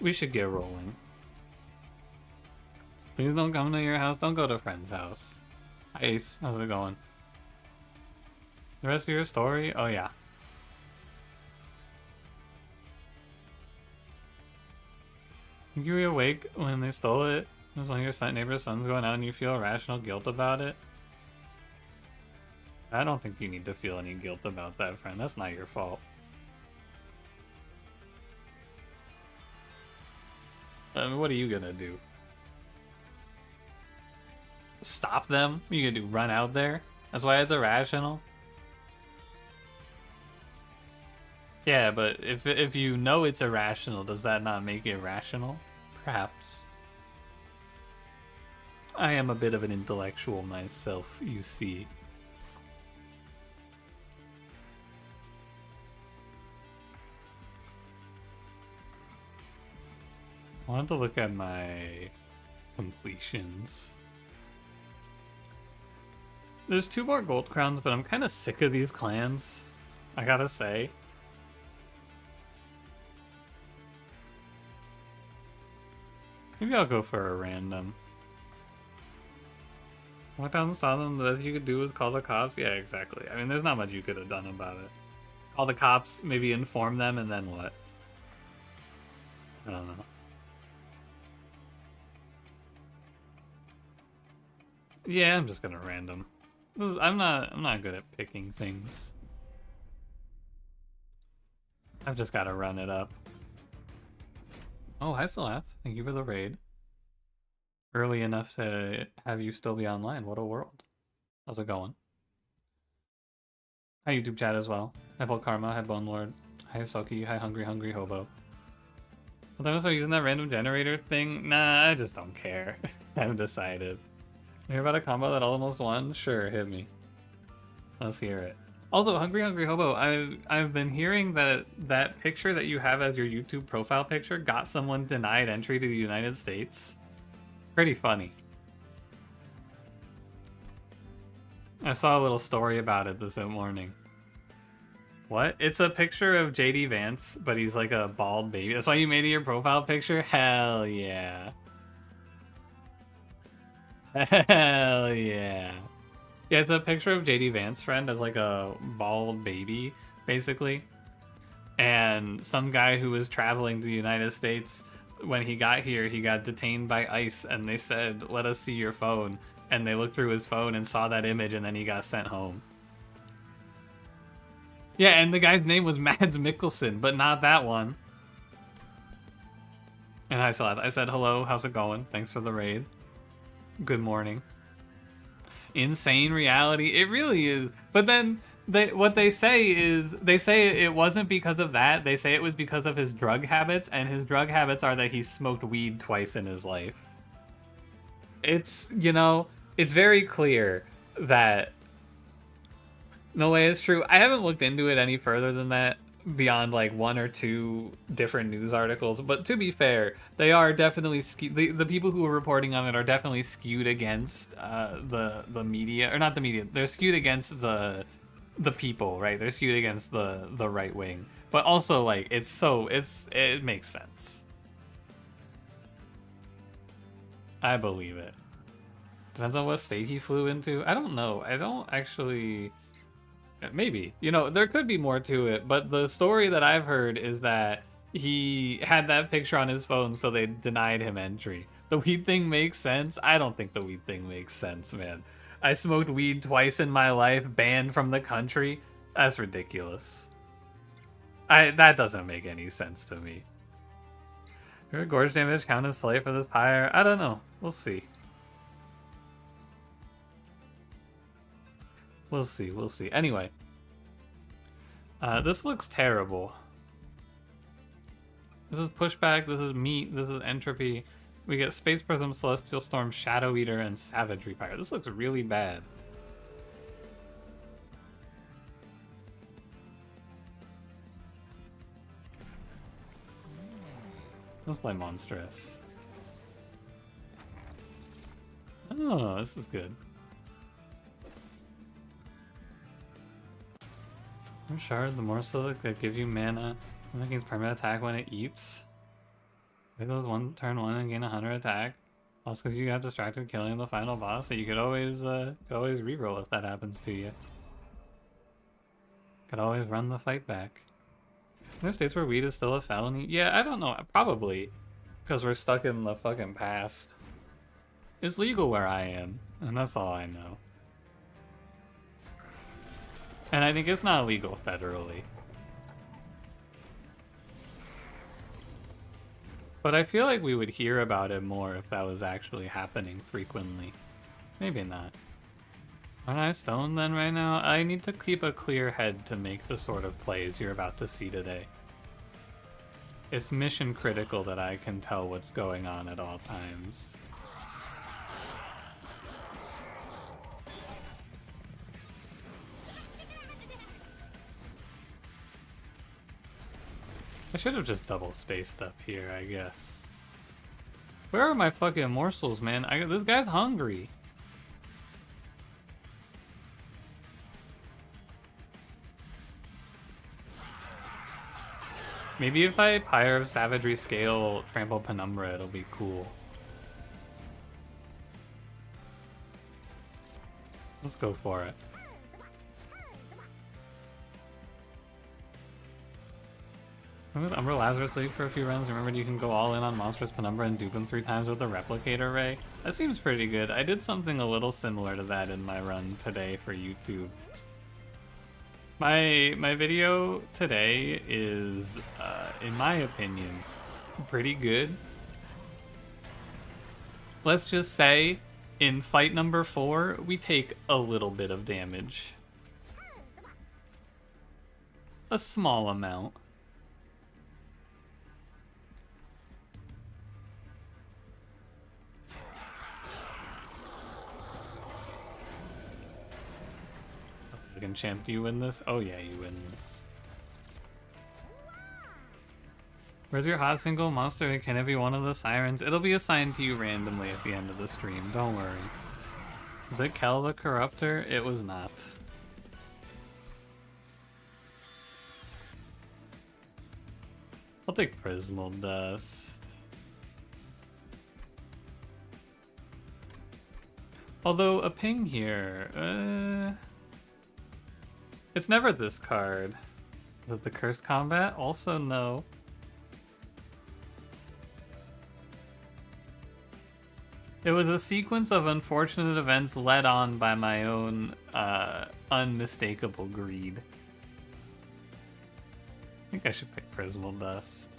We should get rolling. Please don't come to your house. Don't go to a friend's house. Hi, Ace. How's it going? The rest of your story? Oh, yeah. You were awake when they stole it. It was one of your neighbor's sons going out and you feel irrational guilt about it. I don't think you need to feel any guilt about that, friend. That's not your fault. I mean, what are you gonna do? Stop them? What are you gonna do? Run out there? That's why it's irrational? Yeah, but if you know it's irrational, does that not make it rational? Perhaps. I am a bit of an intellectual myself, you see. I wanted to look at my completions. There's 2 more gold crowns, but I'm kind of sick of these clans, I gotta say. Maybe I'll go for a random. Walked down and saw them, the best you could do was call the cops? Yeah, exactly. I mean, there's not much you could have done about it. Call the cops, maybe inform them, and then what? I don't know. Yeah, I'm just gonna random. I'm not good at picking things. I've just gotta run it up. Oh, hi Salath. Thank you for the raid. Early enough to have you still be online. What a world. How's it going? Hi YouTube chat as well. Hi Full Karma, hi Bone Lord, hi Soki, hi Hungry Hobo. Well, then I start using that random generator thing? Nah, I just don't care. I haven't decided. You hear about a combo that almost won? Sure, hit me. Let's hear it. Also, Hungry Hobo, I've been hearing that that picture that you have as your YouTube profile picture got someone denied entry to the United States. Pretty funny. I saw a little story about it this morning. What? It's a picture of JD Vance, but he's like a bald baby. That's why you made it your profile picture? Hell yeah. Hell yeah. Yeah, it's a picture of JD Vance, friend, as like a bald baby, basically. And some guy who was traveling to the United States, when he got here, he got detained by ICE, and they said, let us see your phone. And they looked through his phone and saw that image, and then he got sent home. Yeah, and the guy's name was Mads Mikkelsen, but not that one. And I said, hello, how's it going? Thanks for the raid. Good morning. Insane reality. It really is. But then what they say is, they say it wasn't because of that. They say it was because of his drug habits, and his drug habits are that he smoked weed twice in his life. It's, you know, it's very clear that no way is true. I haven't looked into it any further than that, beyond like 1 or 2 different news articles, but to be fair, they are definitely the people who are reporting on it are definitely skewed against the media, or not the media. They're skewed against the people, right? They're skewed against the right wing, but also like it makes sense. I believe it. Depends on what state he flew into. I don't know. I don't actually. Maybe. You know, there could be more to it, but the story that I've heard is that he had that picture on his phone, so they denied him entry. The weed thing makes sense? I don't think the weed thing makes sense, man. I smoked weed twice in my life, banned from the country. That's ridiculous. That doesn't make any sense to me. Your gorge damage count as slay for this pyre? I don't know. We'll see. We'll see, we'll see. Anyway. This looks terrible. This is pushback, this is meat, this is entropy. We get Space Prism, Celestial Storm, Shadow Eater, and Savagery Pyre. This looks really bad. Let's play Monstrous. Oh, this is good. Shard, the morsel that gives you mana and against permanent attack when it eats. Play those turn one and gain 100 attack. Also, because you got distracted killing the final boss, so you could always reroll if that happens to you. Could always run the fight back. Are there states where weed is still a felony? Yeah, I don't know. Probably. Because we're stuck in the fucking past. It's legal where I am, and that's all I know. And I think it's not illegal federally. But I feel like we would hear about it more if that was actually happening frequently. Maybe not. Aren't I stoned then right now? I need to keep a clear head to make the sort of plays you're about to see today. It's mission critical that I can tell what's going on at all times. I should have just double spaced up here, I guess. Where are my fucking morsels, man? This guy's hungry. Maybe if I Pyre of Savagery scale Trample Penumbra, it'll be cool. Let's go for it. With Umbra Lazarus League for a few runs. Remember, you can go all in on Monstrous Penumbra and dupe him 3 times with a Replicator Ray. That seems pretty good. I did something a little similar to that in my run today for YouTube. My video today is, in my opinion, pretty good. Let's just say, in fight number 4, we take a little bit of damage. A small amount. Champ, do you win this? Oh yeah, you win this. Where's your hot single monster? Can it be one of the sirens? It'll be assigned to you randomly at the end of the stream, don't worry. Is it Kel the Corruptor? It was not. I'll take Prismal Dust. Although a ping here, it's never this card. Is it the Cursed Combat? Also no. It was a sequence of unfortunate events led on by my own unmistakable greed. I think I should pick Prismal Dust.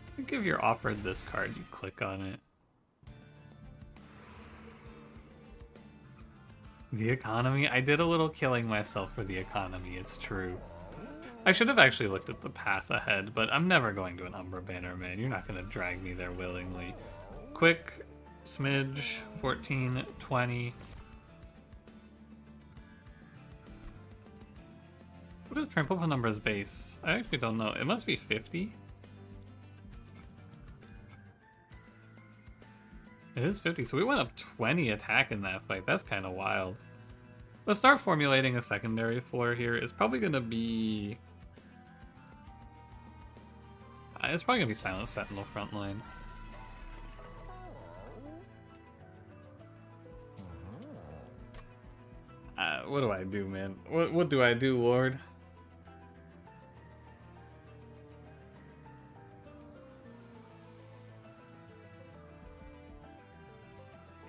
I think if you're offered this card, you click on it. The economy? I did a little killing myself for the economy, it's true. I should have actually looked at the path ahead, but I'm never going to an Umbra Banner, man. You're not going to drag me there willingly. Quick, smidge, 14, 20. What is Trample Penumbra's base? I actually don't know. It must be 50. It is 50, so we went up 20 attack in that fight. That's kind of wild. Let's start formulating a secondary floor here. It's probably going to be... It's probably going to be Silent Sentinel frontline. What do I do, man? What do I do, Lord?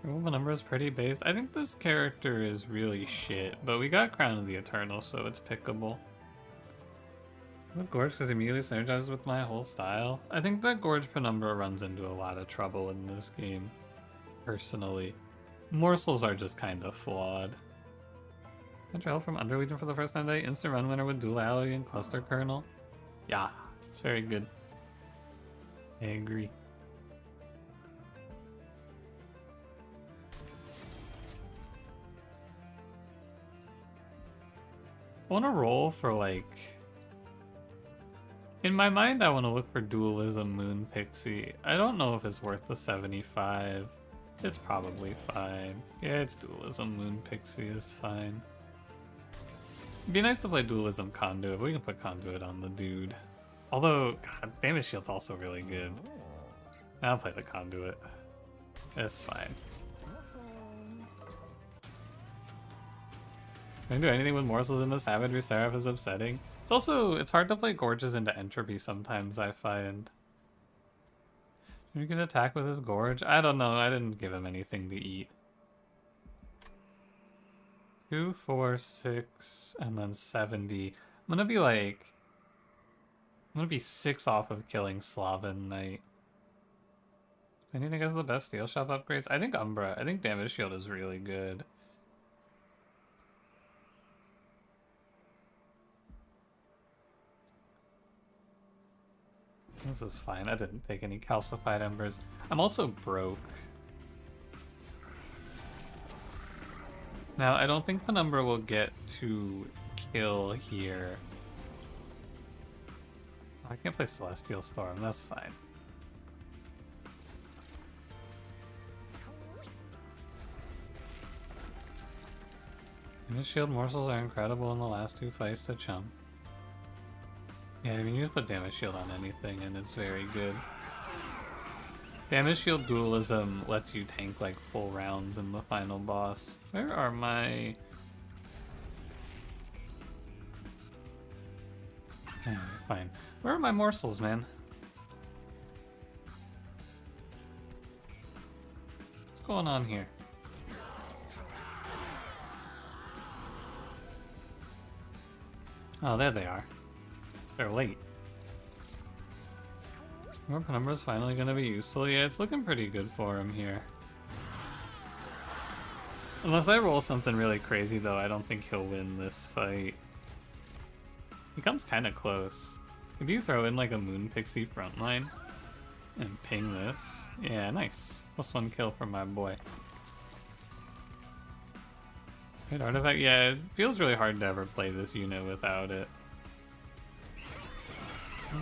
The number is pretty based. I think this character is really shit, but we got Crown of the Eternal, so it's pickable. With Gorge, because it immediately synergizes with my whole style. I think that Gorge Penumbra runs into a lot of trouble in this game, personally. Morsels are just kind of flawed. Enter help from Under Legion for the first time today. Instant run winner with Duality and Cluster Kernel. Yeah, it's very good. I agree. I want to roll for, like... In my mind, I want to look for Dualism Moon Pixie. I don't know if it's worth the 75. It's probably fine. Yeah, it's Dualism Moon Pixie is fine. It'd be nice to play Dualism Conduit, but we can put Conduit on the dude. Although, God, damage shield's also really good. I'll play the conduit. It's fine. Can I do anything with morsels in the Savagery Seraph is upsetting. It's also, it's hard to play Gorges into Entropy sometimes, I find. You can attack with his Gorge? I don't know, I didn't give him anything to eat. 2, 4, 6, and then 70. I'm gonna be like... I'm gonna be 6 off of killing Slaven Knight. Anything has the best Steel Shop upgrades? I think Umbra. I think Damage Shield is really good. This is fine. I didn't take any calcified embers. I'm also broke. Now, I don't think Penumbra will get to kill here. I can't play Celestial Storm. That's fine. Damage Shield morsels are incredible in the last 2 fights to chump. Yeah, I mean, you just put Damage Shield on anything and it's very good. Damage Shield Dualism lets you tank like full rounds in the final boss. Where are my... Fine. Where are my morsels, man? What's going on here? Oh, there they are. They're late. More Penumbra's finally gonna be useful. Yeah, it's looking pretty good for him here. Unless I roll something really crazy, though, I don't think he'll win this fight. He comes kind of close. Maybe you throw in like a Moon Pixie frontline and ping this. Yeah, nice. +1 kill for my boy. Good artifact. Yeah, it feels really hard to ever play this unit without it.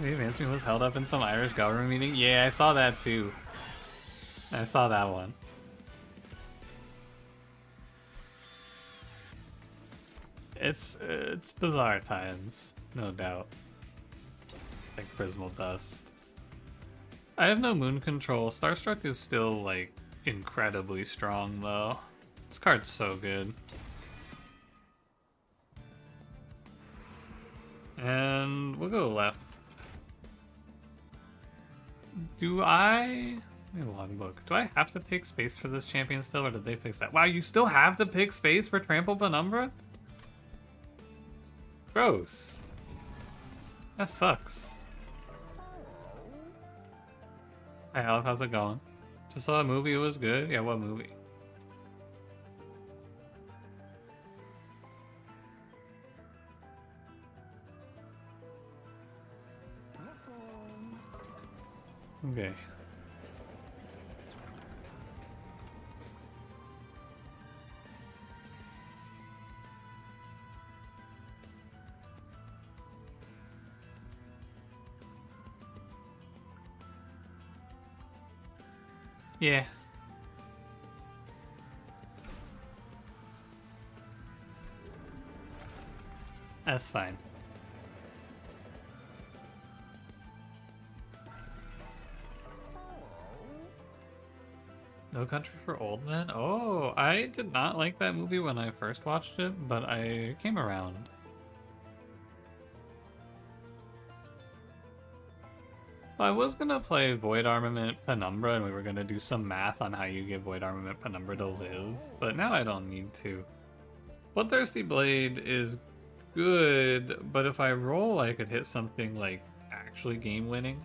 The advancement was held up in some Irish government meeting. Yeah, I saw that too. I saw that one. It's bizarre times, no doubt. Like Prismal Dust. I have no moon control. Starstruck is still like incredibly strong though. This card's so good. And we'll go left. Do I... Logbook. Do I have to take space for this champion still, or did they fix that? Wow, you still have to pick space for Trample Penumbra? Gross. That sucks. Hey, Alf, how's it going? Just saw a movie, it was good. Yeah, what movie? Okay. Yeah. That's fine. No Country for Old Men? Oh, I did not like that movie when I first watched it, but I came around. I was gonna play Void Armament Penumbra, and we were gonna do some math on how you get Void Armament Penumbra to live, but now I don't need to. Bloodthirsty Blade is good, but if I roll, I could hit something like actually game-winning.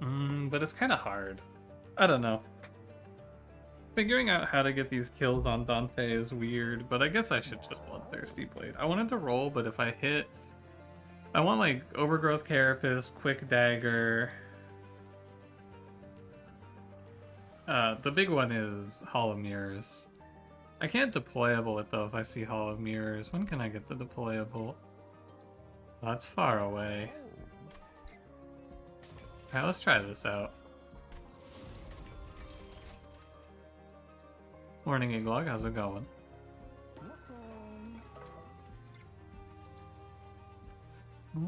But it's kind of hard. I don't know. Figuring out how to get these kills on Dante is weird, but I guess I should just Bloodthirsty Blade. I wanted to roll, but if I hit... I want like Overgrowth Carapace, Quick Dagger. The big one is Hall of Mirrors. I can't deployable it though if I see Hall of Mirrors. When can I get the deployable? That's far away. Alright, let's try this out. Morning, Iglog, how's it going?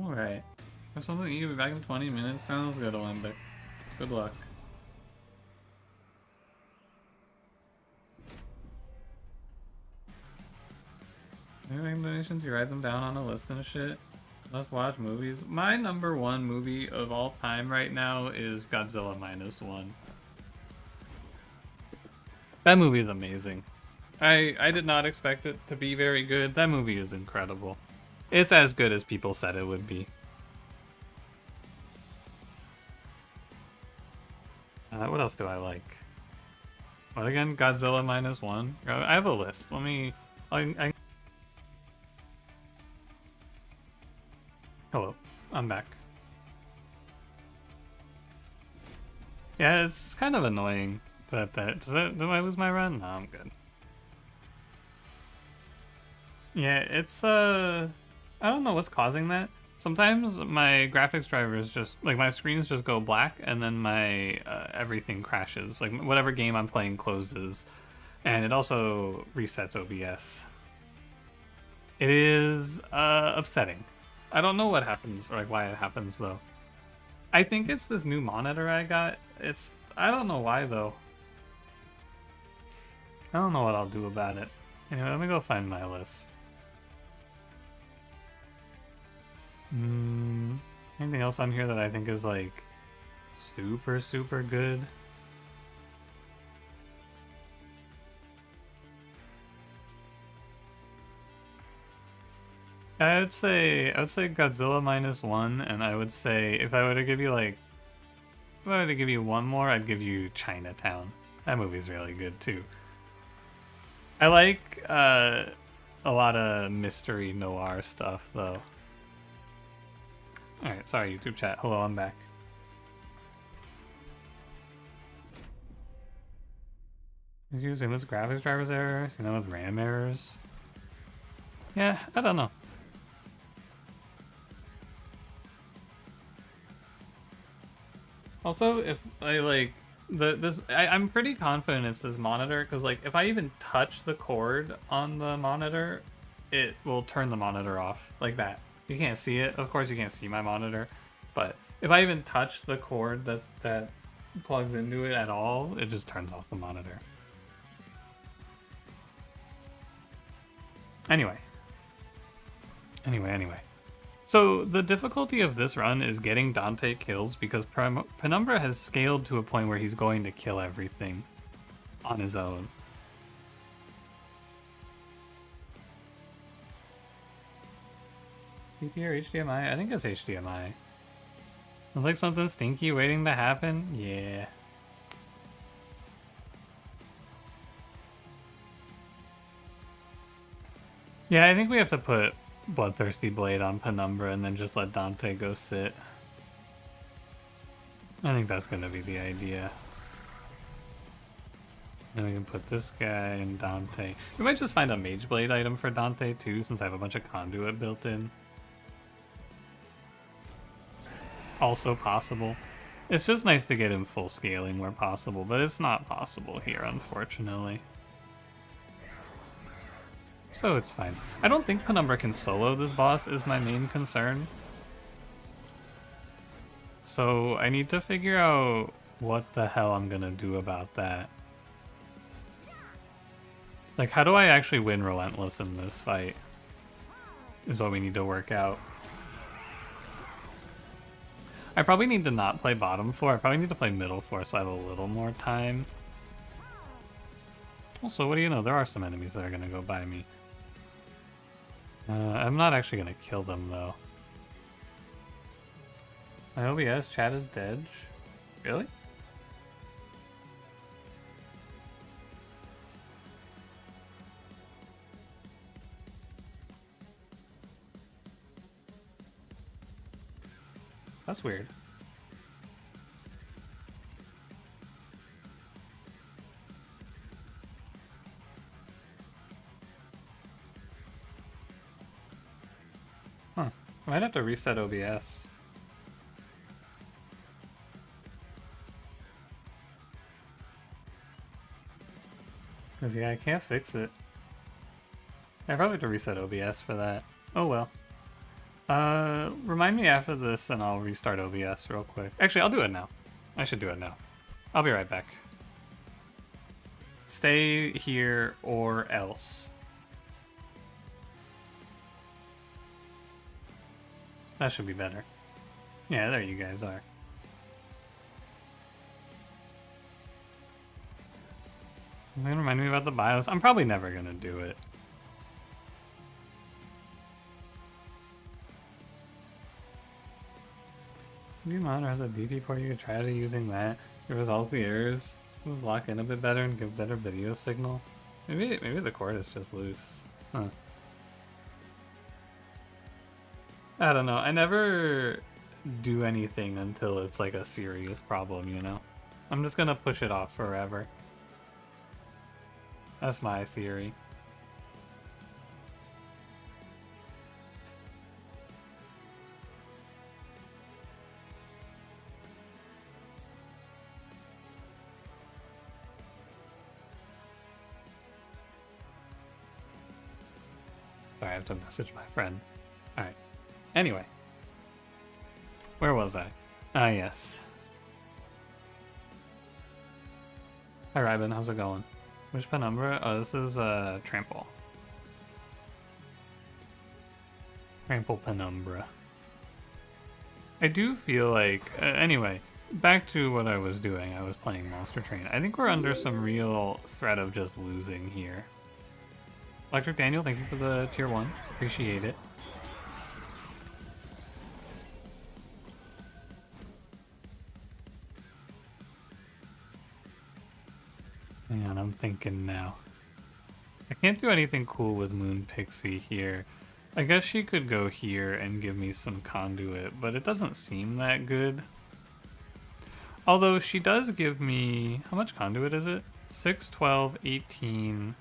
Alright. Have something to eat, be back in 20 minutes. Sounds good, Olympic. Good luck. Making donations, you write them down on a list and shit. Let's watch movies. My #1 movie of all time right now is Godzilla -1. That movie is amazing. I did not expect it to be very good. That movie is incredible. It's as good as people said it would be. What else do I like? What again? Godzilla -1? I have a list. Let me... Hello. I'm back. Yeah, it's kind of annoying that... Do I lose my run? No, I'm good. Yeah, it's... I don't know what's causing that. Sometimes my graphics drivers just, like, my screens just go black and then my everything crashes. Like, whatever game I'm playing closes. And it also resets OBS. It is upsetting. I don't know what happens, or like why it happens though. I think it's this new monitor I got. I don't know why though. I don't know what I'll do about it. Anyway, let me go find my list. Anything else on here that I think is like super, super good? I would say Godzilla -1, and I would say if I were to give you one more, I'd give you Chinatown. That movie's really good too. I like a lot of mystery noir stuff though. Alright, sorry YouTube chat. Hello, I'm back. Is using with graphics drivers errors, with RAM errors? Yeah, I don't know. Also, if I like I'm pretty confident it's this monitor because like if I even touch the cord on the monitor, it will turn the monitor off like that. You can't see it. Of course, you can't see my monitor, but if I even touch the cord that plugs into it at all, it just turns off the monitor. Anyway. So the difficulty of this run is getting Dante kills because Penumbra has scaled to a point where he's going to kill everything on his own. PP or HDMI? I think it's HDMI. It's like something stinky waiting to happen? Yeah. Yeah, I think we have to put Bloodthirsty Blade on Penumbra and then just let Dante go sit. I think that's gonna be the idea. Then we can put this guy and Dante. We might just find a Mage Blade item for Dante too, since I have a bunch of conduit built in. Also possible. It's just nice to get him full scaling where possible, but it's not possible here, unfortunately. So it's fine. I don't think Penumbra can solo this boss is my main concern. So I need to figure out what the hell I'm gonna do about that. Like, how do I actually win Relentless in this fight? Is what we need to work out. I probably need to not play bottom floor. I probably need to play middle floor so I have a little more time. Also, what do you know? There are some enemies that are gonna go by me. I'm not actually gonna kill them though. My OBS chat is dead. Really? That's weird. Huh. I might have to reset OBS. Because, yeah, I can't fix it. I probably have to reset OBS for that. Oh well. Remind me after this and I'll restart OBS real quick. Actually, I'll do it now. I should do it now. I'll be right back. Stay here or else. That should be better. Yeah, there you guys are. Gonna remind me about the BIOS. I'm probably never gonna do it. New monitor has a DP port. You could try it using that. It resolves the errors. Just lock in a bit better and give better video signal. Maybe the cord is just loose. Huh. I don't know. I never do anything until it's like a serious problem, you know? I'm just gonna push it off forever. That's my theory. Sorry, I have to message my friend. Alright. Anyway. Where was I? Ah, yes. Hi, Ryben. How's it going? Which penumbra? Oh, this is Trample. Trample penumbra. I do feel like... anyway, back to what I was doing. I was playing Monster Train. I think we're under some real threat of just losing here. Electric Daniel, thank you for the tier 1. Appreciate it. Hang on, I'm thinking now. I can't do anything cool with Moon Pixie here. I guess she could go here and give me some conduit, but it doesn't seem that good. Although she does give me... How much conduit is it? 6, 12, 18...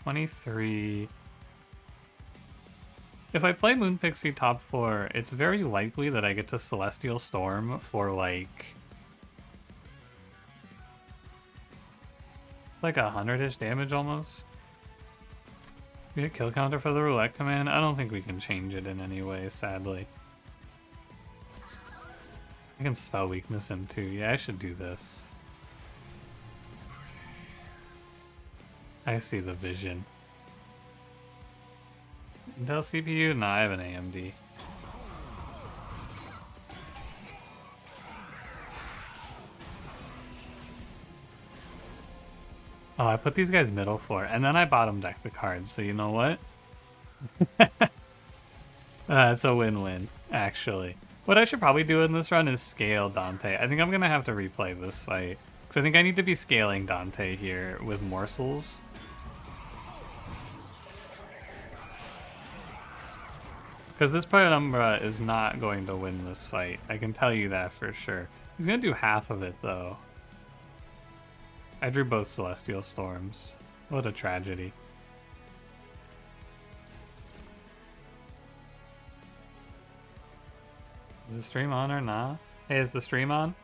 23. If I play Moon Pixie top 4, it's very likely that I get to Celestial Storm for like... It's like 100-ish damage almost. We get kill counter for the roulette command. I don't think we can change it in any way, sadly. I can spell weakness him too. Yeah, I should do this. I see the vision. Intel CPU? Nah, I have an AMD. Oh, I put these guys middle floor, and then I bottom deck the cards, so you know what? It's a win-win, actually. What I should probably do in this run is scale Dante. I think I'm gonna have to replay this fight, because I think I need to be scaling Dante here with morsels. Because this Penumbra is not going to win this fight. I can tell you that for sure. He's going to do half of it, though. I drew both Celestial Storms. What a tragedy. Is the stream on or not? Hey, is the stream on?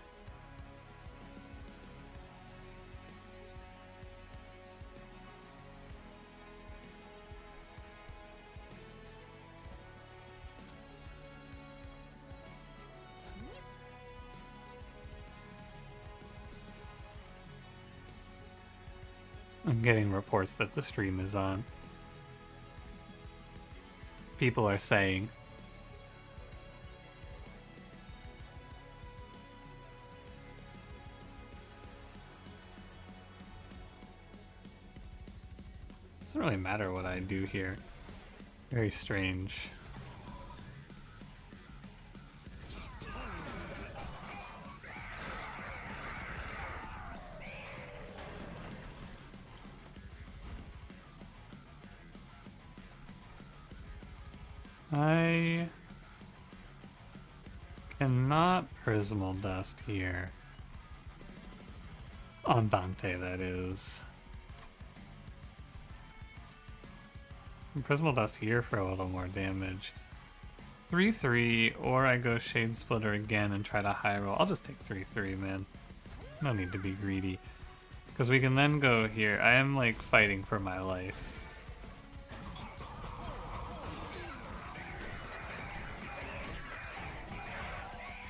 I'm getting reports that the stream is on. People are saying. Doesn't really matter what I do here. Very strange. I cannot Prismal Dust here. On Dante, that is. Prismal Dust here for a little more damage. 3-3, or I go Shade Splitter again and try to high roll. I'll just take 3-3, man. No need to be greedy. Because we can then go here. I am like fighting for my life.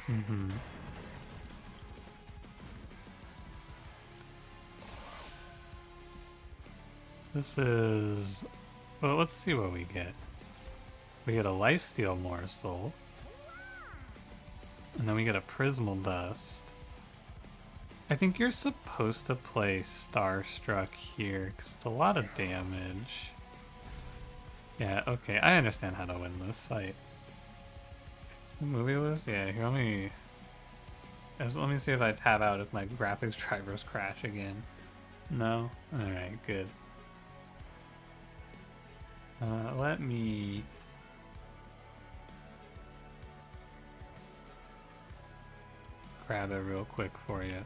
Mm-hmm. This is... Well, let's see what we get. We get a lifesteal morsel. And then we get a prismal dust. I think you're supposed to play Starstruck here, because it's a lot of damage. Yeah, okay, I understand how to win this fight. Movie list? Yeah, here, let me see if I tab out if my graphics drivers crash again. No? Alright, good. Let me... grab it real quick for you.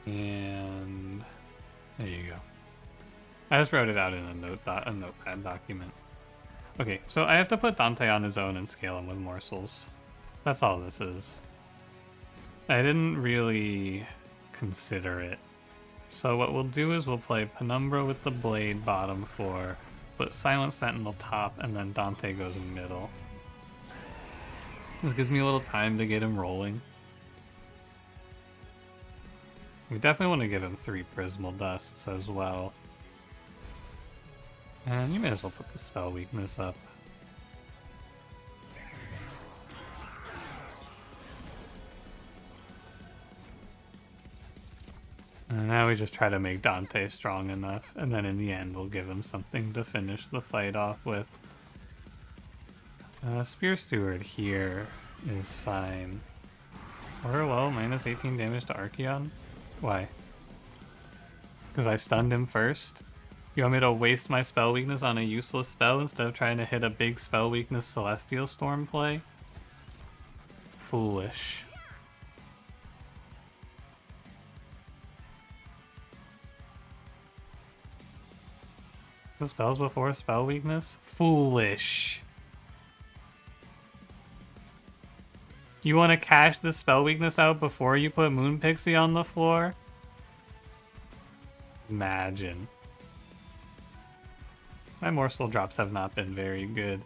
And there you go. I just wrote it out in a notepad document. Okay, so I have to put Dante on his own and scale him with morsels. That's all this is. I didn't really consider it. So what we'll do is we'll play Penumbra with the blade bottom 4, put Silent Sentinel top, and then Dante goes in middle. This gives me a little time to get him rolling. We definitely want to give him 3 Prismal Dusts as well. And you may as well put the spell weakness up. And now we just try to make Dante strong enough, and then in the end we'll give him something to finish the fight off with. Spear Steward here is fine. Order low, minus 18 damage to Archeon? Why? Because I stunned him first? You want me to waste my spell weakness on a useless spell instead of trying to hit a big spell weakness Celestial Storm play? Foolish. The spells before spell weakness? Foolish. You want to cash this spell weakness out before you put Moon Pixie on the floor? Imagine. My morsel drops have not been very good.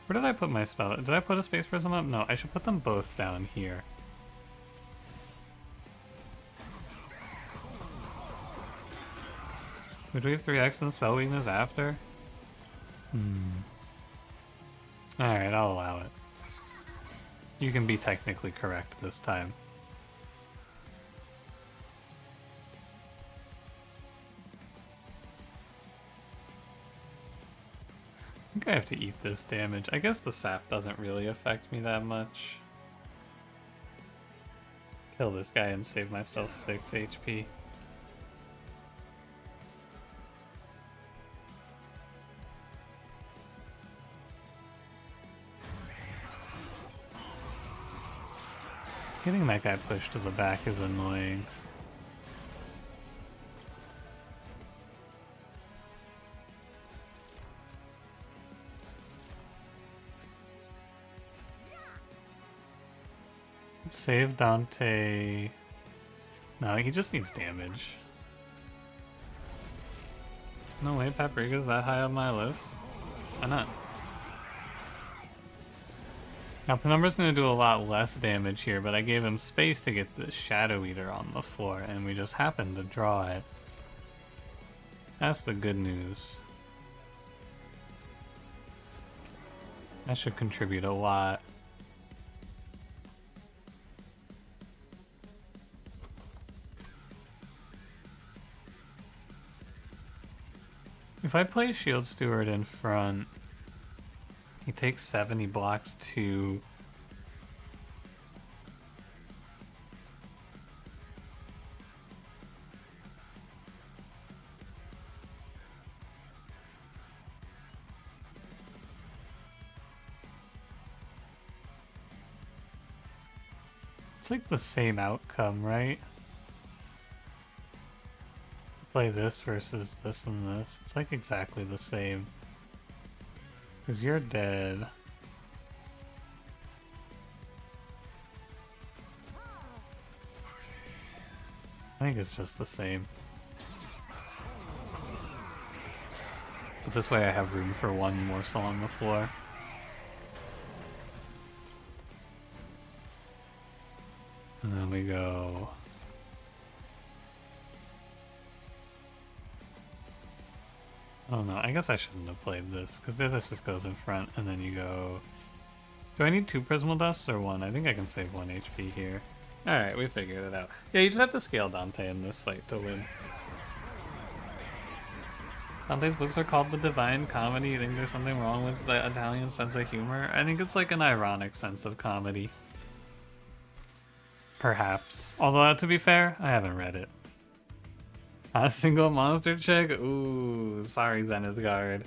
Where did I put my spell? Did I put a Space Prism up? No, I should put them both down here. Would we have 3x in spell weakness after? Alright, I'll allow it. You can be technically correct this time. I think I have to eat this damage. I guess the sap doesn't really affect me that much. Kill this guy and save myself 6 HP. Getting that guy pushed to the back is annoying. Save Dante. No, he just needs damage. No way Paprika's that high on my list. Why not? Now Penumbra's going to do a lot less damage here, but I gave him space to get the Shadow Eater on the floor, and we just happened to draw it. That's the good news. That should contribute a lot. If I play Shield Steward in front, he takes 7, he blocks 2. It's like the same outcome, right? Play this versus this and this. It's like exactly the same. Because you're dead. I think it's just the same. But this way I have room for one morsel on the floor. And then we go... Oh no, I guess I shouldn't have played this, because this just goes in front, and then you go... Do I need 2 Prismal Dusts or 1? I think I can save 1 HP here. Alright, we figured it out. Yeah, you just have to scale Dante in this fight to win. Dante's books are called the Divine Comedy. You think there's something wrong with the Italian sense of humor? I think it's like an ironic sense of comedy. Perhaps. Although, to be fair, I haven't read it. A single monster chick? Ooh, sorry, Zenith Guard.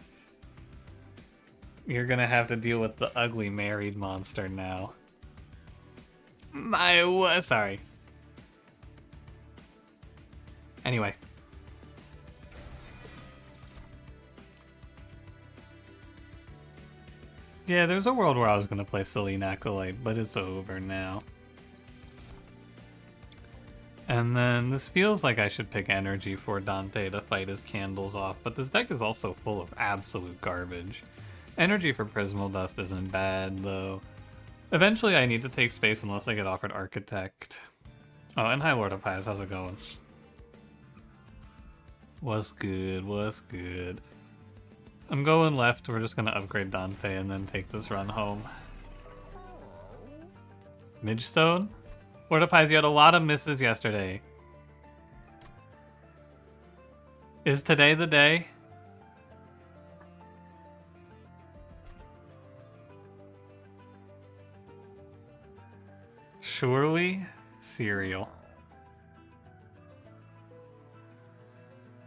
You're gonna have to deal with the ugly married monster now. Sorry. Anyway. Yeah, there's a world where I was gonna play Selene Acolyte, but it's over now. And then this feels like I should pick energy for Dante to fight his candles off, but this deck is also full of absolute garbage. Energy for Prismal Dust isn't bad, though. Eventually I need to take space unless I get offered Architect. Oh, and hi Lord of Pies, how's it going? What's good, what's good? I'm going left, we're just gonna upgrade Dante and then take this run home. Midgestone? Lord of Pies, you had a lot of misses yesterday. Is today the day? Surely? Cereal.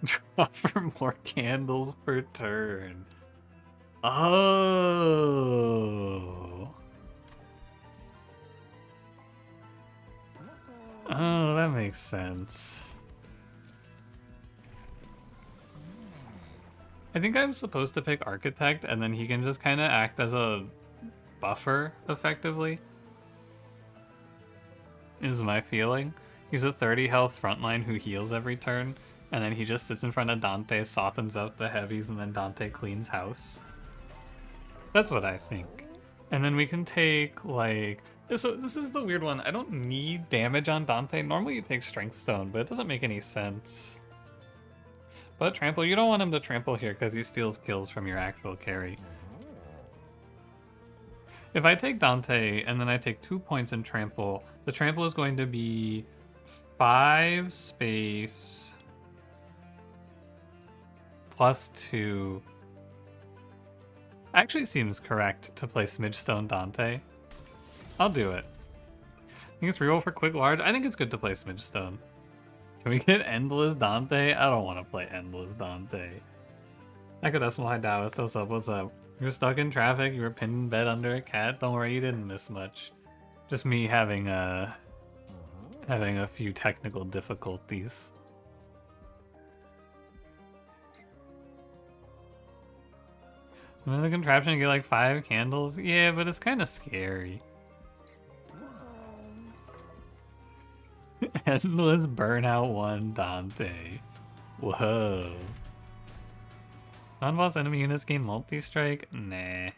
Draw for more candles per turn. Oh. Oh, that makes sense. I think I'm supposed to pick Architect, and then he can just kind of act as a buffer, effectively. Is my feeling. He's a 30 health frontline who heals every turn, and then he just sits in front of Dante, softens out the heavies, and then Dante cleans house. That's what I think. And then we can take, like... So this is the weird one. I don't need damage on Dante. Normally you take Strength Stone, but it doesn't make any sense. But Trample, you don't want him to trample here because he steals kills from your actual carry. If I take Dante and then I take 2 points in Trample, the Trample is going to be 5 space plus 2. Actually seems correct to play Smidgestone Dante. I'll do it. I think it's reroll for Quick Large. I think it's good to play Smidgestone. Can we get Endless Dante? I don't want to play Endless Dante. I could Decimal High Taoist. What's up? What's up? You were stuck in traffic. You were pinned in bed under a cat. Don't worry, you didn't miss much. Just me having a few technical difficulties. Some of the contraption to get like 5 candles. Yeah, but it's kind of scary. Endless Burnout 1 Dante. Whoa. Non-boss enemy units gain multi-strike? Nah.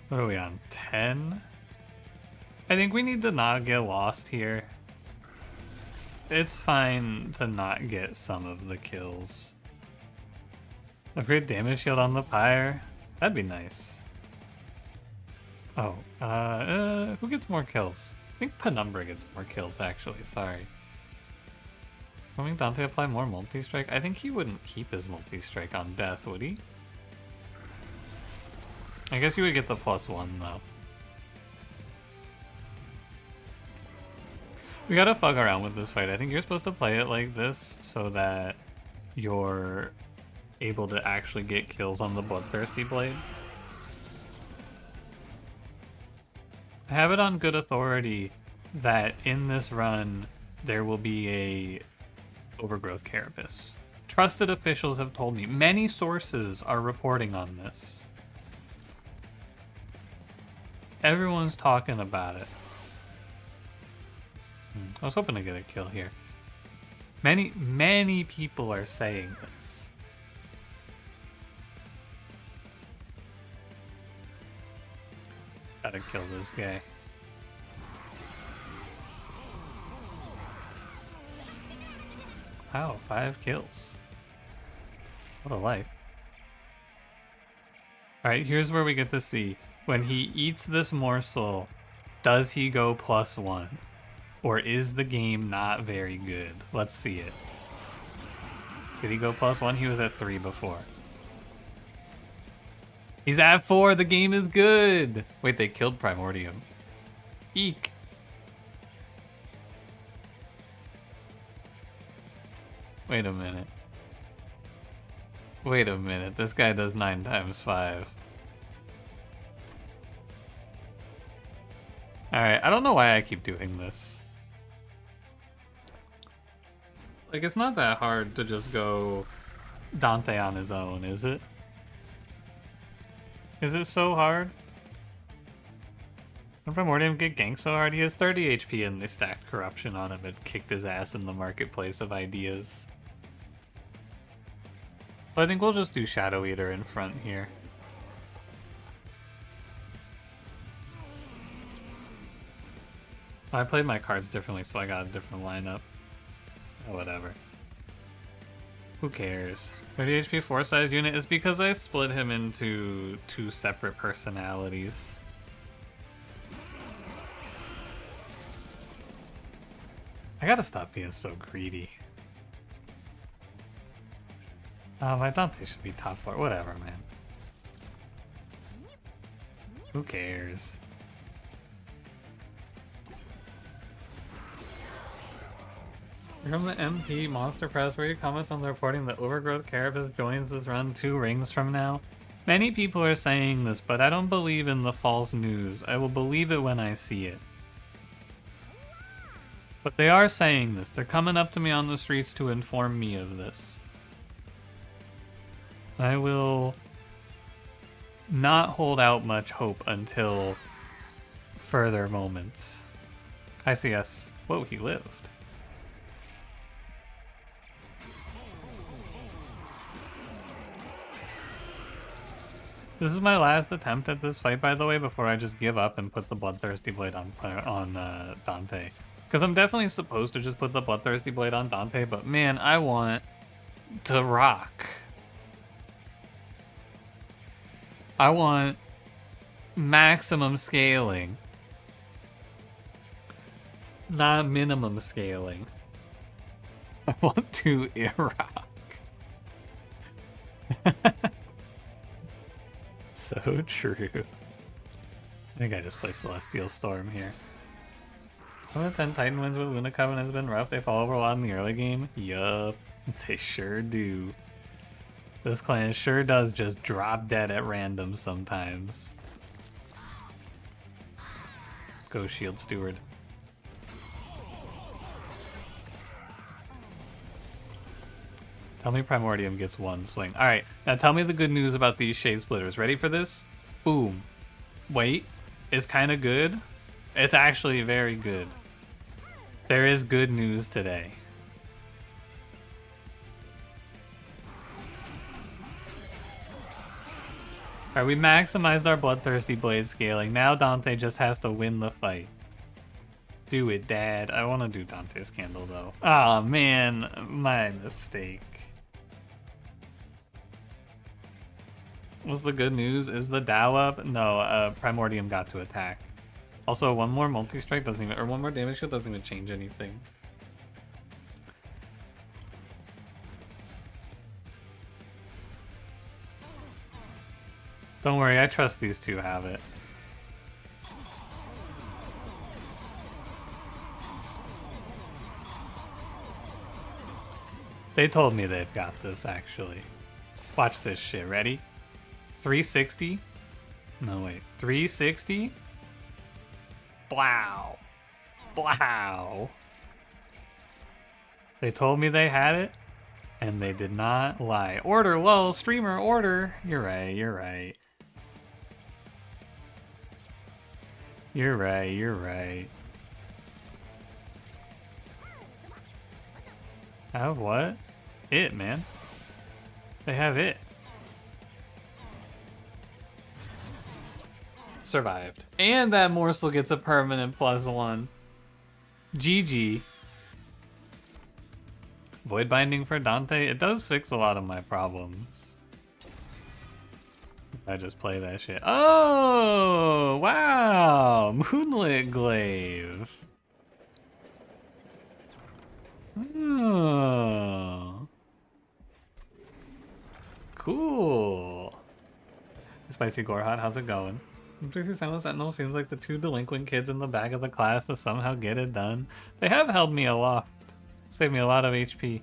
What are we on? 10? I think we need to not get lost here. It's fine to not get some of the kills. Upgrade damage shield on the pyre? That'd be nice. Oh, who gets more kills? I think Penumbra gets more kills, actually, sorry. Can Dante apply more multi-strike? I think he wouldn't keep his multi-strike on death, would he? I guess you would get the +1, though. We gotta fuck around with this fight. I think you're supposed to play it like this so that you're able to actually get kills on the Bloodthirsty Blade. I have it on good authority that in this run there will be a Overgrowth Carapace. Trusted officials have told me. Many sources are reporting on this. Everyone's talking about it. I was hoping to get a kill here. Many people are saying this. Gotta kill this guy. Wow, 5 kills. What a life. Alright, here's where we get to see. When he eats this morsel, does he go +1? Or is the game not very good? Let's see it. Did he go +1? He was at 3 before. He's at 4. The game is good. Wait, they killed Primordium. Eek. Wait a minute. Wait a minute. This guy does 9 times 5. Alright, I don't know why I keep doing this. Like, it's not that hard to just go Dante on his own, is it? Is it so hard? When Primordium get ganked so hard, he has 30 HP and they stacked Corruption on him and kicked his ass in the marketplace of ideas. So I think we'll just do Shadow Eater in front here. I played my cards differently, so I got a different lineup. Oh, whatever. Who cares? 30 HP 4-size unit is because I split him into 2 separate personalities. I gotta stop being so greedy. My Dante should be top 4. Whatever, man. Who cares? From the MP Monster Press, where he comments on the reporting that Overgrowth Carapace joins this run 2 rings from now. Many people are saying this, but I don't believe in the false news. I will believe it when I see it. But they are saying this. They're coming up to me on the streets to inform me of this. I will not hold out much hope until further moments. ICS. Whoa, he lived. This is my last attempt at this fight, by the way, before I just give up and put the Bloodthirsty Blade on Dante. Because I'm definitely supposed to just put the Bloodthirsty Blade on Dante, but man, I want to rock. I want maximum scaling. Not minimum scaling. I want to rock. So true. I think I just play Celestial Storm here. 1 of 10 Titan wins with Luna Coven has been rough. They fall over a lot in the early game. Yup, they sure do. This clan sure does just drop dead at random sometimes. Go Shield Steward. Tell me Primordium gets 1 swing. Alright, now tell me the good news about these Shade Splitters. Ready for this? Boom. Wait, it's kind of good. It's actually very good. There is good news today. Alright, we maximized our Bloodthirsty Blade scaling. Now Dante just has to win the fight. Do it, Dad. I want to do Dante's Candle, though. Aw, oh, man. My mistake. What's the good news? Is the Dow up? No, Primordium got to attack. Also, 1 more multi-strike doesn't even, or 1 more damage shield doesn't even change anything. Don't worry, I trust these two have it. They told me they've got this, actually. Watch this shit. Ready? 360? No, wait. 360? Wow. Wow. They told me they had it, and they did not lie. Order, whoa, streamer, order. You're right, you're right. You're right, you're right. Have what? It, man. They have it. Survived. And that morsel gets a permanent +1. GG. Void binding for Dante, it does fix a lot of my problems. I just play that shit. Oh, wow. Moonlit Glaive. Oh. Cool. Spicy Gorhot, how's it going? Trixie Silent Sentinel seems like the two delinquent kids in the back of the class that somehow get it done. They have held me aloft. Saved me a lot of HP.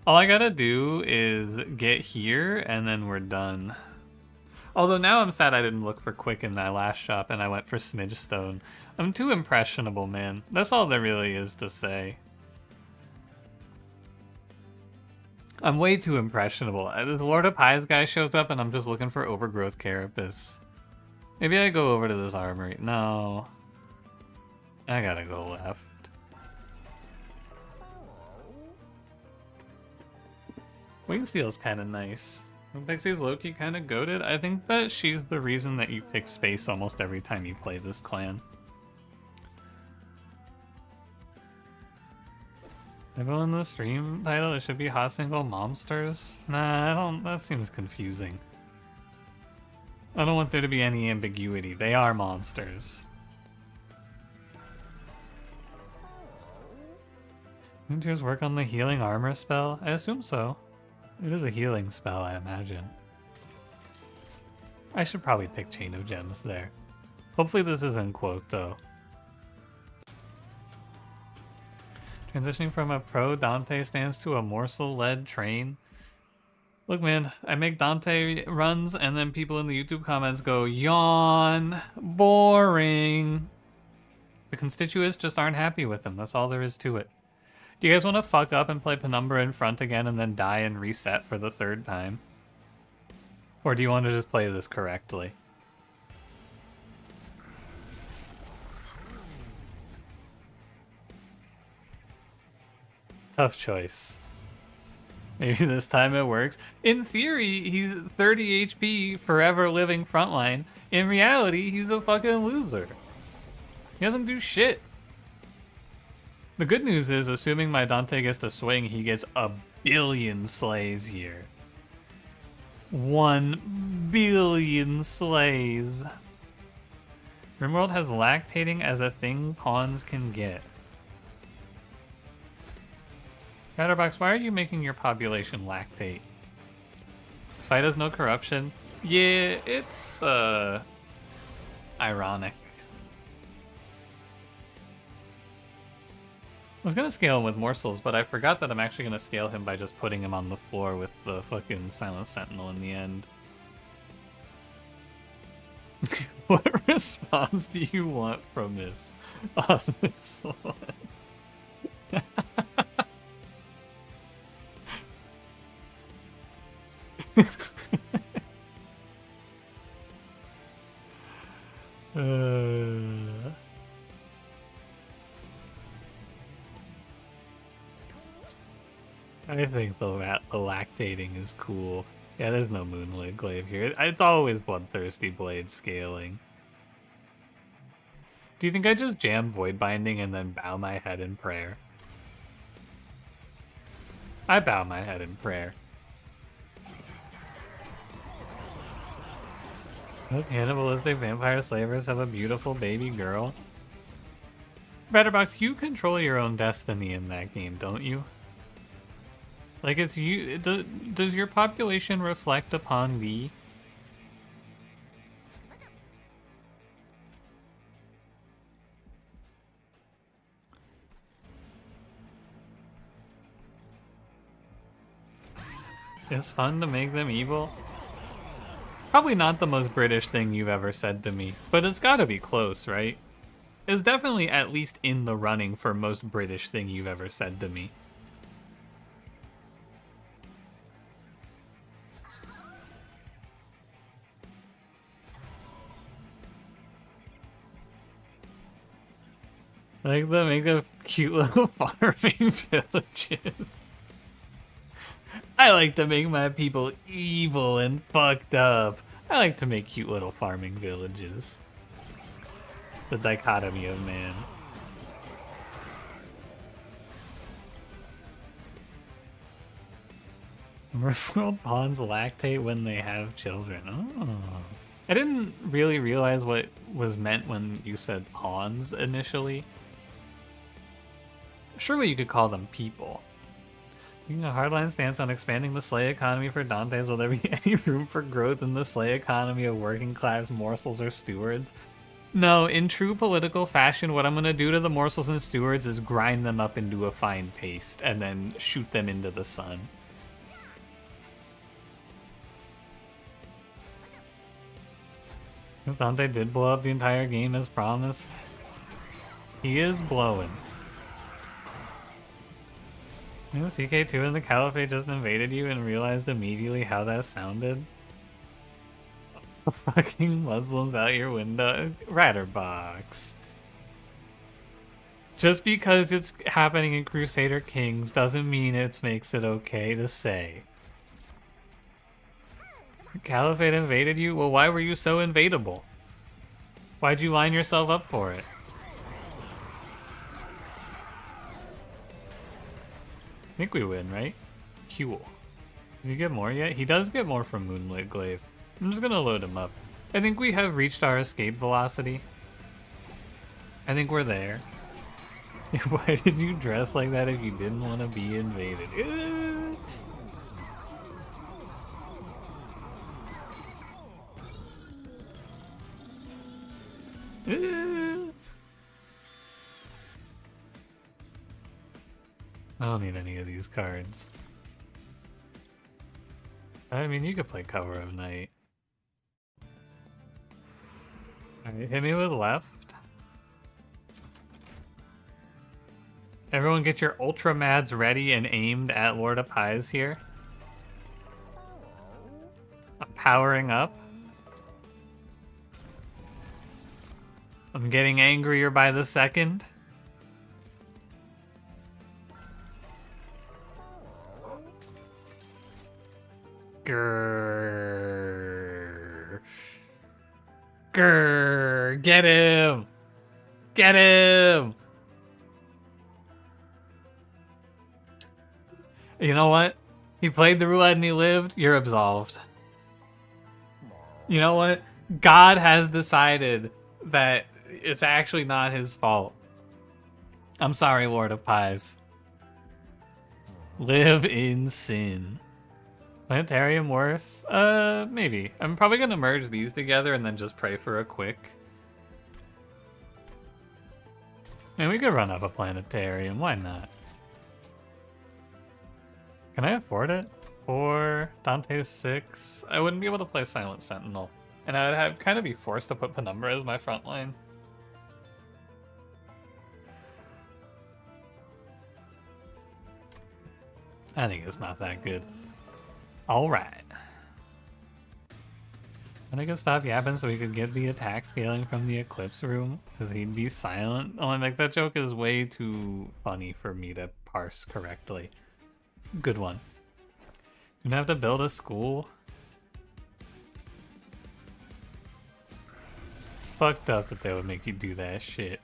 All I gotta do is get here and then we're done. Although now I'm sad I didn't look for Quick in my last shop and I went for Smidge Stone. I'm too impressionable, man. That's all there really is to say. I'm way too impressionable. The Lord of Pies guy shows up and I'm just looking for Overgrowth Carapace. Maybe I go over to this armory. No. I gotta go left. Wingsteel's kind of nice. Pixie's low-key kind of goated. I think that she's the reason that you pick space almost every time you play this clan. Everyone in the stream title, it should be Hot Single Momsters. Nah, I don't. That seems confusing. I don't want there to be any ambiguity. They are monsters. Didn't yours work on the healing armor spell? I assume so. It is a healing spell, I imagine. I should probably pick Chain of Gems there. Hopefully this isn't Quoto. Transitioning from a pro Dante stance to a morsel-led train. Look, man, I make Dante runs and then people in the YouTube comments go, yawn, boring. The constituents just aren't happy with him. That's all there is to it. Do you guys want to fuck up and play Penumbra in front again and then die and reset for the 3rd time? Or do you want to just play this correctly? Tough choice. Maybe this time it works. In theory, he's 30 HP, forever living frontline. In reality, he's a fucking loser. He doesn't do shit. The good news is, assuming my Dante gets to swing, he gets a billion slays here. 1 billion slays. Rimworld has lactating as a thing pawns can get. Chatterbox, why are you making your population lactate? This fight has no corruption. Yeah, it's ironic. I was gonna scale him with morsels, but I forgot that I'm actually gonna scale him by just putting him on the floor with the fucking Silent Sentinel in the end. What response do you want from this on this one? I think the lactating is cool. Yeah, there's no Moonlit Glaive here. It's always Bloodthirsty Blade scaling. Do you think I just jam Void Binding and then bow my head in prayer? I bow my head in prayer. Look, cannibalistic vampire slavers have a beautiful baby girl. Batterbox, you control your own destiny in that game, don't you? Like, it's you. Does your population reflect upon thee? It's fun to make them evil. Probably not the most British thing you've ever said to me, but it's gotta be close, right? It's definitely at least in the running for most British thing you've ever said to me. Like the make a cute little farming villages. I like to make my people evil and fucked up. I like to make cute little farming villages. The dichotomy of man. Merfolk pawns lactate when they have children. Oh. I didn't really realize what was meant when you said pawns initially. Surely you could call them people. Taking a hardline stance on expanding the slay economy for Dantes, will there be any room for growth in the slay economy of working class morsels or stewards? No, in true political fashion, what I'm going to do to the morsels and stewards is grind them up into a fine paste and then shoot them into the sun. Because Dante did blow up the entire game as promised. He is blowing. You know, CK2 and the Caliphate just invaded you and realized immediately how that sounded? Fucking Muslims out your window. Ratterbox. Just because it's happening in Crusader Kings doesn't mean it makes it okay to say. The Caliphate invaded you? Well, why were you so invadable? Why'd you line yourself up for it? I think we win, right? Cool. Does he get more yet? He does get more from Moonlit Glaive. I'm just gonna load him up. I think we have reached our escape velocity. I think we're there. Why did you dress like that if you didn't want to be invaded? I don't need any of these cards. I mean, you could play Cover of Night. Alright, hit me with left. Everyone get your Ultra Mads ready and aimed at Lord of Pies here. I'm powering up. I'm getting angrier by the second. Grrr. Grrr. Get him! Get him! You know what? He played the roulette and he lived. You're absolved. You know what? God has decided that it's actually not his fault. I'm sorry, Lord of Pies. Live in sin. Planetarium worth? Maybe. I'm probably gonna merge these together and then just pray for a quick. Man, we could run up a planetarium. Why not? Can I afford it? 4, Dante's 6. I wouldn't be able to play Silent Sentinel. And I'd have kind of be forced to put Penumbra as my front line. I think it's not that good. Alright. And I could stop yapping so we could get the attack scaling from the Eclipse room. Because he'd be silent. Oh, like that joke is way too funny for me to parse correctly. Good one. You're gonna have to build a school? Fucked up that they would make you do that shit.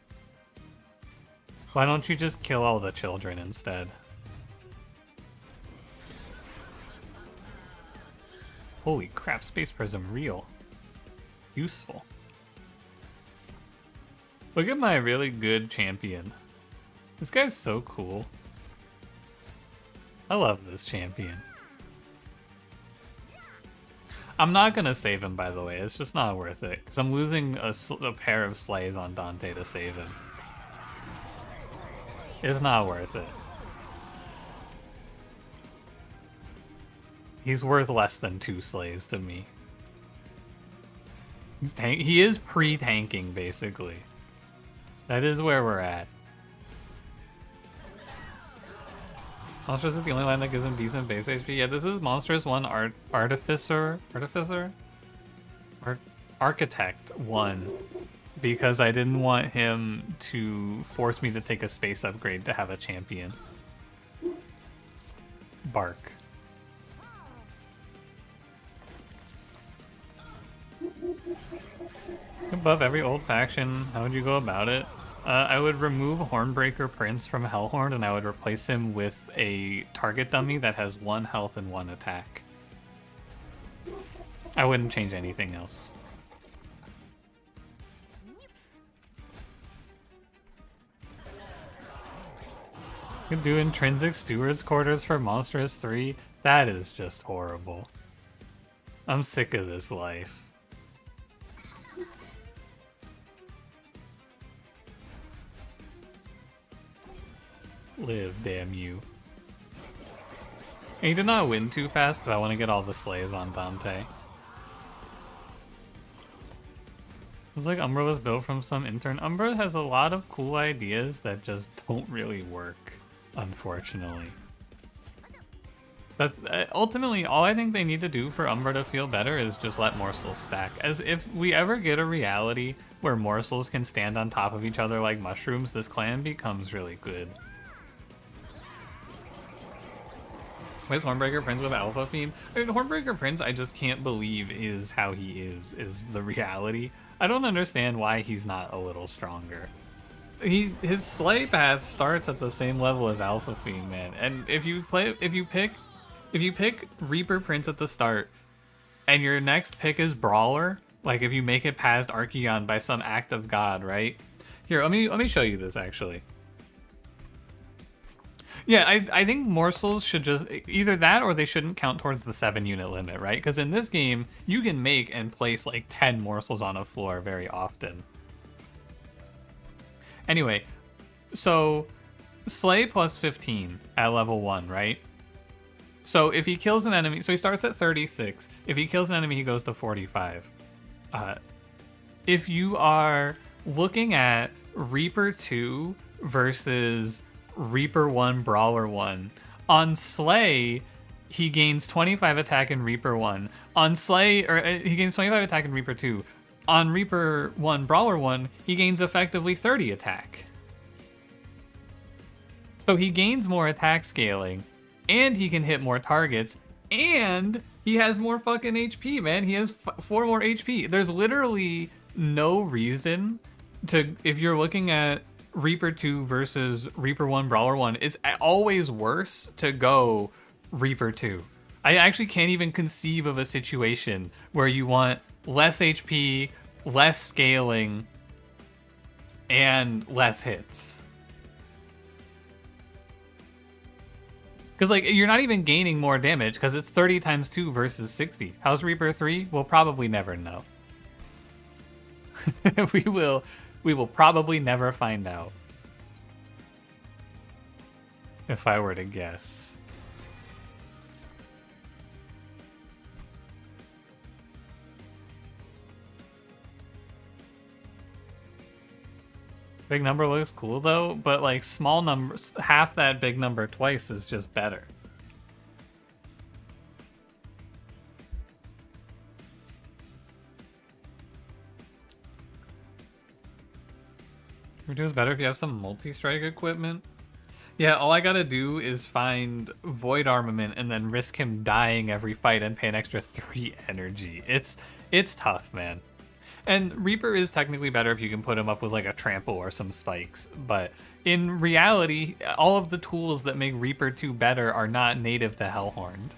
Why don't you just kill all the children instead? Holy crap, Space Prism real. Useful. Look at my really good champion. This guy's so cool. I love this champion. I'm not gonna save him, by the way. It's just not worth it. Because I'm losing a pair of slays on Dante to save him. It's not worth it. He's worth less than 2 slays to me. He is pre-tanking, basically. That is where we're at. Monstrous is the only line that gives him decent base HP. Yeah, this is Monstrous 1 Artificer? Artificer? Architect 1. because I didn't want him to force me to take a space upgrade to have a champion. Bark. Above every old faction, how would you go about it? I would remove Hornbreaker Prince from Hellhorn, and I would replace him with a target dummy that has 1 health and 1 attack. I wouldn't change anything else. Could do intrinsic stewards quarters for Monstrous 3. That is just horrible. I'm sick of this life. Live, damn you. And he did not win too fast because I want to get all the slays on Dante. It was like Umbra was built from some intern. Umbra has a lot of cool ideas that just don't really work, unfortunately. That's ultimately all I think they need to do for Umbra to feel better is just let morsels stack. As if we ever get a reality where morsels can stand on top of each other like mushrooms, this clan becomes really good. Why is Hornbreaker Prince with Alpha Theme? I mean, Hornbreaker Prince, I just can't believe is how he is the reality. I don't understand why he's not a little stronger. His slay path starts at the same level as Alpha Fiend, man. And if you pick Reaper Prince at the start, and your next pick is Brawler, like if you make it past Archeon by some act of God, right? Here, let me show you this actually. Yeah, I think morsels should just either that or they shouldn't count towards the 7-unit limit, right? Because in this game, you can make and place like 10 morsels on a floor very often. Anyway, so Slay plus 15 at level 1, right? So if he kills an enemy, so he starts at 36. If he kills an enemy, he goes to 45. If you are looking at Reaper 2 versus Reaper 1, Brawler 1. On Slay, he gains 25 attack in Reaper 1. On Slay, or he gains 25 attack in Reaper 2. On Reaper 1, Brawler 1, he gains effectively 30 attack. So he gains more attack scaling, and he can hit more targets, and he has more fucking HP, man. He has 4 more HP. There's literally no reason to, if you're looking at Reaper 2 versus Reaper 1, Brawler 1, it's always worse to go Reaper 2. I actually can't even conceive of a situation where you want less HP, less scaling, and less hits. Because like you're not even gaining more damage because it's 30 times 2 versus 60. How's Reaper 3? We'll probably never know. We will probably never find out. If I were to guess. Big number looks cool though, but like small numbers, half that big number twice is just better. Redo is better if you have some multi-strike equipment. Yeah, all I gotta do is find Void Armament and then risk him dying every fight and pay an extra 3 energy. It's tough, man. And Reaper is technically better if you can put him up with like a trample or some spikes, but in reality, all of the tools that make Reaper 2 better are not native to Hellhorn.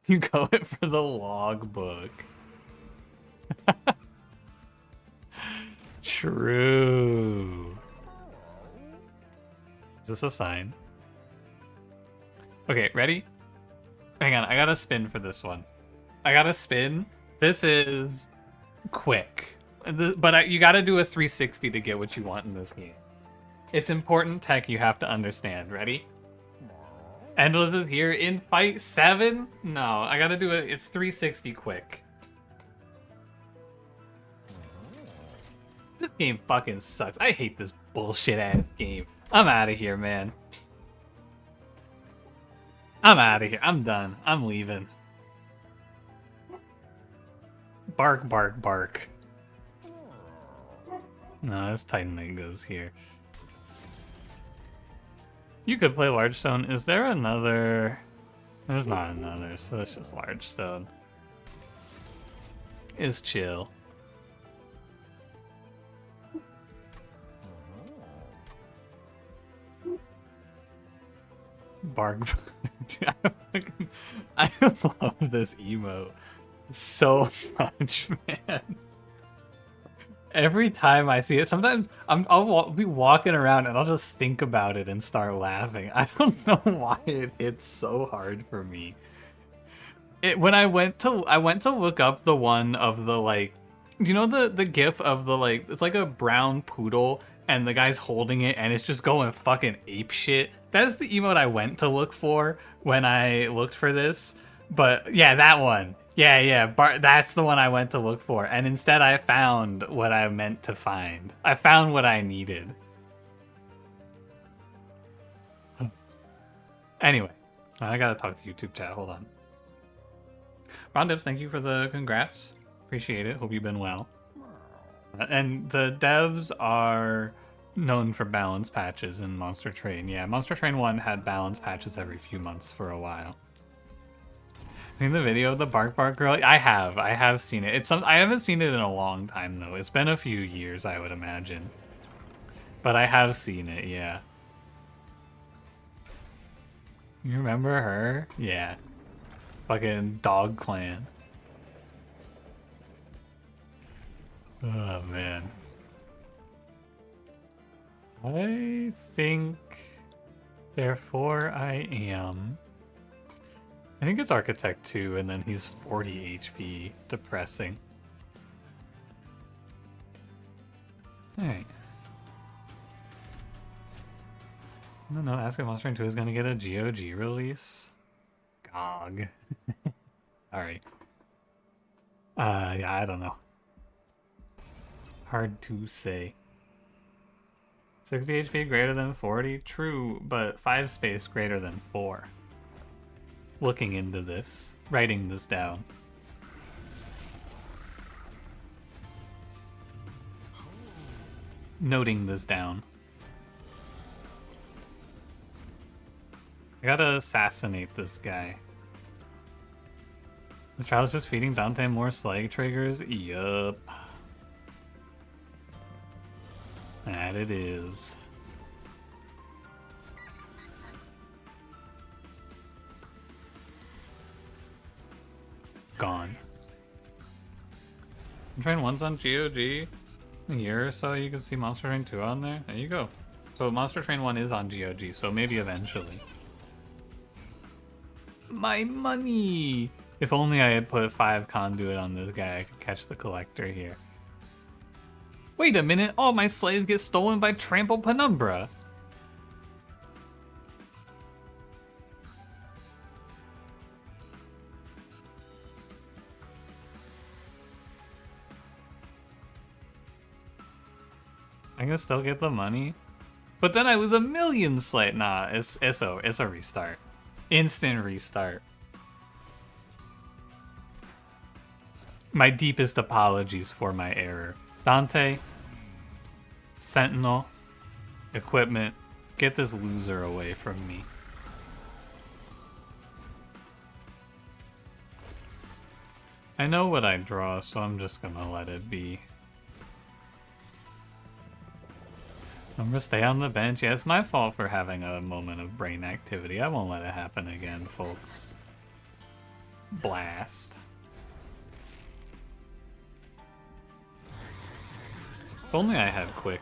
You go it for the logbook. True. Is this a sign? Okay, ready? Hang on, I gotta spin for this one. I gotta spin. This is quick. But you gotta do a 360 to get what you want in this game. It's important tech you have to understand. Ready? Endless is here in fight 7? No, I gotta do it. It's 360 quick. This game fucking sucks. I hate this bullshit ass game. I'm out of here, man. I'm out of here. I'm done. I'm leaving. Bark, bark, bark. No, it's Titan goes here. You could play Large Stone. Is there another? There's not another, so it's just Large Stone. It's chill. Bark. I love this emote so much, man. Every time I see it, sometimes I'll be walking around and I'll just think about it and start laughing. I don't know why it hits so hard for me. When I went to look up the one of the like, do you know the gif of the like, it's like a brown poodle and the guy's holding it and it's just going fucking ape shit. That's the emote I went to look for when I looked for this. But yeah, that one. Yeah, that's the one I went to look for. And instead I found what I meant to find. I found what I needed. Anyway, I gotta talk to YouTube chat. Hold on. Ron Dips, thank you for the congrats. Appreciate it. Hope you've been well. And the devs are known for balance patches in Monster Train. Yeah, Monster Train 1 had balance patches every few months for a while. Seen the video of the Bark Bark girl? I have seen it. I haven't seen it in a long time though. It's been a few years, I would imagine. But I have seen it, yeah. You remember her? Yeah. Fucking Dog Clan. Oh man. I think therefore I am. I think it's Architect 2, and then he's 40 HP. Depressing. Alright. No, Asking Monster Train 2 is gonna get a GOG release. GOG. Alright. Yeah, I don't know. Hard to say. 60 HP greater than 40? True, but 5 space greater than 4. Looking into this, writing this down. Noting this down. I gotta assassinate this guy. This child's just feeding Dante more slag triggers? Yup. That it is. Gone. Train 1's on GOG. A year or so you can see Monster Train 2 on there. There you go. So Monster Train 1 is on GOG, so maybe eventually. My money! If only I had put 5 conduit on this guy, I could catch the collector here. Wait a minute, all my slaves get stolen by Trample Penumbra. I can still get the money. But then I lose 1,000,000 slate. Nah, it's a restart. Instant restart. My deepest apologies for my error. Dante, Sentinel, equipment, get this loser away from me. I know what I draw, so I'm just gonna let it be. I'm gonna stay on the bench. Yeah, it's my fault for having a moment of brain activity. I won't let it happen again, folks. Blast. If only I had quick.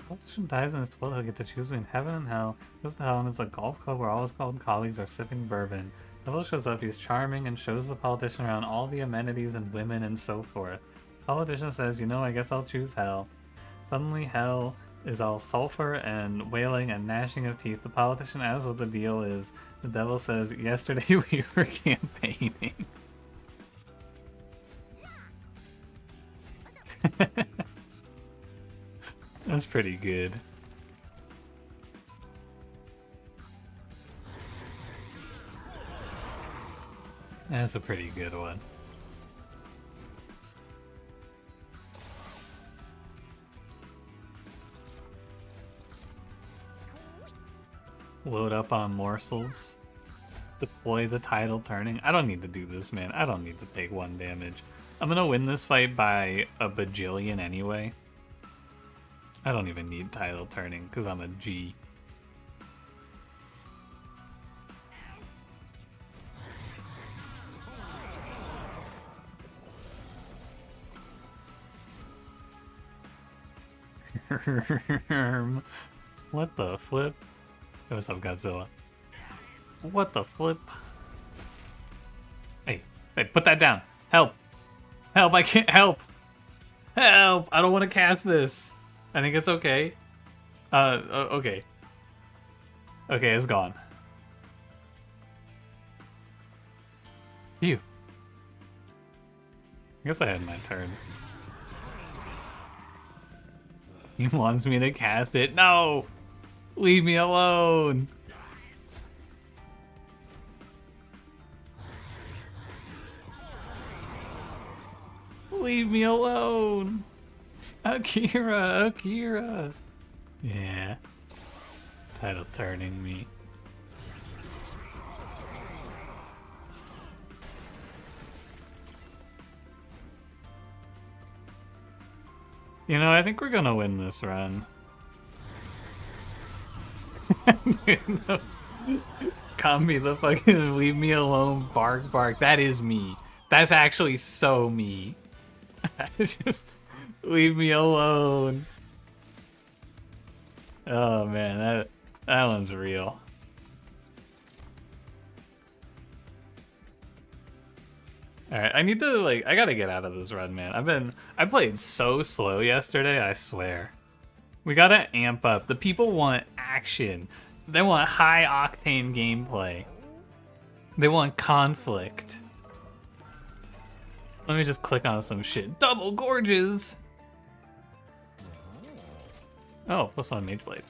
Politician dies in his 12th, he'll get to choose between heaven and hell. Goes to hell and it's a golf club where all his colleagues are sipping bourbon. Devil shows up, he's charming and shows the politician around all the amenities and women and so forth. Politician says, you know, I guess I'll choose hell. Suddenly hell is all sulfur and wailing and gnashing of teeth. The politician asks what the deal is. The devil says, yesterday we were campaigning. That's pretty good. That's a pretty good one. Load up on morsels. Deploy the tidal turning. I don't need to do this, man. I don't need to take 1 damage. I'm gonna win this fight by a bajillion anyway. I don't even need tidal turning because I'm a G. What the flip? What's up, Godzilla? What the flip? Hey, put that down. Help! Help, I can't help! Help! I don't want to cast this. I think it's okay. Okay. Okay, it's gone. Phew. I guess I had my turn. He wants me to cast it. No! Leave me alone! Leave me alone! Akira! Yeah. Tidal turning me. You know, I think we're gonna win this run. Combi the fucking leave me alone bark. That is me. That's actually so me. Just leave me alone. Oh man, that one's real. Alright, I need to I gotta get out of this run, man. I played so slow yesterday, I swear. We gotta amp up. The people want action. They want high octane gameplay. They want conflict. Let me just click on some shit. Double gorges! Oh, +1 Mage Blade.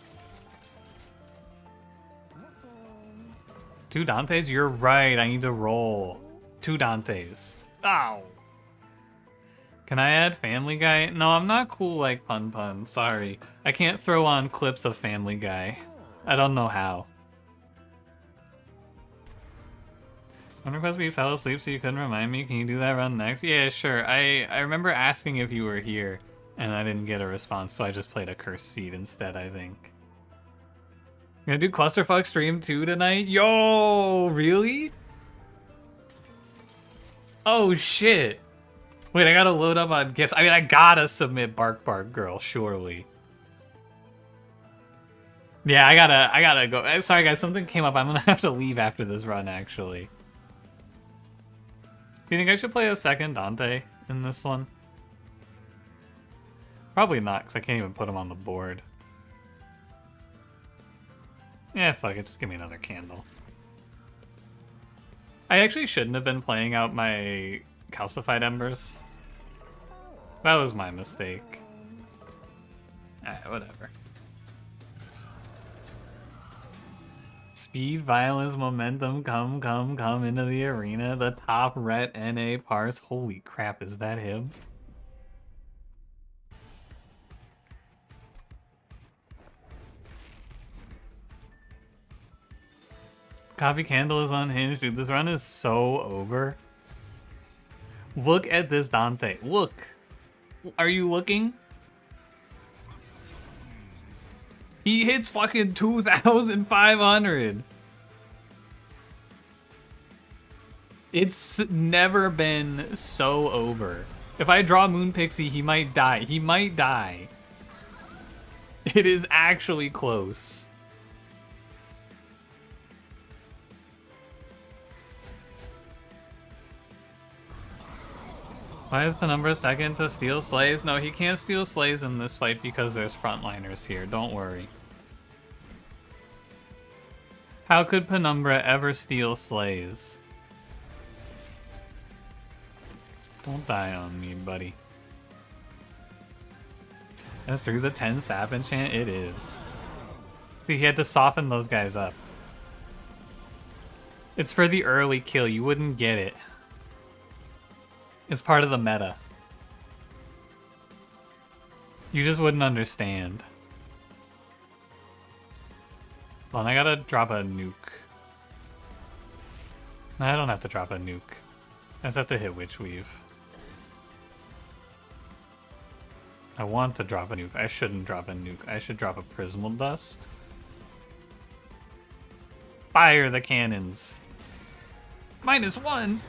2 Dantes? You're right, I need to roll. 2 Dantes. Ow! Can I add Family Guy? No, I'm not cool like Pun. Sorry. I can't throw on clips of Family Guy. I don't know how. One request you fell asleep so you couldn't remind me. Can you do that run next? Yeah, sure. I remember asking if you were here, and I didn't get a response, so I just played a Cursed Seed instead, I think. Gonna do Clusterfuck stream 2 tonight? Yo, really? Oh, shit. Wait, I gotta load up on gifts. I mean, I gotta submit Bark Girl, surely. Yeah, I gotta go. Sorry, guys, something came up. I'm gonna have to leave after this run, actually. Do you think I should play a second Dante in this one? Probably not, because I can't even put him on the board. Yeah, fuck it. Just give me another candle. I actually shouldn't have been playing out my calcified embers. That was my mistake. Alright, whatever. Speed, violence, momentum, come into the arena. The top ret NA parse. Holy crap, is that him? Coffee Candle is unhinged. Dude, this run is so over. Look at this Dante. Look. Are you looking? He hits fucking 2,500. It's never been so over. If I draw Moon Pixie, he might die. He might die. It is actually close. Why is Penumbra second to steal slays? No, he can't steal slays in this fight because there's frontliners here. Don't worry. How could Penumbra ever steal slays? Don't die on me, buddy. That's through the 10 sap enchant? It is. See, he had to soften those guys up. It's for the early kill. You wouldn't get it. It's part of the meta. You just wouldn't understand. Well, I gotta drop a nuke. No, I don't have to drop a nuke. I just have to hit Witch Weave. I want to drop a nuke. I shouldn't drop a nuke. I should drop a Prismal Dust. Fire the cannons. -1.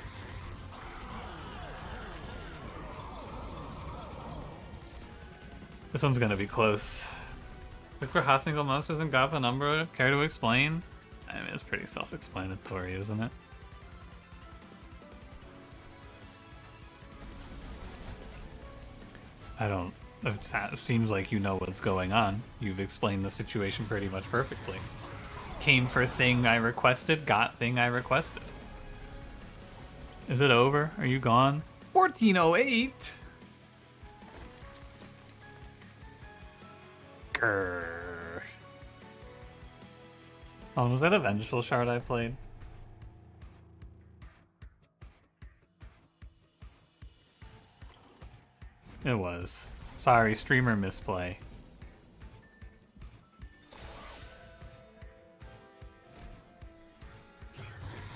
This one's gonna be close. Look for hot single monsters in God Penumbra. Care to explain? I mean, it's pretty self-explanatory, isn't it? I don't... It seems like you know what's going on. You've explained the situation pretty much perfectly. Came for thing I requested, got thing I requested. Is it over? Are you gone? 1408! Grrr. Oh, was that a Vengeful Shard I played? It was. Sorry, streamer misplay.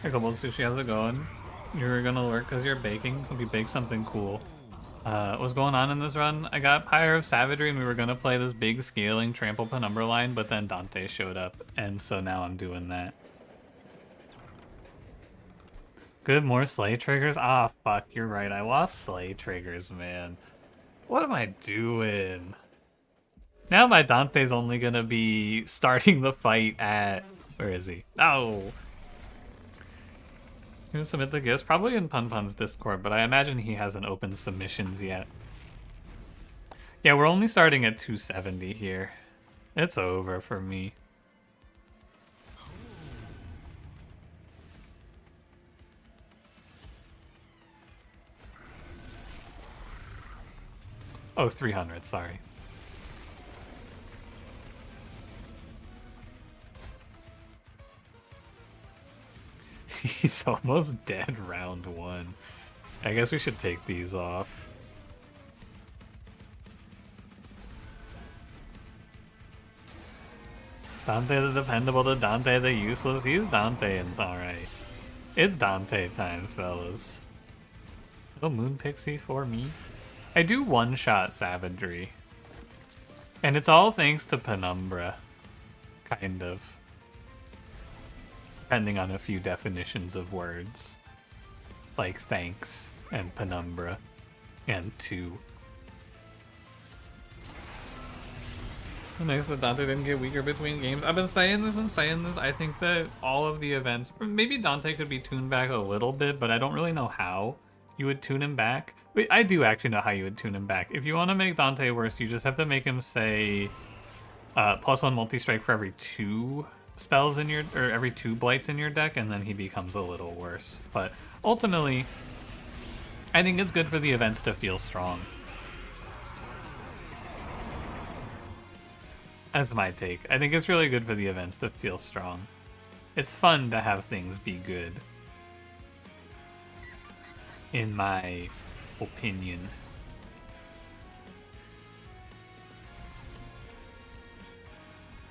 Hey, Global Sushi, how's it going? You're gonna work because you're baking? Hope you bake something cool. What's going on in this run? I got Pyre of Savagery and we were gonna play this big scaling trample penumbra line, but then Dante showed up, and so now I'm doing that. Good, more Slay triggers? Ah, fuck, you're right. I lost Slay triggers, man. What am I doing? Now my Dante's only gonna be starting the fight at... Where is he? Oh! You gonna submit the gifts? Probably in Pun Pun's Discord, but I imagine he hasn't opened submissions yet. Yeah, we're only starting at 270 here. It's over for me. Oh, 300, sorry. He's almost dead round 1. I guess we should take these off. Dante the dependable to Dante the useless. He's Dante and it's alright. It's Dante time, fellas. Oh, Moon Pixie for me. I do one-shot Savagery. And it's all thanks to Penumbra. Kind of. Depending on a few definitions of words. Like thanks and Penumbra and two. Nice that Dante didn't get weaker between games. I've been saying this and saying this. I think that all of the events, maybe Dante could be tuned back a little bit, but I don't really know how you would tune him back. Wait, I do actually know how you would tune him back. If you want to make Dante worse, you just have to make him say +1 multi-strike for every 2 spells in your, or every 2 blights in your deck, and then he becomes a little worse. But ultimately, I think it's good for the events to feel strong. That's my take. I think it's really good for the events to feel strong. It's fun to have things be good. In my opinion.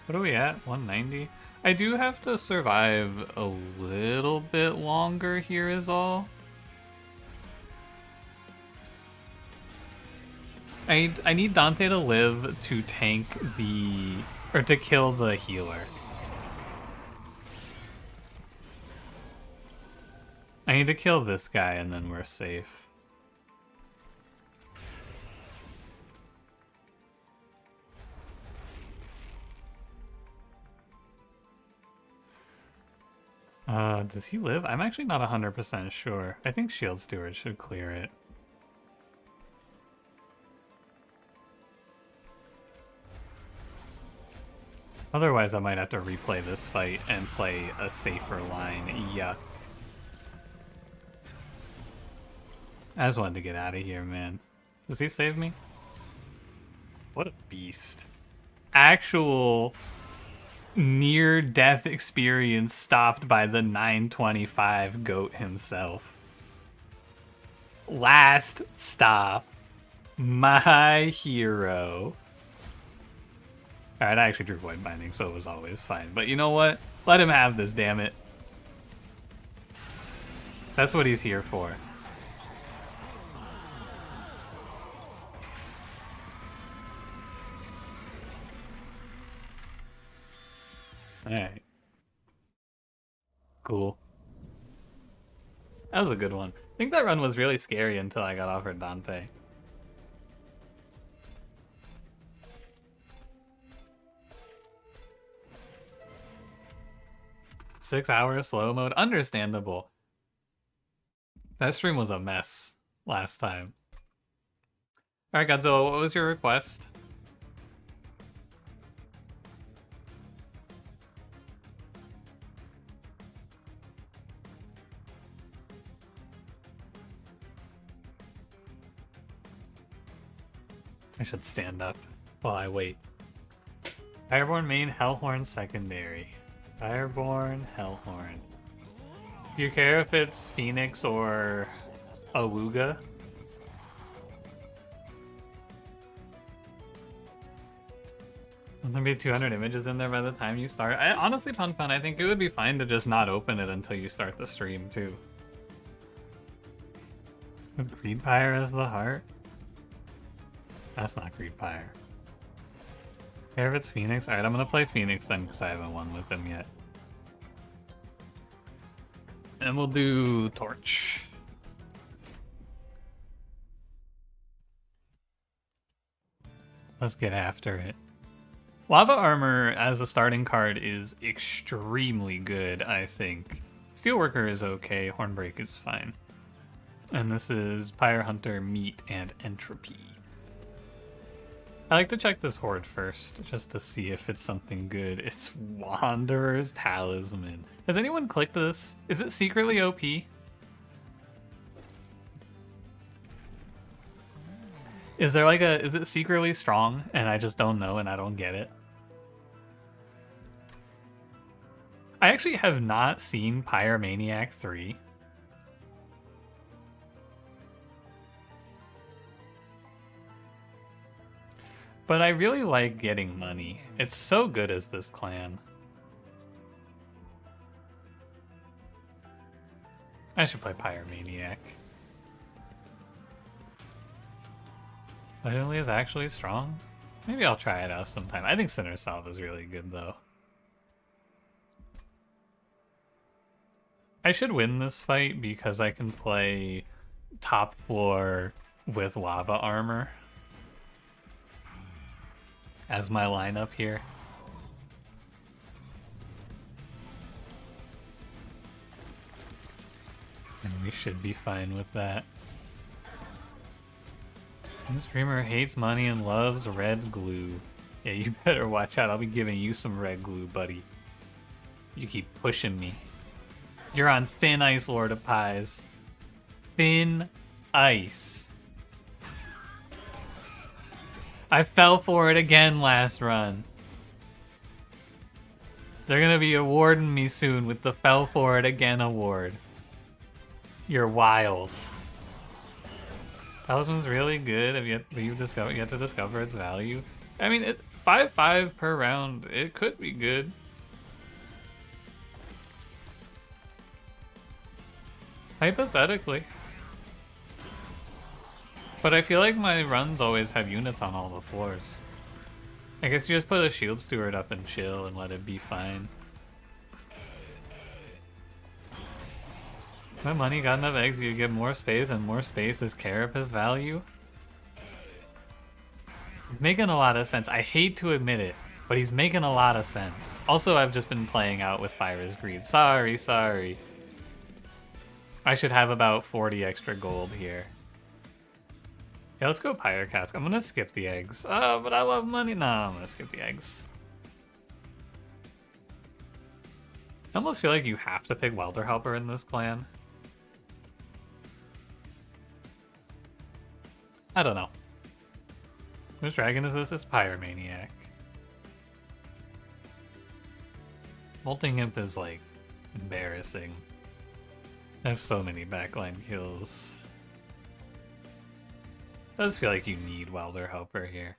What are we at? 190? I do have to survive a little bit longer here is all. I need Dante to live to tank the... or to kill the healer. I need to kill this guy and then we're safe. Does he live? I'm actually not 100% sure. I think Shield Steward should clear it. Otherwise, I might have to replay this fight and play a safer line. Yuck. I just wanted to get out of here, man. Does he save me? What a beast. Actual near-death experience stopped by the 925 GOAT himself. Last stop. My hero. Alright, I actually drew Void Binding, so it was always fine. But you know what? Let him have this, damn it. That's what he's here for. Alright. Cool. That was a good one. I think that run was really scary until I got offered Dante. Six-hour slow mode. Understandable. That stream was a mess last time. Alright, Godzilla, what was your request? I should stand up while I wait. Fireborn main, Hellhorn secondary. Fireborn, Hellhorn. Do you care if it's Phoenix or Awuga? Will there be 200 images in there by the time you start? Honestly, Pun Pun, I think it would be fine to just not open it until you start the stream, too. With Greedpire as the heart? That's not Greedpire. Care if it's Phoenix? Alright, I'm gonna play Phoenix then, because I haven't won with him yet. And we'll do Torch. Let's get after it. Lava Armor as a starting card is extremely good, I think. Steelworker is okay, Hornbreak is fine. And this is Pyre Hunter, Meat, and Entropy. I like to check this horde first, just to see if it's something good. It's Wanderer's Talisman. Has anyone clicked this? Is it secretly OP? Is there like is it secretly strong and I just don't know and I don't get it? I actually have not seen Pyromaniac 3. But I really like getting money. It's so good as this clan. I should play Pyromaniac. Literally is actually strong? Maybe I'll try it out sometime. I think Sinner Salve is really good though. I should win this fight because I can play top floor with Lava Armor as my lineup here. And we should be fine with that. This streamer hates money and loves red glue. Yeah, you better watch out. I'll be giving you some red glue, buddy. You keep pushing me. You're on thin ice, Lord of Pies. Thin ice. I fell for it again last run. They're gonna be awarding me soon with the Fell For It Again award. Your wiles. Talisman's really good. Have yet to discover its value? I mean, it's 5/5 per round. It could be good. Hypothetically. But I feel like my runs always have units on all the floors. I guess you just put a Shield Steward up and chill and let it be fine. My money got enough eggs, you get more space, and more space is Carapace value. He's making a lot of sense. I hate to admit it, but he's making a lot of sense. Also, I've just been playing out with Fire's Greed. Sorry. I should have about 40 extra gold here. Yeah, let's go Pyre Cask. I'm gonna skip the eggs. But I love money. No, I'm gonna skip the eggs. I almost feel like you have to pick Welder Helper in this clan. I don't know. Which dragon is this? It's Pyromaniac. Molting Imp is like embarrassing. I have so many backline kills. Does feel like you need Welder Helper here.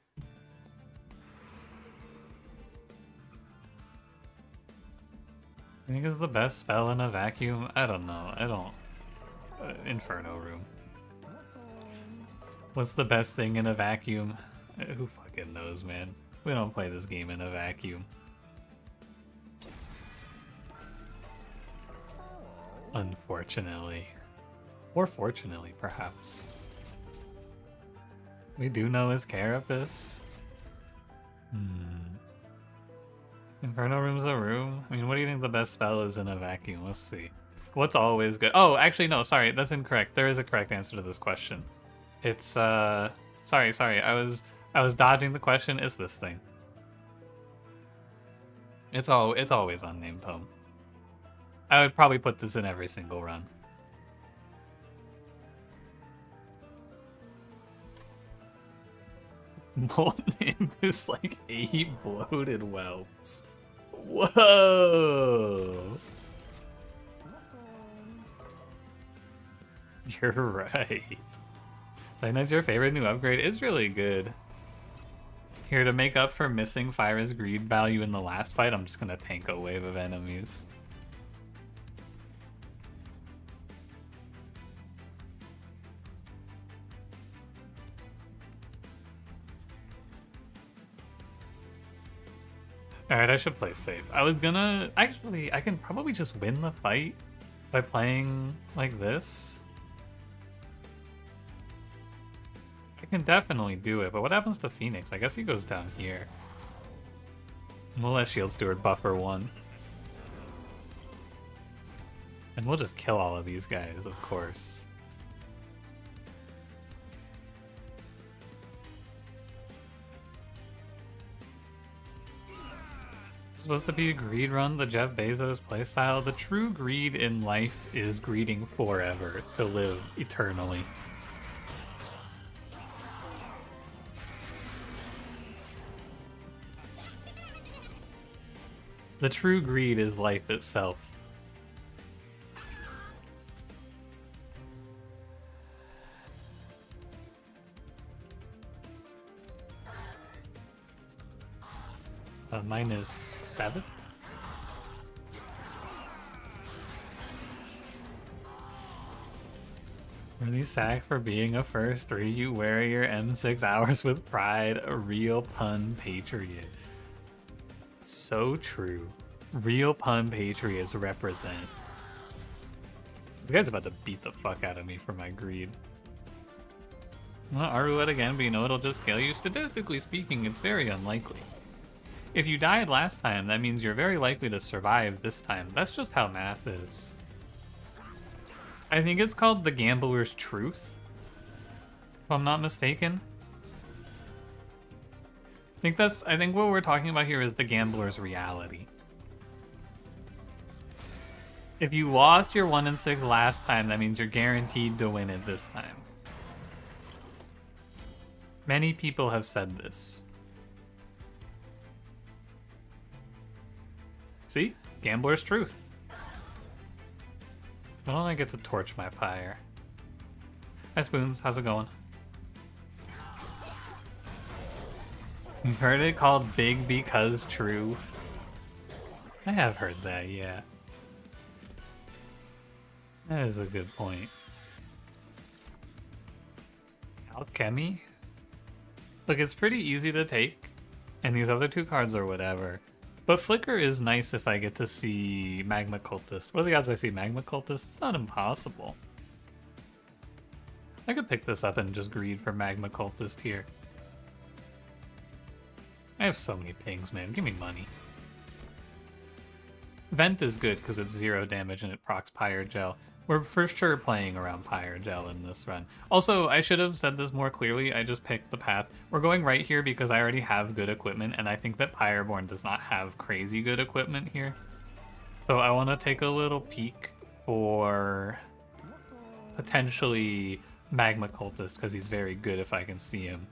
I think it's the best spell in a vacuum. I don't know. I don't. Inferno Room. What's the best thing in a vacuum? Who fucking knows, man? We don't play this game in a vacuum. Unfortunately. Or fortunately, perhaps. We do know his carapace. Inferno Room's a room? I mean, what do you think the best spell is in a vacuum? Let's see. What's always good? Oh, actually, no, sorry, that's incorrect. There is a correct answer to this question. It's, sorry, I was dodging the question. It's this thing. It's always unnamed home. I would probably put this in every single run. Molten Imp is like 8 bloated whelps. Whoa! You're right. Lightnight's your favorite new upgrade. It's really good. Here, to make up for missing Fyra's greed value in the last fight, I'm just gonna tank a wave of enemies. Alright, I should play safe. I was gonna... Actually, I can probably just win the fight by playing like this. I can definitely do it, but what happens to Phoenix? I guess he goes down here. We'll let Shield Steward buffer 1. And we'll just kill all of these guys, of course. It's supposed to be a greed run, the Jeff Bezos playstyle. The true greed in life is greeding forever, to live eternally. The true greed is life itself. -7? Really sack for being a first 3. You wear your M6 hours with pride. A real pun patriot. So true. Real pun patriots represent. The guy's about to beat the fuck out of me for my greed. Well, Aruet again, but you know it'll just kill you. Statistically speaking, it's very unlikely. If you died last time, that means you're very likely to survive this time. That's just how math is. I think it's called the Gambler's Truth, if I'm not mistaken. I think what we're talking about here is the Gambler's Reality. If you lost your 1 in 6 last time, that means you're guaranteed to win it this time. Many people have said this. See? Gambler's Truth. Why don't I get to torch my pyre? Hi Spoons, how's it going? You've heard it called big because true? I have heard that, yeah. That is a good point. Alchemy? Look, it's pretty easy to take, and these other 2 cards are whatever. But Flicker is nice if I get to see Magma Cultist. What are the odds I see Magma Cultist? It's not impossible. I could pick this up and just greed for Magma Cultist here. I have so many pings, man. Give me money. Vent is good because it's 0 damage and it procs Pyre Gel. We're for sure playing around Pyre Gel in this run. Also, I should have said this more clearly. I just picked the path. We're going right here because I already have good equipment, and I think that Pyreborn does not have crazy good equipment here. So I want to take a little peek for potentially Magma Cultist because he's very good if I can see him.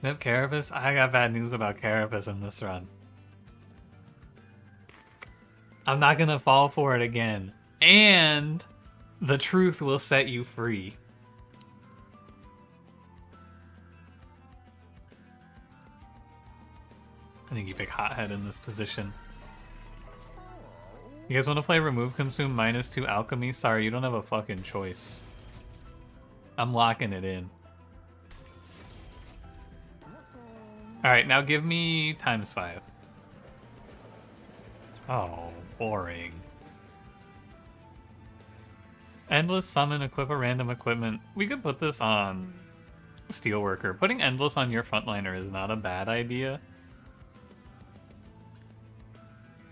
Yep, Carapace? I got bad news about Carapace in this run. I'm not gonna fall for it again. And the truth will set you free. I think you pick Hothead in this position. You guys want to play Remove Consume -2 Alchemy? Sorry, you don't have a fucking choice. I'm locking it in. Alright, now give me ×5. Oh, boring. Endless Summon, equip a random equipment. We could put this on Steelworker. Putting Endless on your frontliner is not a bad idea.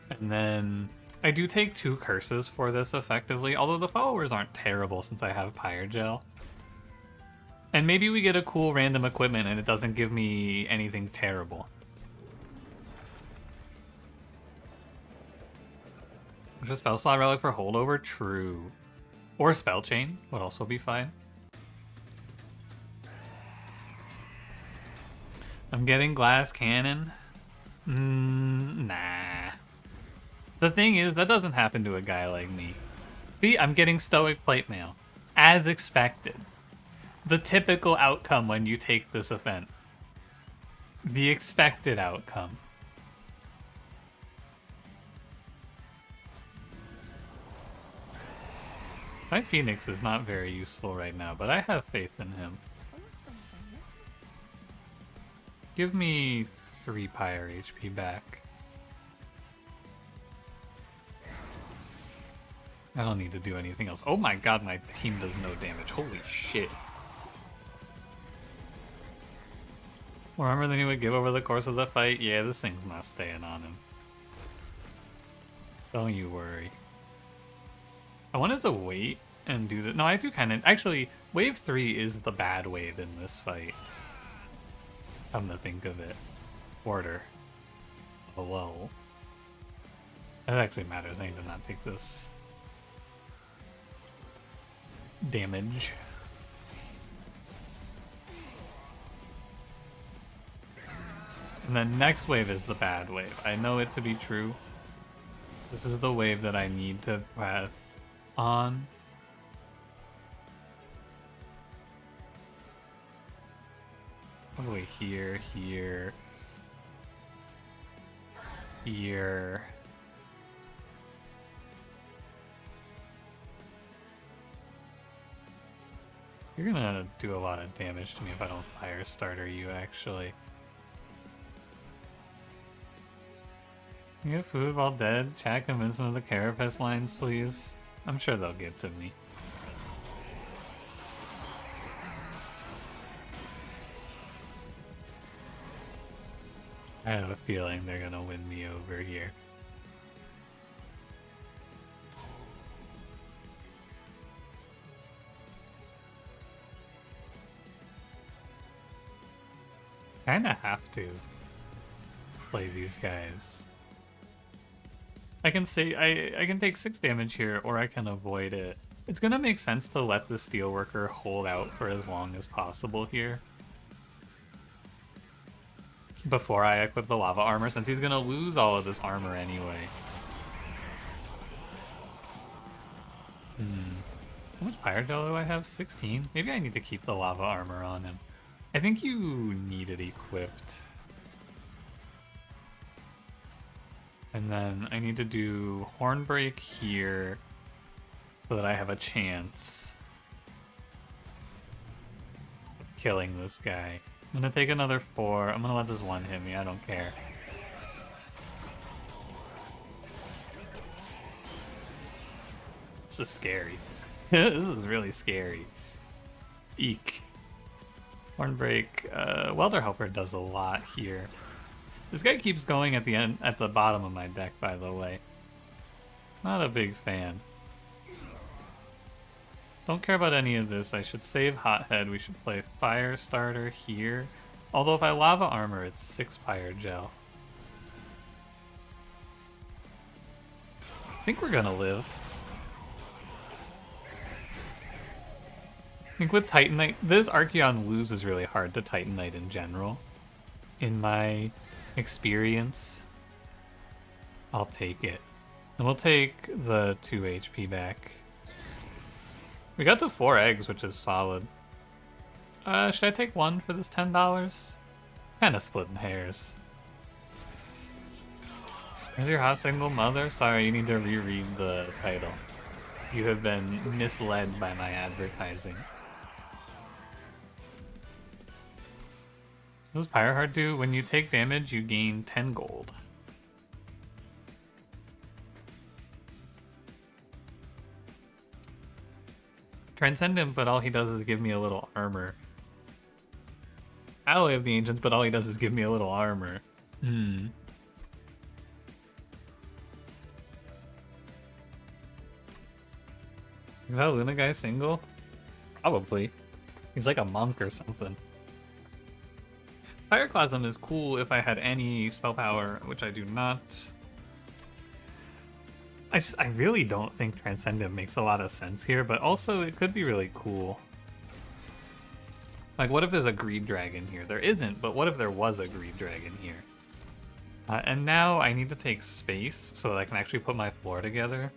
And then I do take 2 curses for this effectively, although the followers aren't terrible since I have Pyre Gel. And maybe we get a cool random equipment and it doesn't give me anything terrible. Which a spell slot relic for holdover? True. Or spell chain would also be fine. I'm getting glass cannon. Nah. The thing is, that doesn't happen to a guy like me. See, I'm getting stoic plate mail. As expected. The typical outcome when you take this event. The expected outcome. My Phoenix is not very useful right now, but I have faith in him. Give me 3 Pyre HP back. I don't need to do anything else. Oh my god, my team does no damage. Holy shit. Remember that he would give over the course of the fight? Yeah, this thing's not staying on him. Don't you worry. I wanted to wait and do that. No, I do kind of... Actually, wave 3 is the bad wave in this fight. Come to think of it. Order. Hello. That actually matters. I need to not take this damage. And then next wave is the bad wave. I know it to be true. This is the wave that I need to press on. What do we here, here, here. You're gonna do a lot of damage to me if I don't fire starter you, actually. You have food while dead? Chat, convince them of the carapace lines, please. I'm sure they'll get to me. I have a feeling they're gonna win me over here. Kinda have to play these guys. I can say I can take 6 damage here, or I can avoid it. It's gonna make sense to let the Steelworker hold out for as long as possible here before I equip the lava armor, since he's gonna lose all of this armor anyway. How much Pyre Gel do I have? 16? Maybe I need to keep the lava armor on him. I think you need it equipped. And then I need to do Hornbreak here so that I have a chance of killing this guy. I'm gonna take another 4. I'm gonna let this one hit me. I don't care. This is scary. This is really scary. Eek. Hornbreak. Welder Helper does a lot here. This guy keeps going at the end, at the bottom of my deck, by the way. Not a big fan. Don't care about any of this. I should save Hothead. We should play Fire Starter here. Although if I Lava Armor, it's 6 Pyre Gel. I think we're gonna live. I think with Titanite, this Archeon lose is really hard to Titanite in general. In my experience, I'll take it. And we'll take the 2 HP back. We got to 4 eggs, which is solid. Should I take 1 for this $10? Kinda splitting hairs. Where's your hot single mother? Sorry, you need to reread the title. You have been misled by my advertising. What does Pyre Heart do? When you take damage, you gain 10 gold. Transcendent, but all he does is give me a little armor. Alloy of the Ancients, but all he does is give me a little armor. Hmm. Is that Luna guy single? Probably. He's like a monk or something. Fireclasm is cool if I had any spell power, which I do not. I really don't think Transcendent makes a lot of sense here, but also it could be really cool. Like, what if there's a Greed Dragon here? There isn't, but what if there was a Greed Dragon here? And now I need to take space so that I can actually put my floor together.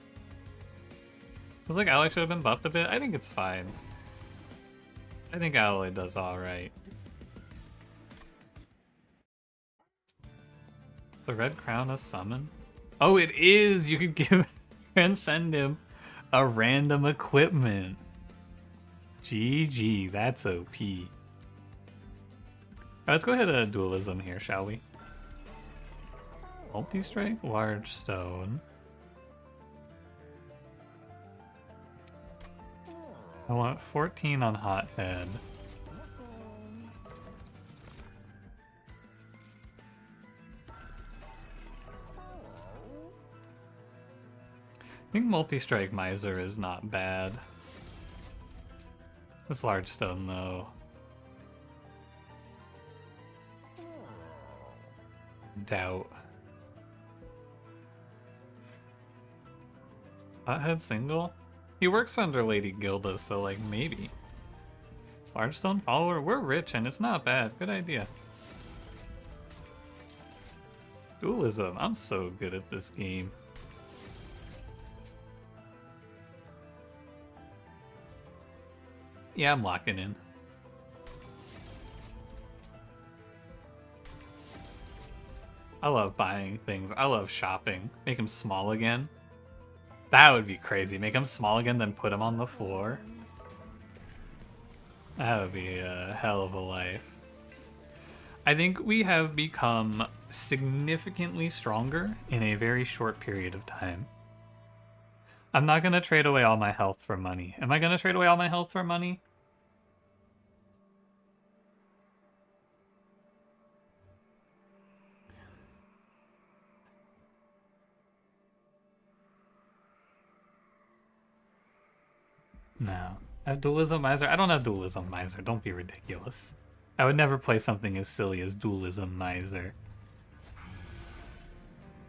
Feels like Alloy should have been buffed a bit. I think it's fine. I think Alloy does alright. The Red Crown a summon? Oh, it is! You could give Transcend him a random equipment. GG, that's OP. Alright, let's go ahead and dualism here, shall we? Multi-strike, large stone. I want 14 on Hothead. I think multi-strike Miser is not bad. This large stone though. Doubt. Hothead single? He works under Lady Gilda, so like maybe. Large stone follower? We're rich and it's not bad. Good idea. Dualism. I'm so good at this game. Yeah, I'm locking in. I love buying things. I love shopping. Make him small again. That would be crazy. Make him small again, then put him on the floor. That would be a hell of a life. I think we have become significantly stronger in a very short period of time. I'm not going to trade away all my health for money. Am I going to trade away all my health for money? No. I have Dualism Miser? I don't have Dualism Miser. Don't be ridiculous. I would never play something as silly as Dualism Miser.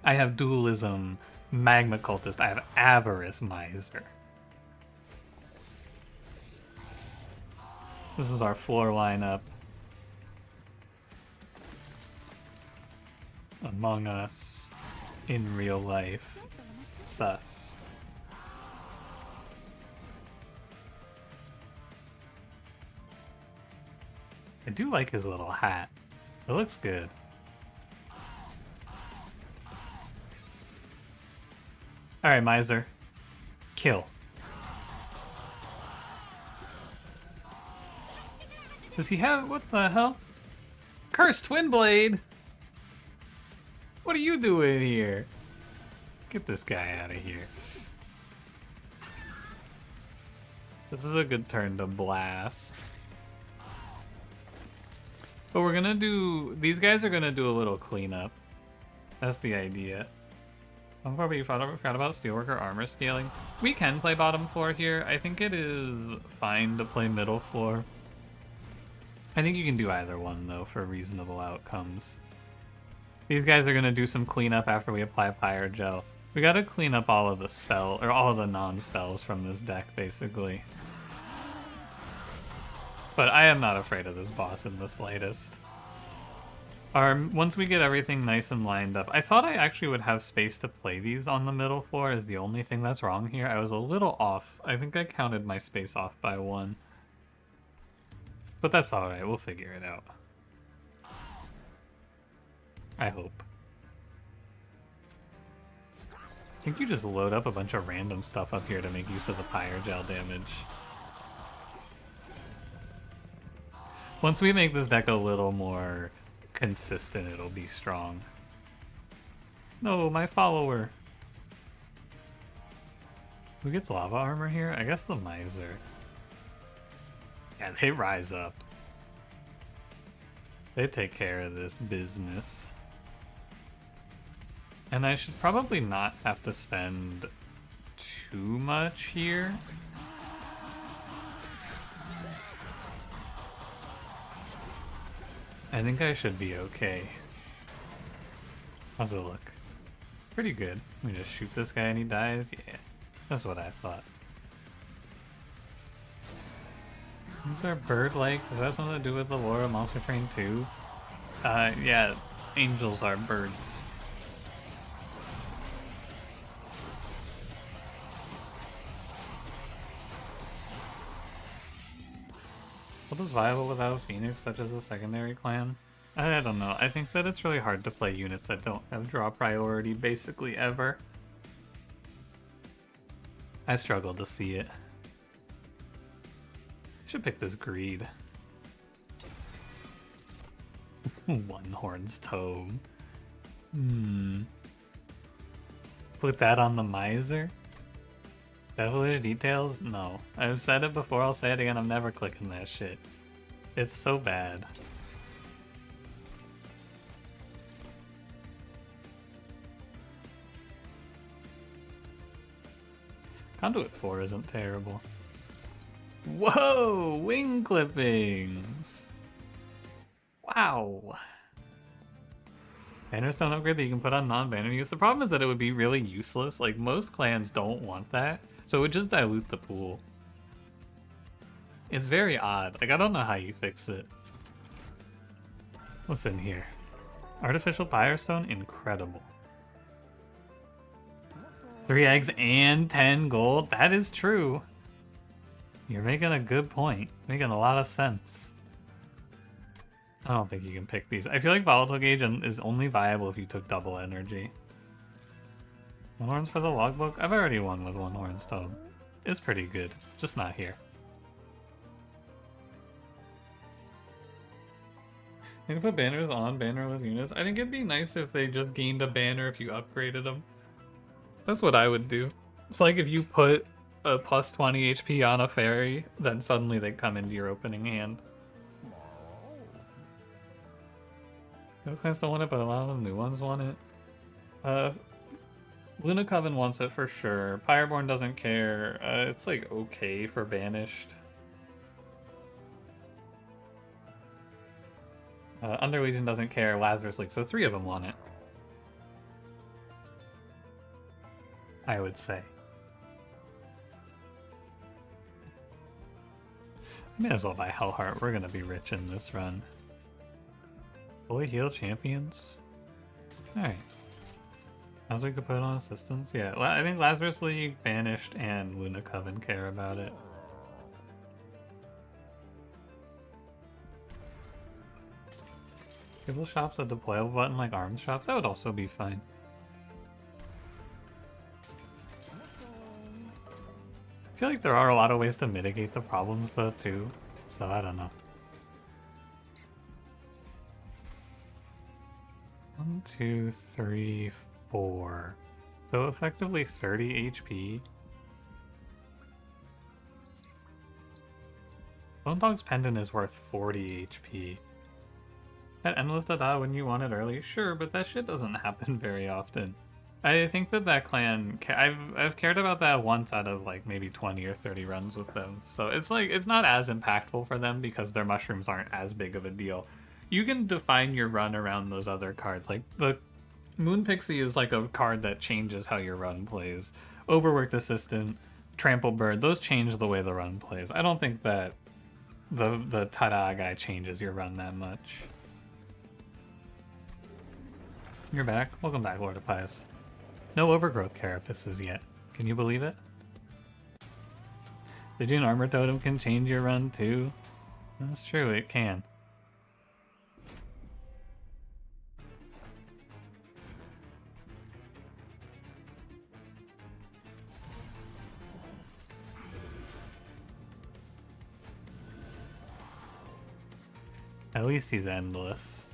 I have Dualism Magma Cultist. I have Avarice Miser. This is our floor lineup. Among Us. In real life. Sus. I do like his little hat. It looks good. Alright, Miser. Kill. Does he have... what the hell? Cursed Twin Blade! What are you doing here? Get this guy out of here. This is a good turn to blast. But we're gonna do... these guys are gonna do a little cleanup. That's the idea. Bottom floor, but you forgot about Steelworker armor scaling. We can play bottom floor here. I think it is fine to play middle floor. I think you can do either one, though, for reasonable outcomes. These guys are gonna do some cleanup after we apply Pyre Gel. We gotta clean up all of the spell, or all of the non-spells from this deck, basically. But I am not afraid of this boss in the slightest. Once we get everything nice and lined up, I thought I actually would have space to play these on the middle floor is the only thing that's wrong here. I was a little off. I think I counted my space off by 1. But that's alright, we'll figure it out. I hope. think you just load up a bunch of random stuff up here to make use of the Pyre Gel damage. Once we make this deck a little more consistent, it'll be strong. No, my follower. Who gets lava armor here? I guess the Miser. Yeah, they rise up. They take care of this business. And I should probably not have to spend too much here. I think I should be okay. How's it look? Pretty good. We just shoot this guy and he dies? Yeah, that's what I thought. These are bird-like. Does that have something to do with the lore of Monster Train 2? Yeah, angels are birds. What is viable without a Phoenix, such as a secondary clan? I don't know. I think that it's really hard to play units that don't have draw priority basically ever. I struggle to see it. I should pick this Greed. One Horn's Tome. Put that on the Miser? Devilish Details? No. I've said it before, I'll say it again, I'm never clicking that shit. It's so bad. Conduit 4 isn't terrible. Whoa! Wing clippings! Wow! Banners don't upgrade that you can put on non-banner use. The problem is that it would be really useless. Like, most clans don't want that, so it would just dilute the pool. It's very odd. Like, I don't know how you fix it. What's in here? Artificial Pyre Stone? Incredible. 3 eggs and 10 gold? That is true. You're making a good point. Making a lot of sense. I don't think you can pick these. I feel like Volatile Gauge is only viable if you took double energy. One Horns for the logbook? I've already won with One Horn's Tome. It's pretty good, just not here. You can put banners on bannerless units. I think it'd be nice if they just gained a banner if you upgraded them. That's what I would do. It's like if you put a plus 20 HP on a fairy, then suddenly they come into your opening hand. No clans don't want it, but a lot of the new ones want it. Luna Coven wants it for sure. Pyreborn doesn't care. It's like okay for banished. Underlegion doesn't care. Lazarus League. So 3 of them want it. I would say. May as well buy Hellheart. We're gonna be rich in this run. Fully healed champions? Alright. As we could put on assistance? Yeah, I think Lazarus League, Banished, and Luna Coven care about it. People shops a deployable button like arms shops? That would also be fine. I feel like there are a lot of ways to mitigate the problems though too, so I don't know. 1, 2, 3, 4. So effectively 30 HP. Bone Dog's Pendant is worth 40 HP. That Endless Dada when you want it early? Sure, but that shit doesn't happen very often. I think that clan, I've cared about that once out of like maybe 20 or 30 runs with them. So it's like, it's not as impactful for them because their mushrooms aren't as big of a deal. You can define your run around those other cards. Like the Moon Pixie is like a card that changes how your run plays. Overworked Assistant, Trample Bird, those change the way the run plays. I don't think that the Tada guy changes your run that much. You're back. Welcome back, Lord of Pious. No overgrowth carapaces yet. Can you believe it? Did you an armor totem can change your run too? That's true, it can. At least he's endless.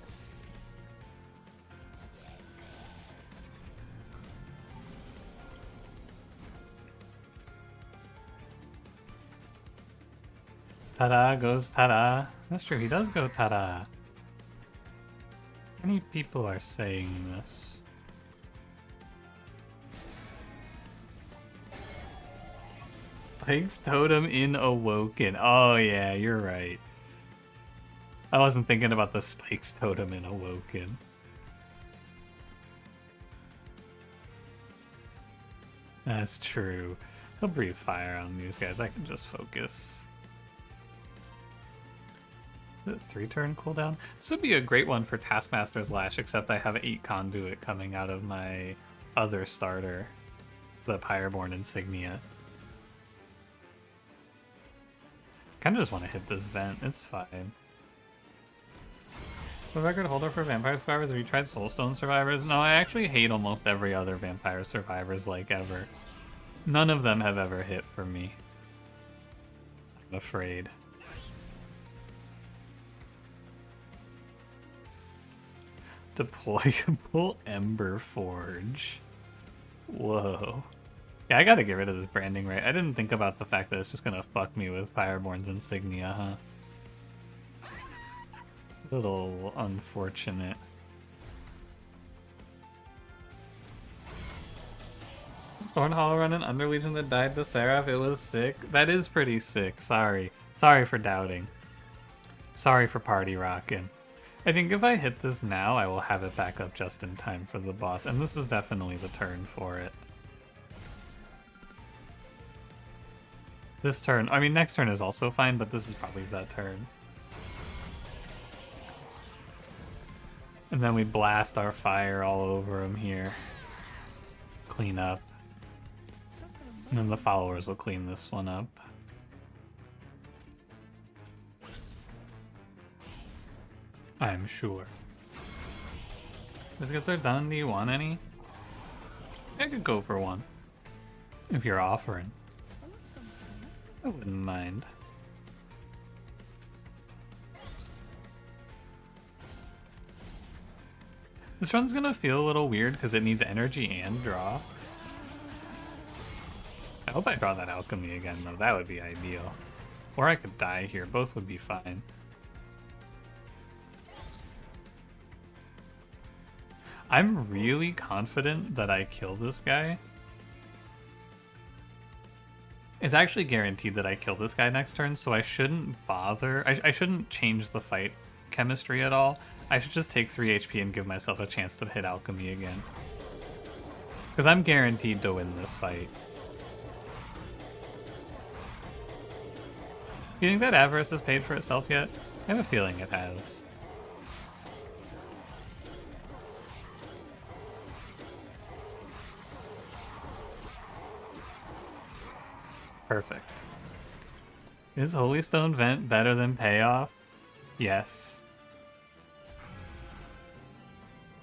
Ta-da goes ta-da. That's true, he does go ta-da. Many people are saying this. Spike's totem in Awoken. Oh yeah, you're right. I wasn't thinking about the Spike's totem in Awoken. That's true. He'll breathe fire on these guys. I can just focus. The 3-turn cooldown? This would be a great one for Taskmaster's Lash, except I have 8 conduit coming out of my other starter, the Pyreborn Insignia. Kinda just want to hit this vent, it's fine. The record holder for Vampire Survivors, have you tried Soulstone Survivors? No, I actually hate almost every other Vampire Survivors like ever. None of them have ever hit for me. I'm afraid. Deployable Ember Forge. Whoa. Yeah, I gotta get rid of this branding right. I didn't think about the fact that it's just gonna fuck me with Pyreborn's Insignia, huh? Little unfortunate. Thorn Hollow Run and Under Legion that died to Seraph, it was sick. That is pretty sick, sorry. Sorry for doubting. Sorry for party rocking. I think if I hit this now, I will have it back up just in time for the boss, and this is definitely the turn for it. This turn, I mean next turn is also fine, but this is probably that turn. And then we blast our fire all over him here. Clean up. And then the followers will clean this one up. I'm sure. Biscuits are done. Do you want any? I could go for one. If you're offering. I wouldn't mind. This run's gonna feel a little weird because it needs energy and draw. I hope I draw that alchemy again though, that would be ideal. Or I could die here, both would be fine. I'm really confident that I kill this guy. It's actually guaranteed that I kill this guy next turn, so I shouldn't bother. I shouldn't change the fight chemistry at all. I should just take 3 HP and give myself a chance to hit alchemy again. Because I'm guaranteed to win this fight. You think that Avarice has paid for itself yet? I have a feeling it has. Perfect. Is Holy Stone Vent better than Payoff? Yes.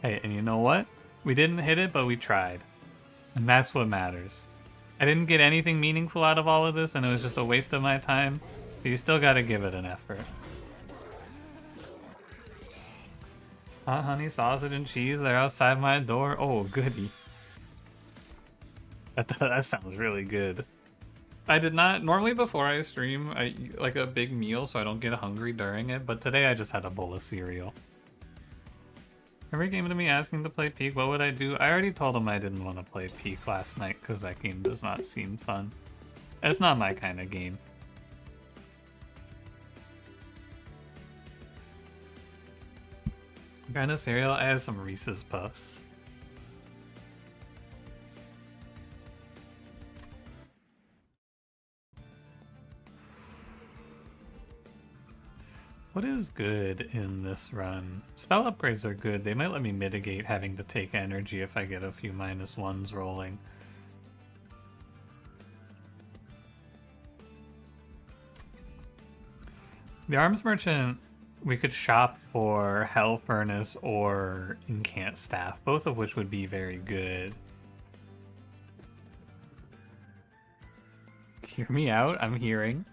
Hey, and you know what? We didn't hit it, but we tried. And that's what matters. I didn't get anything meaningful out of all of this, and it was just a waste of my time. But you still gotta give it an effort. Hot honey, sausage, and cheese, they're outside my door. Oh, goody. That sounds really good. I did not, normally before I stream, I eat like a big meal so I don't get hungry during it, but today I just had a bowl of cereal. Every came to me asking to play Peak, what would I do? I already told him I didn't want to play Peak last night because that game does not seem fun. It's not my kind of game. Kind of cereal? I have some Reese's Puffs. What is good in this run? Spell upgrades are good. They might let me mitigate having to take energy if I get a few -1s rolling. The Arms Merchant, we could shop for Hell Furnace or Incant Staff, both of which would be very good. Hear me out, I'm hearing.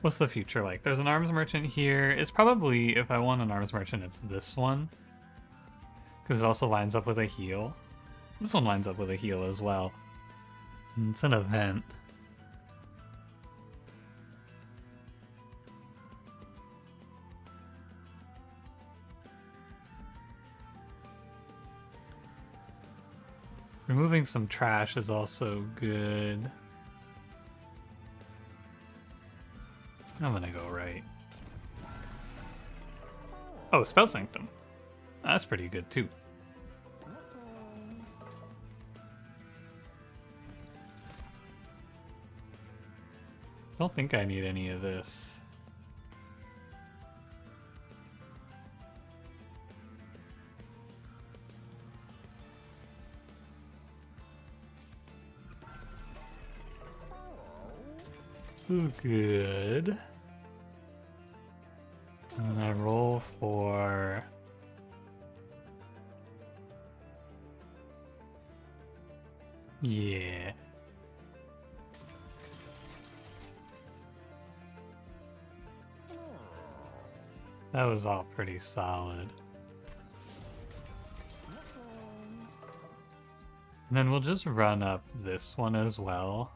What's the future like? There's an arms merchant here. It's probably, if I want an arms merchant, it's this one. Because it also lines up with a heal. This one lines up with a heal as well. It's an event. Removing some trash is also good. I'm gonna go right. Oh, Spell Sanctum. That's pretty good too. Don't think I need any of this. Ooh, good. And I roll for... Yeah. That was all pretty solid. And then we'll just run up this one as well.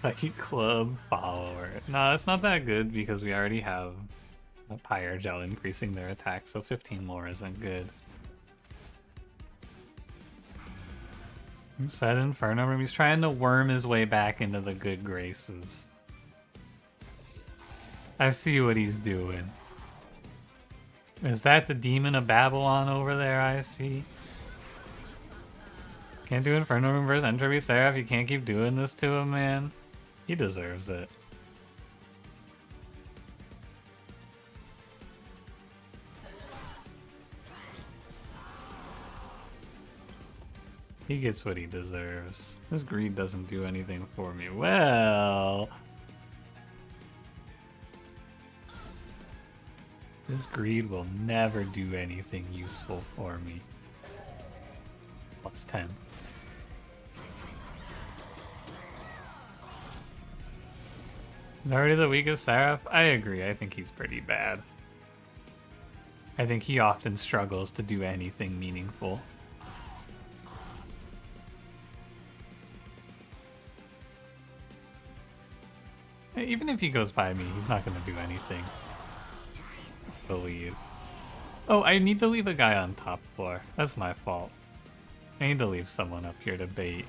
Fight Club follower. No, it's not that good because we already have a Pyre Gel increasing their attack, so 15 more isn't good. Said Inferno Room. He's trying to worm his way back into the good graces. I see what he's doing. Is that the Demon of Babylon over there I see? Can't do Inferno Room versus Entropy Seraph. You can't keep doing this to him, man. He deserves it. He gets what he deserves. This greed doesn't do anything for me. Well... This greed will never do anything useful for me. Plus 10. He's already the weakest Seraph? I agree, I think he's pretty bad. I think he often struggles to do anything meaningful. Even if he goes by me, he's not going to do anything. I believe. Oh, I need to leave a guy on top floor. That's my fault. I need to leave someone up here to bait.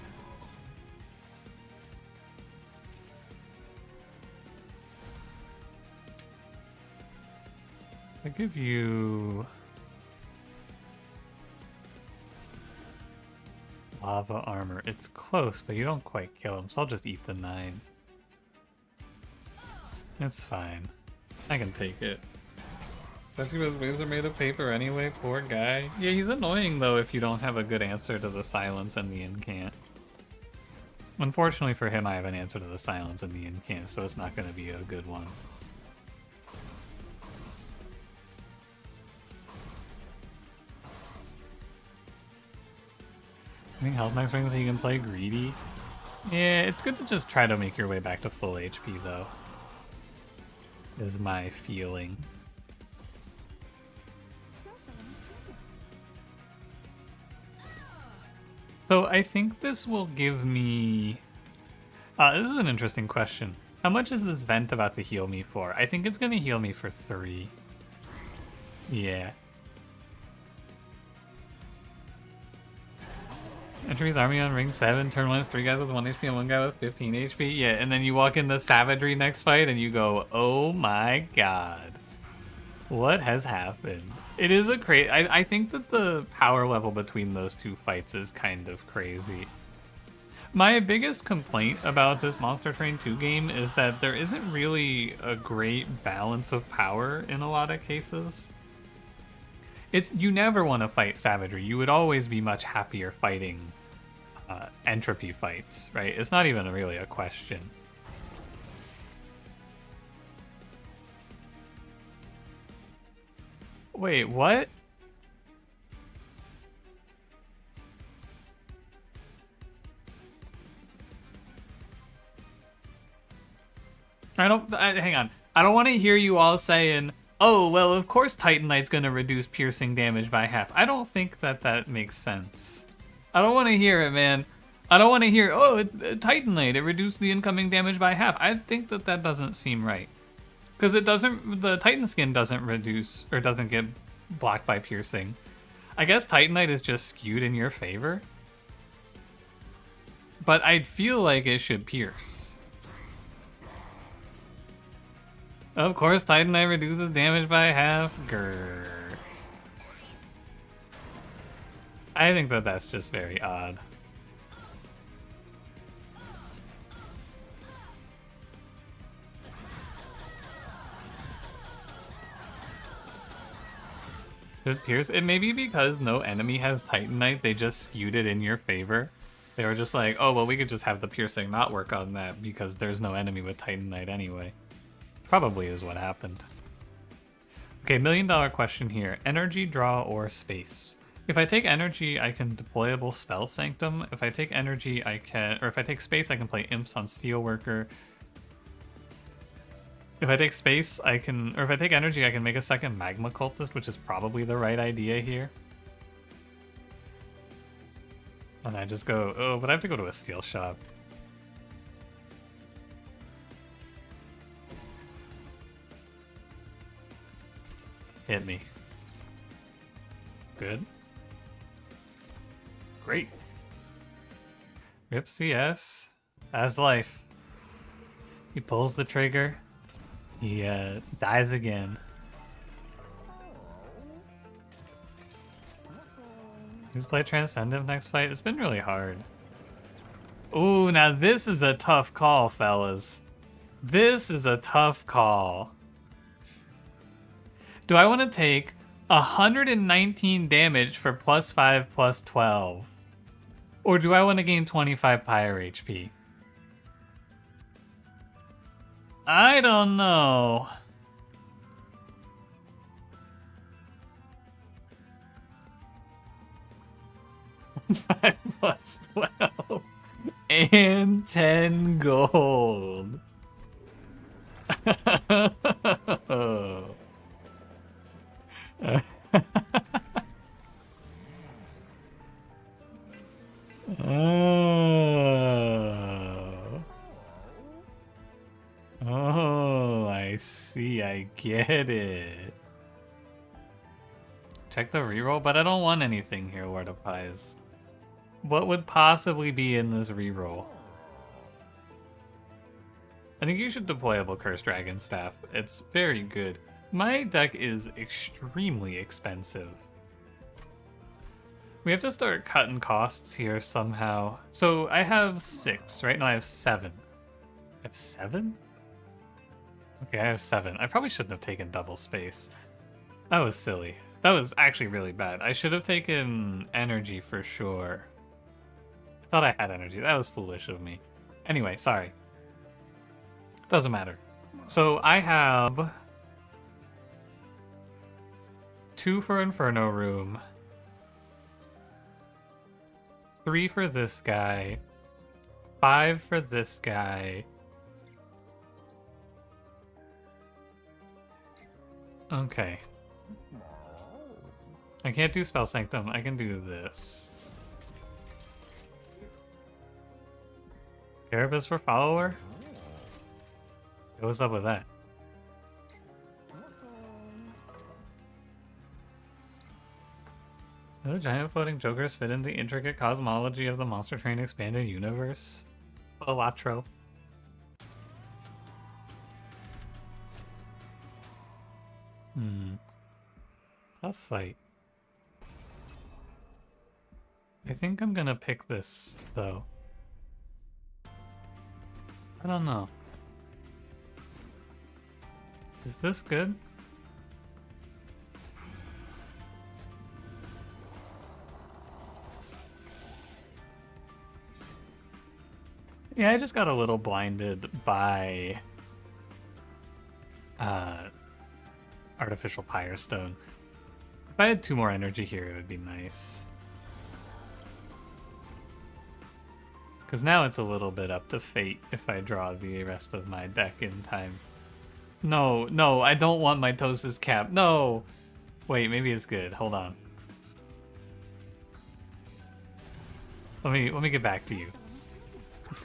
I give you... Lava armor. It's close, but you don't quite kill him, so I'll just eat the 9. It's fine. I can take it. Especially his waves are made of paper anyway, poor guy. Yeah, he's annoying though if you don't have a good answer to the silence and the incant. Unfortunately for him, I have an answer to the silence and the incant, so it's not going to be a good one. I think health max rings so you can play greedy. Yeah, it's good to just try to make your way back to full HP though. Is my feeling. So I think this will give me... this is an interesting question. How much is this vent about to heal me for? I think it's going to heal me for 3. Yeah. Entropy's army on ring 7, turn 1 is 3 guys with 1 HP and 1 guy with 15 HP. Yeah, and then you walk into Savagery next fight and you go, oh my god. What has happened? It is a crazy... I think that the power level between those two fights is kind of crazy. My biggest complaint about this Monster Train 2 game is that there isn't really a great balance of power in a lot of cases. You never want to fight Savagery. You would always be much happier fighting Entropy fights, right? It's not even really a question. Wait, what? Hang on. I don't want to hear you all saying, oh, well, of course Titanite's going to reduce piercing damage by half. I don't think that makes sense. I don't want to hear it, man. I don't want to hear, oh, Titanite, it reduced the incoming damage by half. I think that doesn't seem right. Because the Titan skin doesn't reduce, or doesn't get blocked by piercing. I guess Titanite is just skewed in your favor. But I feel like it should pierce. Of course, Titanite reduces damage by half. Grrr. I think that's just very odd. Should pierce? It may be because no enemy has Titanite, they just skewed it in your favor. They were just like, oh, well, we could just have the piercing not work on that because there's no enemy with Titanite anyway. Probably is what happened. Okay, $1 million question here. Energy, draw, or space? If I take energy, I can deployable Spell Sanctum. If I take energy, I can... Or if I take space, I can play Imps on Steelworker. If I take space, I can... Or if I take energy, I can make a second Magma Cultist, which is probably the right idea here. And I just go... Oh, but I have to go to a steel shop. Hit me. Good. Great. Rip CS. As life. He pulls the trigger. He dies again. Who's played Transcendent next fight? It's been really hard. Ooh, now this is a tough call, fellas. This is a tough call. Do I want to take 119 damage for +5, +12? Or do I want to gain 25 Pyre HP? I don't know. +5 +12 and 10 gold. Oh. Oh, I see. I get it. Check the reroll, but I don't want anything here, Lord of Pies. What would possibly be in this reroll? I think you should deployable Cursed Dragon Staff. It's very good. My deck is extremely expensive. We have to start cutting costs here somehow. So I have 6, right? No, I have 7. I have 7? Okay, I have 7. I probably shouldn't have taken double space. That was silly. That was actually really bad. I should have taken energy for sure. I thought I had energy. That was foolish of me. Anyway, sorry. Doesn't matter. So I have 2 for Inferno Room, 3 for this guy, 5 for this guy. Okay. I can't do Spell Sanctum. I can do this. Carapace for Follower? What's up with that? Do the giant floating jokers fit in the intricate cosmology of the Monster Train expanded universe? Balatro. Tough fight. I think I'm gonna pick this, though. I don't know. Is this good? Yeah, I just got a little blinded by Artificial Pyre Stone. If I had 2 more energy here, it would be nice. Because now it's a little bit up to fate if I draw the rest of my deck in time. No, no, I don't want Mitosis Cap. No! Wait, maybe it's good. Hold on. Let me get back to you.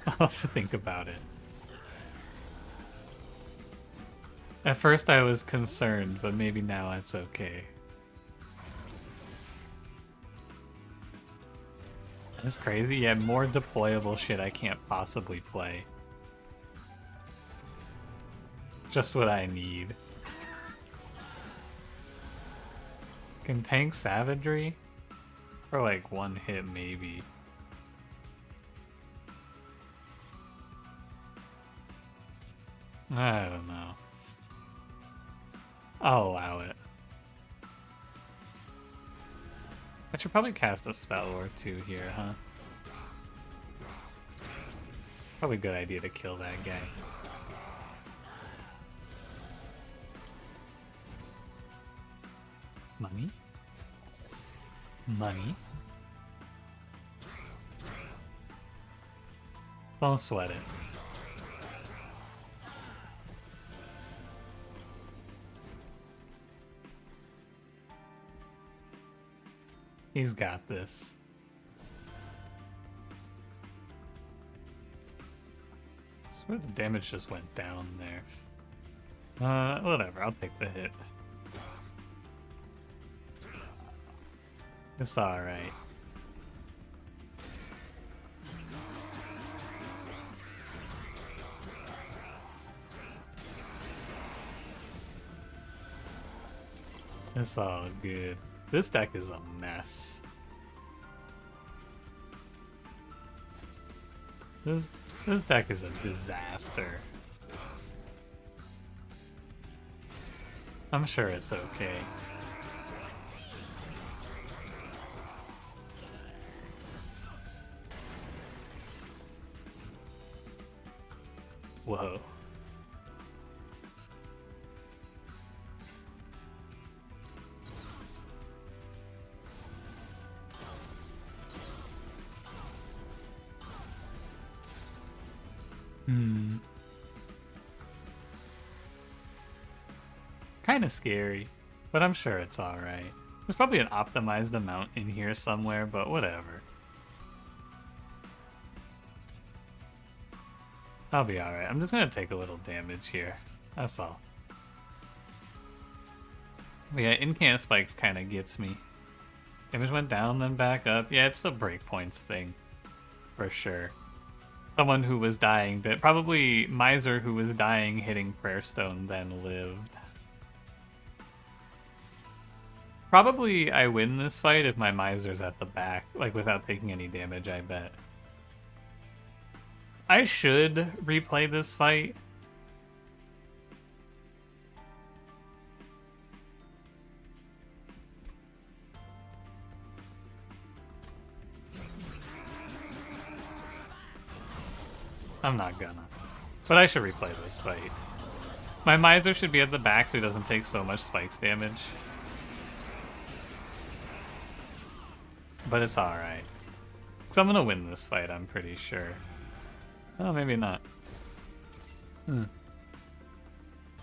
I'll have to think about it. At first I was concerned, but maybe now it's okay. That's crazy. Yeah, more deployable shit I can't possibly play. Just what I need. Can tank Savagery? For like one hit, maybe. I don't know. I'll allow it. I should probably cast a spell or two here, huh? Probably a good idea to kill that guy. Money? Money? Don't sweat it. He's got this. I swear the damage just went down there. Whatever, I'll take the hit. It's alright. It's all good. This deck is a mess. This deck is a disaster. I'm sure it's okay. Whoa. Kind of scary, but I'm sure it's alright. There's probably an optimized amount in here somewhere, but whatever. I'll be alright. I'm just gonna take a little damage here. That's all. But yeah, incant spikes kind of gets me. Damage went down, then back up. Yeah, it's the breakpoints thing. For sure. Someone who was dying, that probably Miser who was dying hitting Prayer Stone then lived. Probably I win this fight if my Miser's at the back, like without taking any damage, I bet. I should replay this fight. I'm not gonna. But I should replay this fight. My Miser should be at the back so he doesn't take so much spikes damage. But it's alright. Because I'm gonna win this fight, I'm pretty sure. Oh, maybe not. I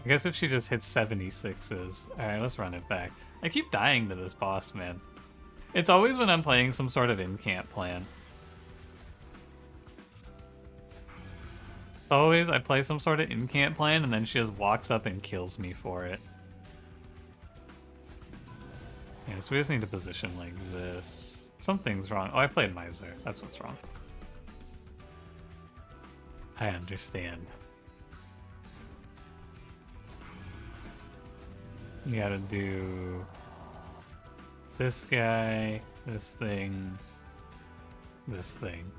guess if she just hits 76s. Alright, let's run it back. I keep dying to this boss, man. It's always when I'm playing some sort of incant plan. It's always I play some sort of incant plan and then she just walks up and kills me for it. Yeah, so we just need to position like this. Something's wrong. Oh, I played Miser. That's what's wrong. I understand. You gotta do this guy, this thing, this thing.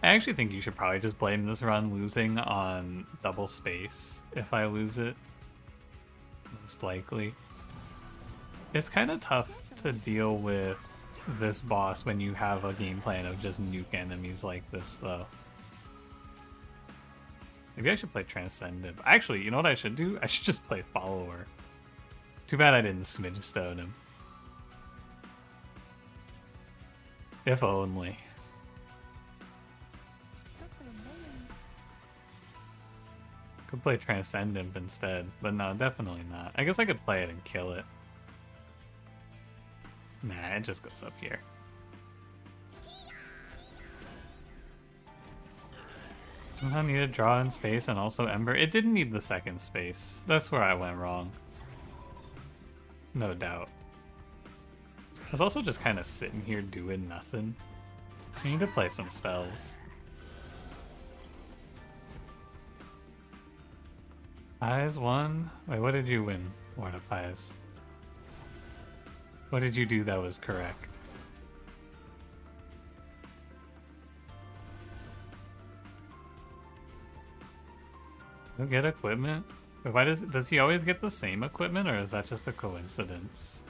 I actually think you should probably just blame this run losing on double space if I lose it. Most likely. It's kind of tough to deal with this boss when you have a game plan of just nuke enemies like this, though. Maybe I should play Transcendent. Actually, you know what I should do? I should just play Follower. Too bad I didn't Smidge Stone him. If only. Could play Transcendent instead, but no, definitely not. I guess I could play it and kill it. Nah, it just goes up here. I need to draw in space and also Ember. It didn't need the second space. That's where I went wrong. No doubt. I was also just kind of sitting here doing nothing. I need to play some spells. Pies won? Wait, what did you win, Lord of Pies? What did you do that was correct? You get equipment? Wait, why does he always get the same equipment, or is that just a coincidence?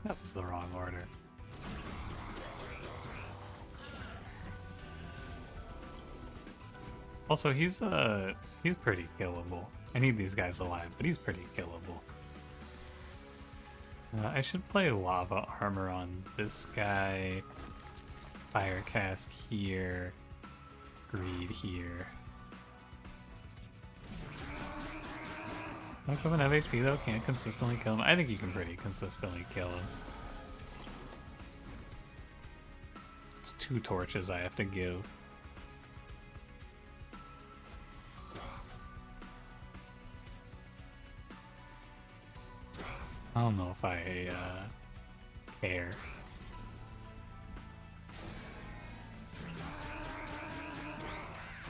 That was the wrong order. Also, he's pretty killable. I need these guys alive, but he's pretty killable. I should play Lava Armor on this guy. Fire Cask here. Greed here. Don't come in FHP though, can't consistently kill him. I think you can pretty consistently kill him. It's 2 torches I have to give. I don't know if I care.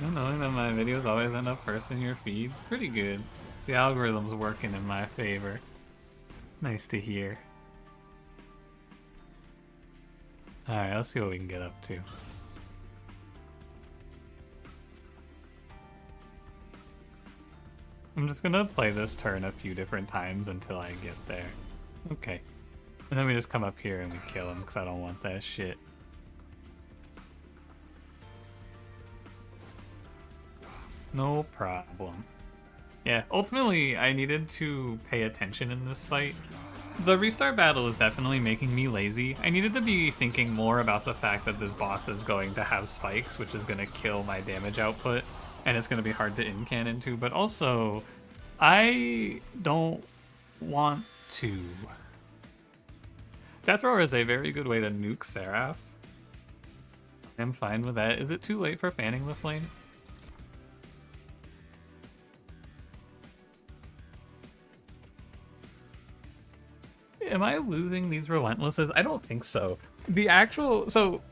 Knowing that my videos always end up first in your feed, pretty good. The algorithm's working in my favor. Nice to hear. Alright, let's see what we can get up to. I'm just gonna play this turn a few different times until I get there. Okay. And then we just come up here and we kill him because I don't want that shit. No problem. Yeah, ultimately I needed to pay attention in this fight. The restart battle is definitely making me lazy. I needed to be thinking more about the fact that this boss is going to have spikes, which is going to kill my damage output, and it's going to be hard to in-can into, but also, I don't want to. Death Roar is a very good way to nuke Seraph. I'm fine with that. Is it too late for fanning the flame? Am I losing these Relentlesses? I don't think so. So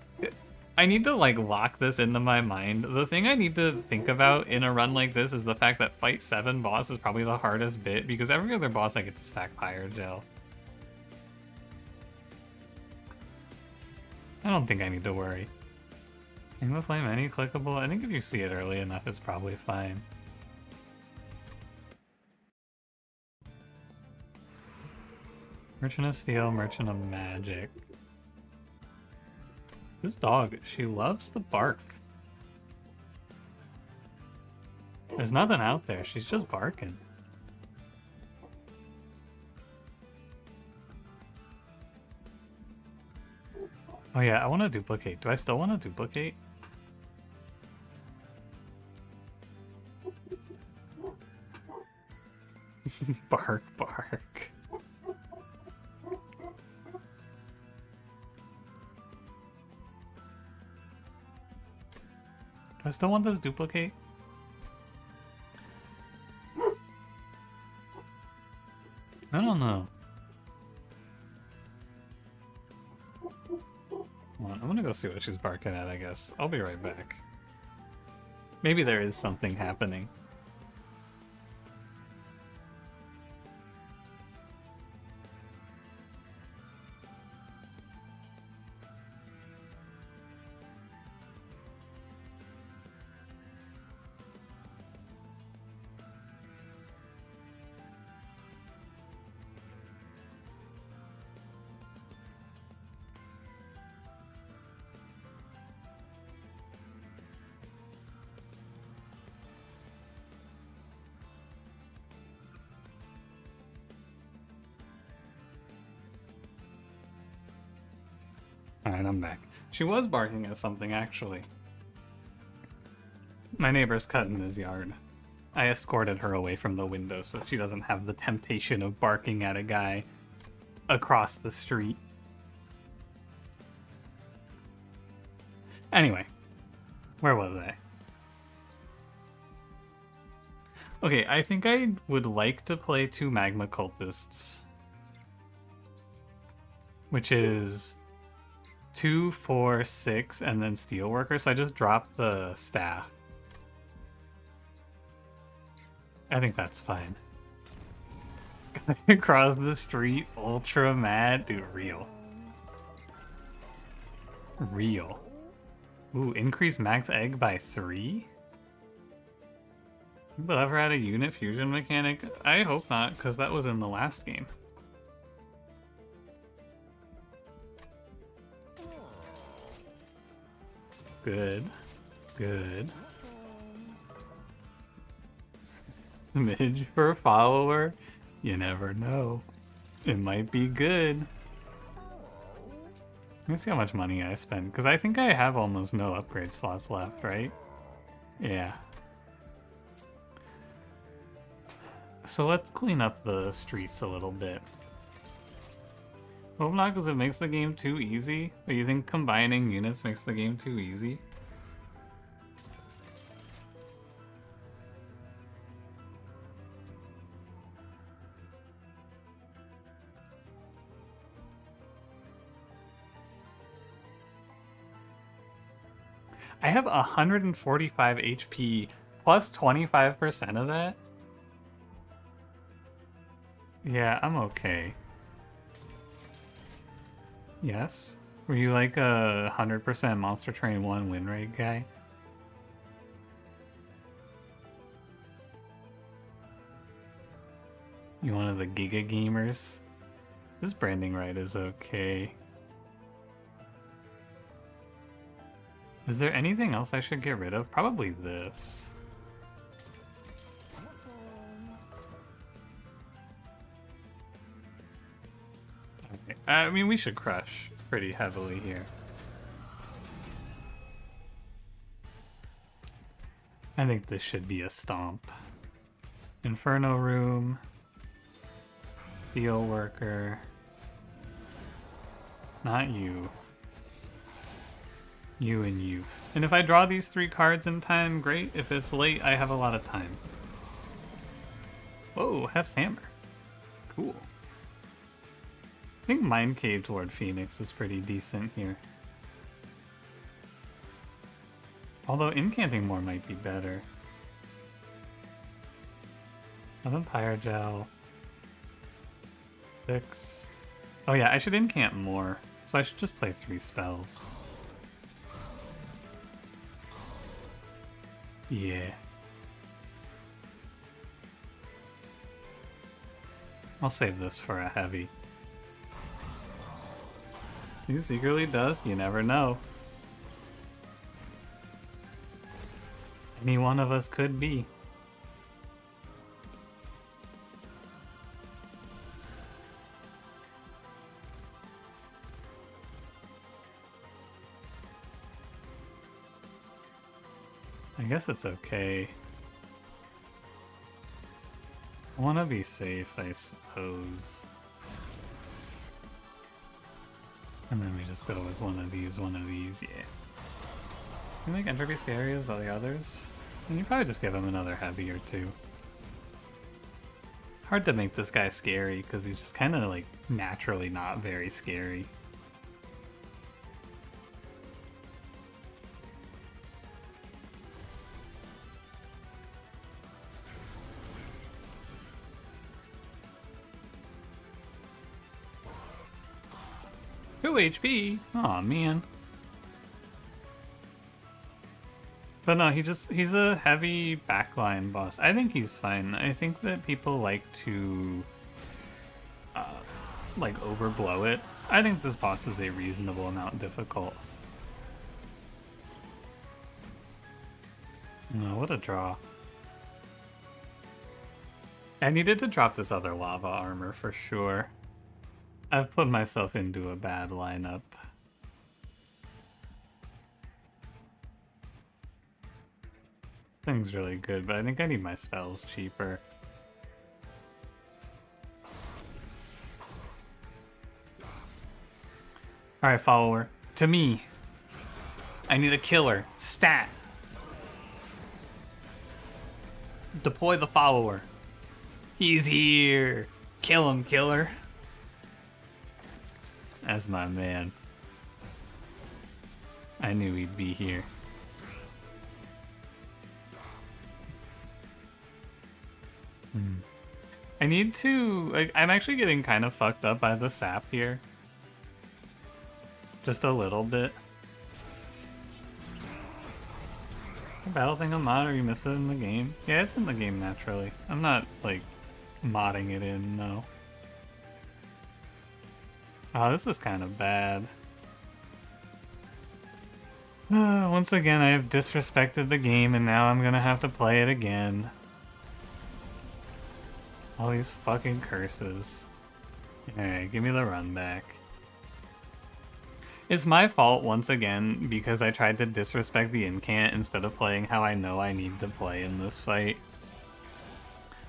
I need to like lock this into my mind. The thing I need to think about in a run like this is the fact that fight 7 boss is probably the hardest bit because every other boss I get to stack Pyrogel. I don't think I need to worry. Aim the Flame, any clickable? I think if you see it early enough, it's probably fine. Merchant of Steel, Merchant of Magic. This dog, she loves to bark. There's nothing out there, she's just barking. Oh yeah, I want to duplicate. Do I still want to duplicate? Bark, bark. Do I still want this duplicate? I don't know. Well, I'm gonna go see what she's barking at, I guess. I'll be right back. Maybe there is something happening. Alright, I'm back. She was barking at something, actually. My neighbor's cutting his yard. I escorted her away from the window so she doesn't have the temptation of barking at a guy across the street. Anyway, where was I? Okay, I think I would like to play 2 Magma Cultists. Which is 2, 4, 6, and then Steelworker, so I just dropped the staff. I think that's fine. Across the street, ultra mad. Dude, real. Real. Ooh, increase max egg by 3? People ever had a unit fusion mechanic? I hope not, because that was in the last game. Good. Good. Midge for a follower? You never know. It might be good. Let me see how much money I spent, because I think I have almost no upgrade slots left, right? Yeah. So let's clean up the streets a little bit. Hope not, because it makes the game too easy. But you think combining units makes the game too easy? I have 145 HP plus 25% of that? Yeah, I'm okay. Yes? Were you like a 100% Monster Train 1 win rate guy? You one of the Giga Gamers? This branding right is okay. Is there anything else I should get rid of? Probably this. Okay. I mean, we should crush pretty heavily here. I think this should be a stomp. Inferno Room. Steel Worker. Not you. You and you. And if I draw these 3 cards in time, great. If it's late, I have a lot of time. Whoa, Hef's Hammer. Cool. I think Mind Cave toward Phoenix is pretty decent here. Although incanting more might be better. Nothing Pyrogel. 6. Oh yeah, I should incant more. So I should just play 3 spells. Yeah. I'll save this for a heavy. He secretly does, you never know. Any one of us could be. I guess it's okay. I want to be safe, I suppose. And then we just go with one of these, yeah. You make Entropy scary as all the others? And you probably just give him another heavy or 2. Hard to make this guy scary, because he's just kind of like naturally not very scary. HP. Aw, man. But no, he's a heavy backline boss. I think he's fine. I think that people like to like overblow it. I think this boss is a reasonable amount difficult. No, what a draw. I needed to drop this other lava armor for sure. I've put myself into a bad lineup. thing's really good, but I think I need my spells cheaper. Alright, follower. To me. I need a killer. Stat. Deploy the follower. He's here. Kill him, killer. That's my man. I knew he'd be here. I need to... I'm actually getting kind of fucked up by the sap here. Just a little bit. Battle thing on mod, or you miss it in the game? Yeah, it's in the game naturally. I'm not, like, modding it in, no. Oh, this is kind of bad. Once again, I have disrespected the game, and now I'm gonna have to play it again. All these fucking curses. Alright, give me the run back. It's my fault once again because I tried to disrespect the incant instead of playing how I know I need to play in this fight.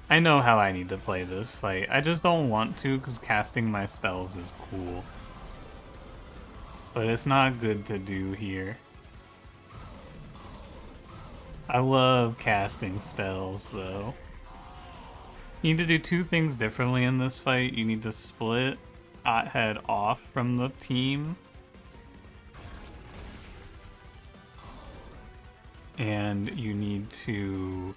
I know how I need to play this fight. I just don't want to because casting my spells is cool. But it's not good to do here. I love casting spells though. You need to do two things differently in this fight. You need to split Othead off from the team. And you need to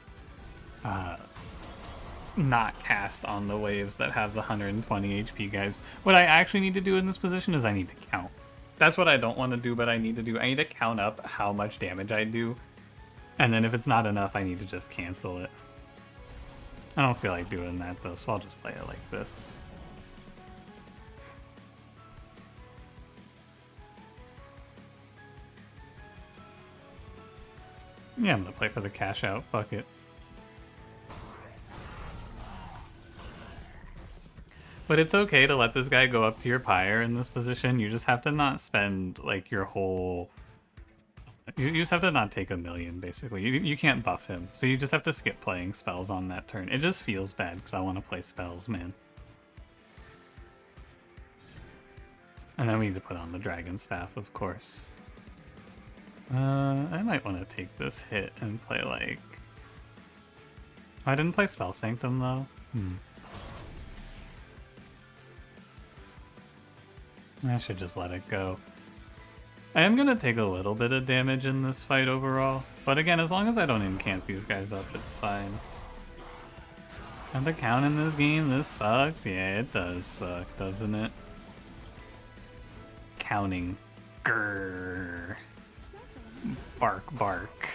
not cast on the waves that have the 120 HP guys. What I actually need to do in this position is I need to count. That's what I don't want to do, but I need to do. I need to count up how much damage I do. And then if it's not enough, I need to just cancel it. I don't feel like doing that though, so I'll just play it like this. Yeah, I'm gonna play for the cash out. Fuck it. But it's okay to let this guy go up to your pyre in this position. You just have to not spend like your whole... You just have to not take 1,000,000 basically. You can't buff him. So you just have to skip playing spells on that turn. It just feels bad because I want to play spells, man. And then we need to put on the Dragon Staff, of course. I might want to take this hit and play like... I didn't play Spell Sanctum though. I should just let it go. I am gonna take a little bit of damage in this fight overall, but again, as long as I don't incant these guys up, it's fine. And the count in this game, this sucks. Yeah, it does suck, doesn't it? Counting. Grrr. Bark, bark.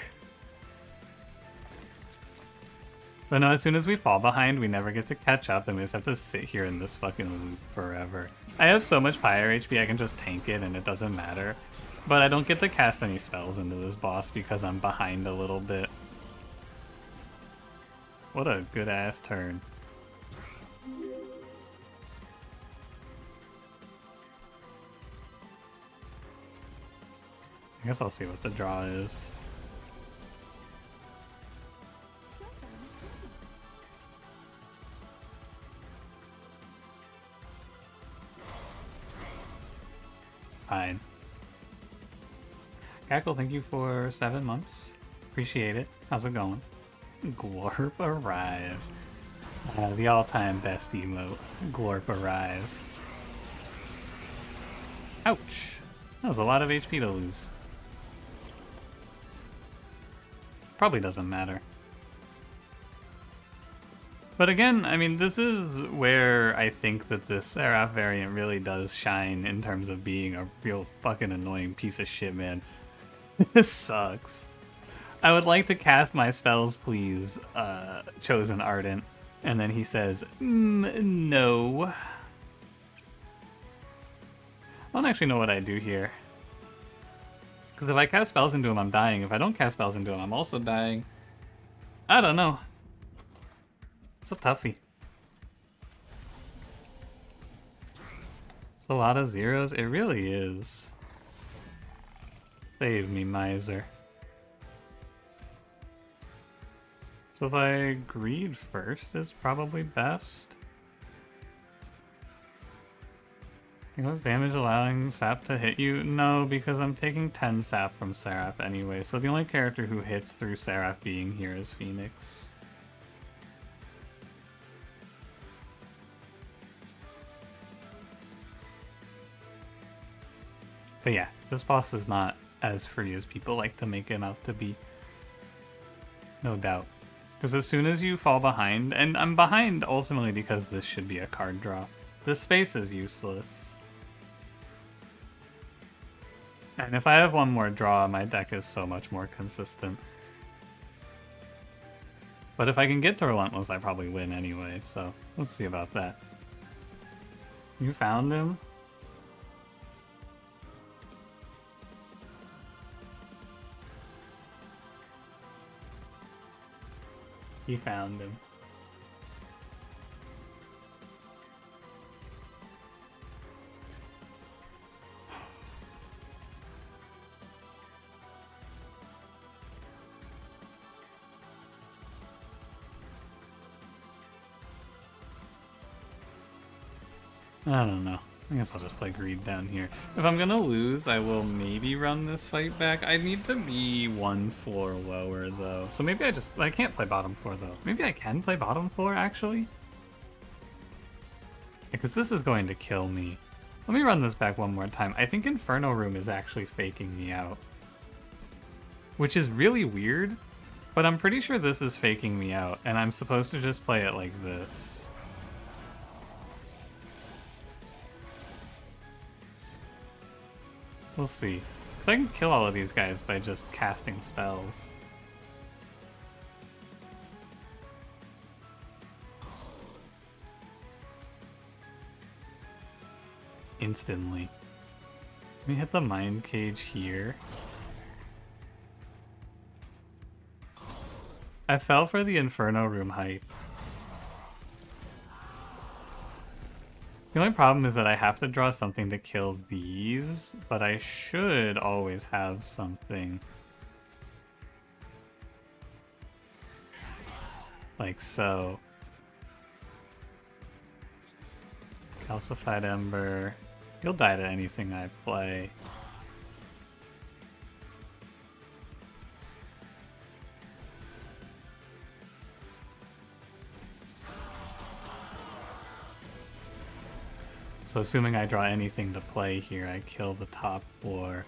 But no, as soon as we fall behind, we never get to catch up, and we just have to sit here in this fucking loop forever. I have so much pyre HP, I can just tank it, and it doesn't matter. But I don't get to cast any spells into this boss because I'm behind a little bit. What a good-ass turn. I guess I'll see what the draw is. Fine. Gackle, thank you for 7 months. Appreciate it. How's it going? Glorp arrive. The all-time best emote. Glorp arrive. Ouch. That was a lot of HP to lose. Probably doesn't matter. But again, I mean, this is where I think that this Seraph variant really does shine in terms of being a real fucking annoying piece of shit, man. This sucks. I would like to cast my spells, please, Chosen Ardent. And then he says, no. I don't actually know what I do here. Because if I cast spells into him, I'm dying. If I don't cast spells into him, I'm also dying. I don't know. It's a toughie. It's a lot of zeros. It really is. Save me, miser. So if I greed first is probably best. Equals damage allowing sap to hit you? No, because I'm taking 10 sap from Seraph anyway, so the only character who hits through Seraph being here is Phoenix. But yeah, this boss is not as free as people like to make him out to be. No doubt. Because as soon as you fall behind, and I'm behind ultimately because this should be a card draw, this space is useless. And if I have one more draw, my deck is so much more consistent. But if I can get to Relentless, I probably win anyway, so let's see about that. You found him? He found him. I don't know. I guess I'll just play Greed down here. If I'm gonna lose, I will maybe run this fight back. I need to be one floor lower, though. So maybe I can't play bottom floor, though. Maybe I can play bottom floor, actually? Because this is going to kill me. Let me run this back one more time. I think Inferno Room is actually faking me out. Which is really weird, but I'm pretty sure this is faking me out, and I'm supposed to just play it like this. We'll see. Because I can kill all of these guys by just casting spells. Instantly. Let me hit the Mind Cage here. I fell for the Inferno Room hype. The only problem is that I have to draw something to kill these, but I should always have something. Like so. Calcified Ember. You'll die to anything I play. So assuming I draw anything to play here, I kill the top floor.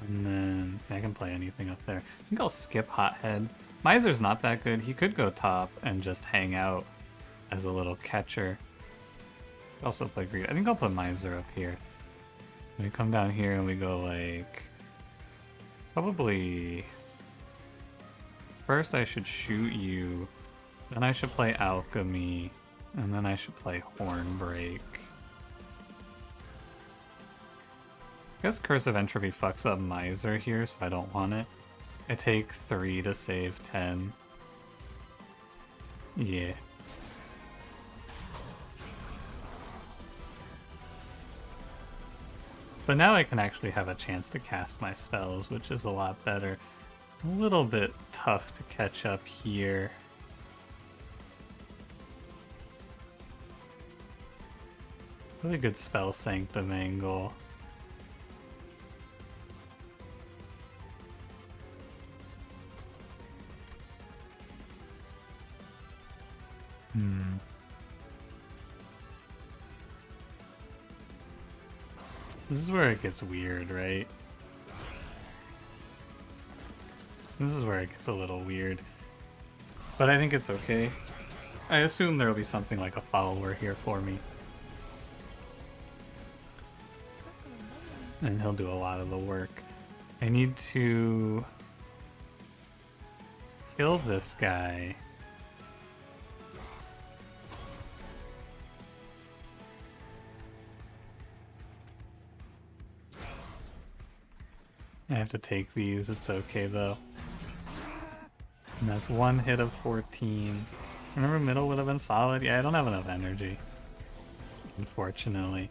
And then I can play anything up there. I think I'll skip Hothead. Miser's not that good. He could go top and just hang out as a little catcher. Also play Greed. I think I'll put Miser up here. We come down here and we go like... Probably... First I should shoot you. Then I should play Alchemy. And then I should play Hornbreak. I guess Curse of Entropy fucks up Miser here, so I don't want it. I take 3 to save 10. Yeah. But now I can actually have a chance to cast my spells, which is a lot better. A little bit tough to catch up here. Really good spell Sanctum angle. This is where it gets weird, right? This is where it gets a little weird. But I think it's okay. I assume there'll be something like a follower here for me. And he'll do a lot of the work. I need to kill this guy. I have to take these, it's okay though. And that's one hit of 14. Remember middle would have been solid? Yeah, I don't have enough energy. Unfortunately.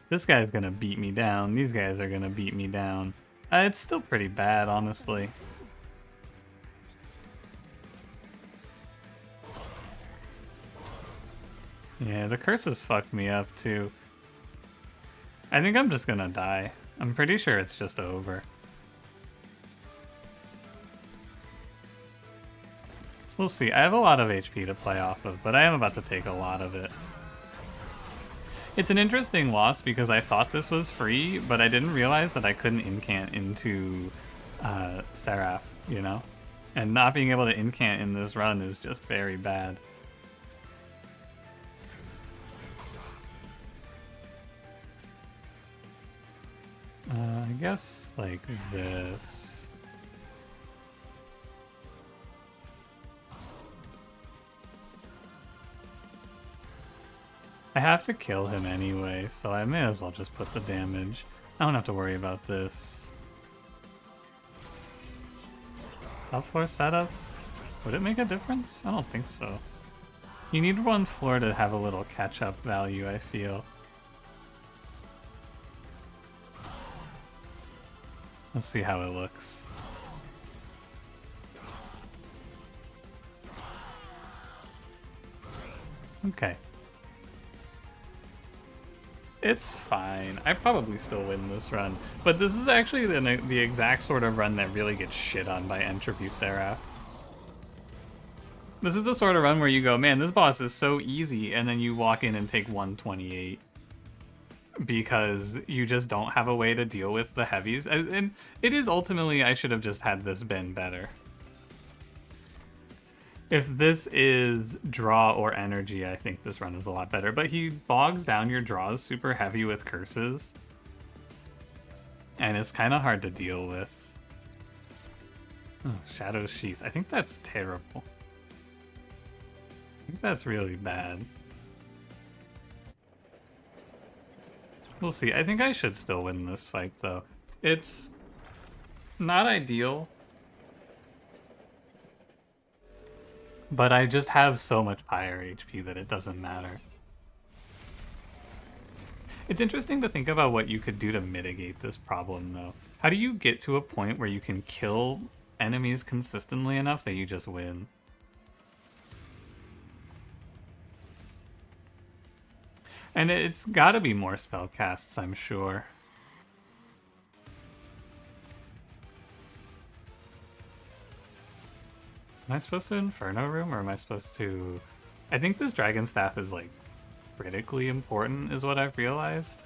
This guy's gonna beat me down. These guys are gonna beat me down. It's still pretty bad, honestly. Yeah, the curses fucked me up too. I think I'm just gonna die. I'm pretty sure it's just over. We'll see. I have a lot of HP to play off of, but I am about to take a lot of it. It's an interesting loss because I thought this was free, but I didn't realize that I couldn't incant into Seraph, you know? And not being able to incant in this run is just very bad. I guess like this. I have to kill him anyway, so I may as well just put the damage. I don't have to worry about this. Top floor setup? Would it make a difference? I don't think so. You need one floor to have a little catch-up value, I feel. Let's see how it looks. Okay. It's fine. I probably still win this run. But this is actually the exact sort of run that really gets shit on by Entropy Seraph. This is the sort of run where you go, man, this boss is so easy, and then you walk in and take 128. Because you just don't have a way to deal with the heavies. And it is ultimately, I should have just had this been better. If this is draw or energy, I think this run is a lot better. But he bogs down your draws super heavy with curses. And it's kind of hard to deal with. Oh, Shadow's Sheath. I think that's terrible. I think that's really bad. We'll see. I think I should still win this fight, though. It's not ideal. But I just have so much higher HP that it doesn't matter. It's interesting to think about what you could do to mitigate this problem, though. How do you get to a point where you can kill enemies consistently enough that you just win? And it's gotta be more spellcasts, I'm sure. Am I supposed to Inferno Room, or am I supposed to... I think this Dragon Staff is, like, critically important, is what I've realized.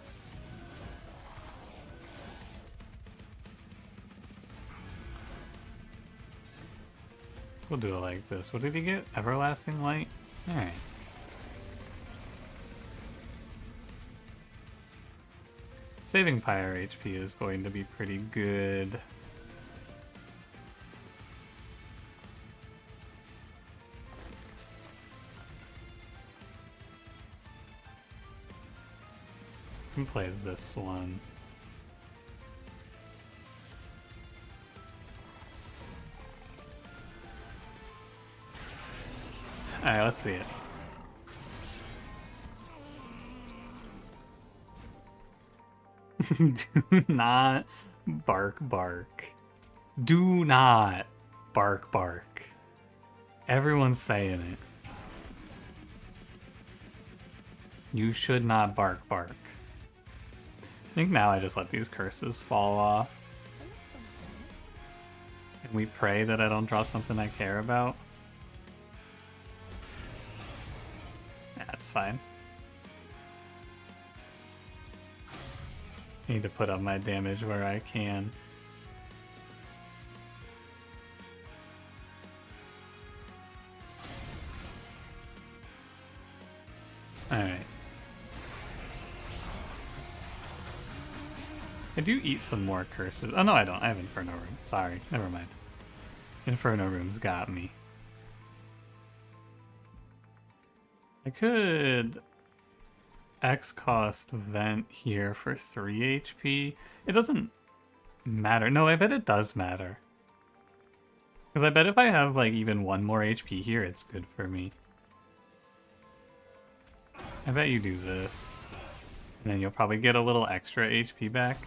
We'll do it like this. What did he get? Everlasting Light? Alright. Saving Pyre HP is going to be pretty good. I can play this one. Alright, let's see it. Do not bark bark. Do not bark bark. Everyone's saying it. You should not bark bark. I think now I just let these curses fall off. And we pray that I don't draw something I care about. That's fine. I need to put up my damage where I can. Alright. I do eat some more curses. Oh no, I don't. I have Inferno Room. Sorry. Never mind. Inferno Room's got me. I could X cost vent here for 3 HP. It doesn't matter. No, I bet it does matter. Because I bet if I have like even 1 more HP here, it's good for me. I bet you do this. And then you'll probably get a little extra HP back.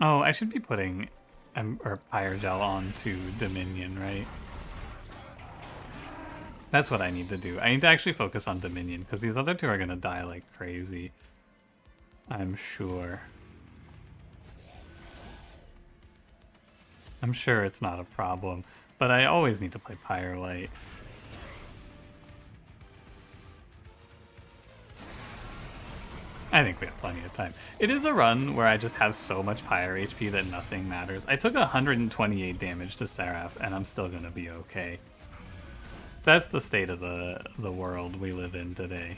Oh, I should be putting Pyre Gel onto Dominion, right? That's what I need to do. I need to actually focus on Dominion, because these other two are going to die like crazy. I'm sure. I'm sure it's not a problem, but I always need to play Firelight. I think we have plenty of time. It is a run where I just have so much Pyre HP that nothing matters. I took 128 damage to Seraph, and I'm still gonna be okay. That's the state of the world we live in today.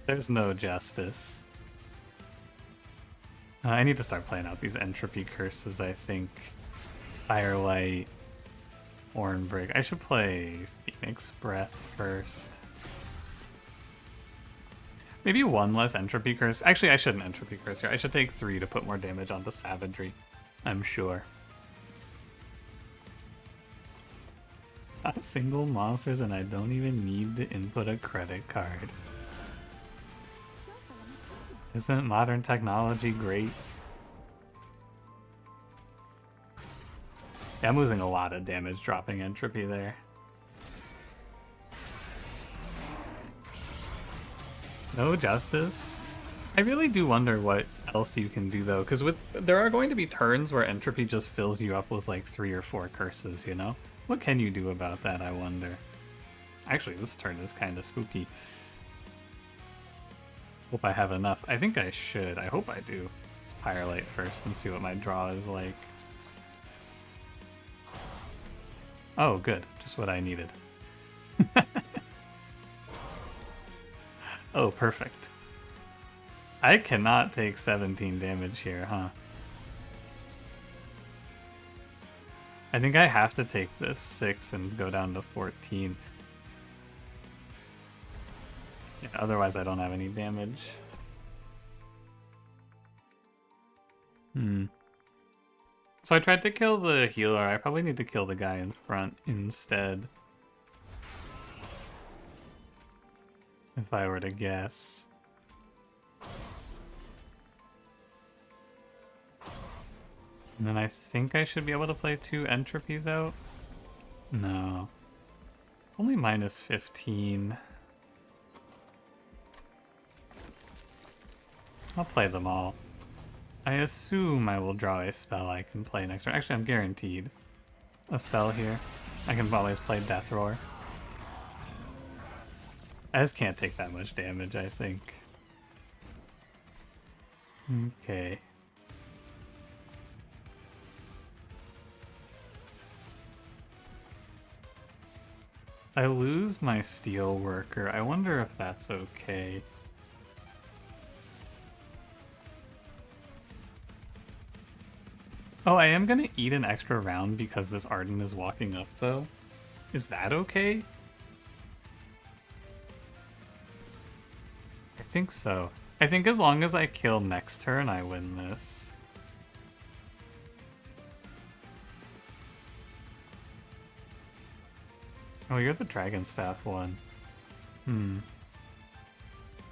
There's no justice. I need to start playing out these entropy curses, I think. Firelight, Hornbreak. I should play Phoenix Breath first. Maybe one less entropy curse. Actually, I shouldn't entropy curse here. I should take 3 to put more damage onto Savagery. I'm sure. Not single monsters, and I don't even need to input a credit card. Isn't modern technology great? Yeah, I'm losing a lot of damage dropping entropy there. No justice? I really do wonder what else you can do though, because there are going to be turns where entropy just fills you up with like 3 or 4 curses, you know? What can you do about that, I wonder? Actually, this turn is kind of spooky. Hope I have enough. I think I should. I hope I do. Let's Firelight first and see what my draw is like. Oh, good. Just what I needed. Oh, perfect. I cannot take 17 damage here, huh? I think I have to take this 6 and go down to 14. Yeah, otherwise I don't have any damage. So I tried to kill the healer. I probably need to kill the guy in front instead. If I were to guess. And then I think I should be able to play 2 entropies out. No. It's only minus 15. I'll play them all. I assume I will draw a spell I can play next turn. Actually, I'm guaranteed a spell here. I can always play Death Roar. I just can't take that much damage, I think. Okay. I lose my Steel Worker. I wonder if that's okay. Oh, I am gonna eat an extra round because this Arden is walking up, though. Is that okay? I think so. I think as long as I kill next turn, I win this. Oh, you're the Dragon Staff one.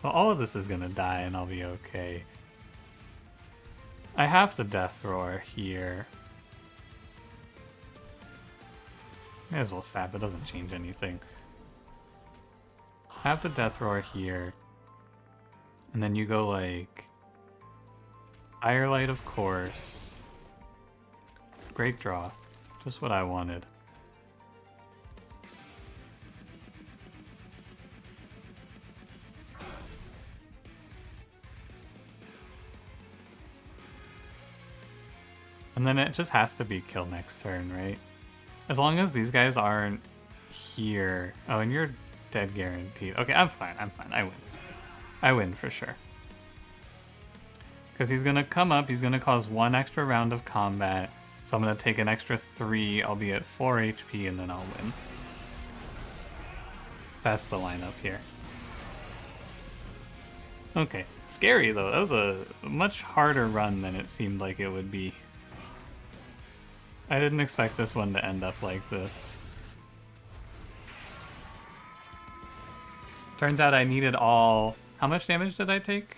Well, all of this is gonna die and I'll be okay. I have to Death Roar here. May as well sap, it doesn't change anything. I have to Death Roar here. And then you go like... Firelight, of course. Great draw. Just what I wanted. And then it just has to be kill next turn, right? As long as these guys aren't here. Oh, and you're dead guaranteed. Okay, I'm fine. I'm fine. I win. I win for sure. Because he's going to come up. He's going to cause 1 extra round of combat. So I'm going to take an extra 3. I'll be at 4 HP and then I'll win. That's the lineup here. Okay. Scary, though. That was a much harder run than it seemed like it would be. I didn't expect this one to end up like this. Turns out I needed all... How much damage did I take?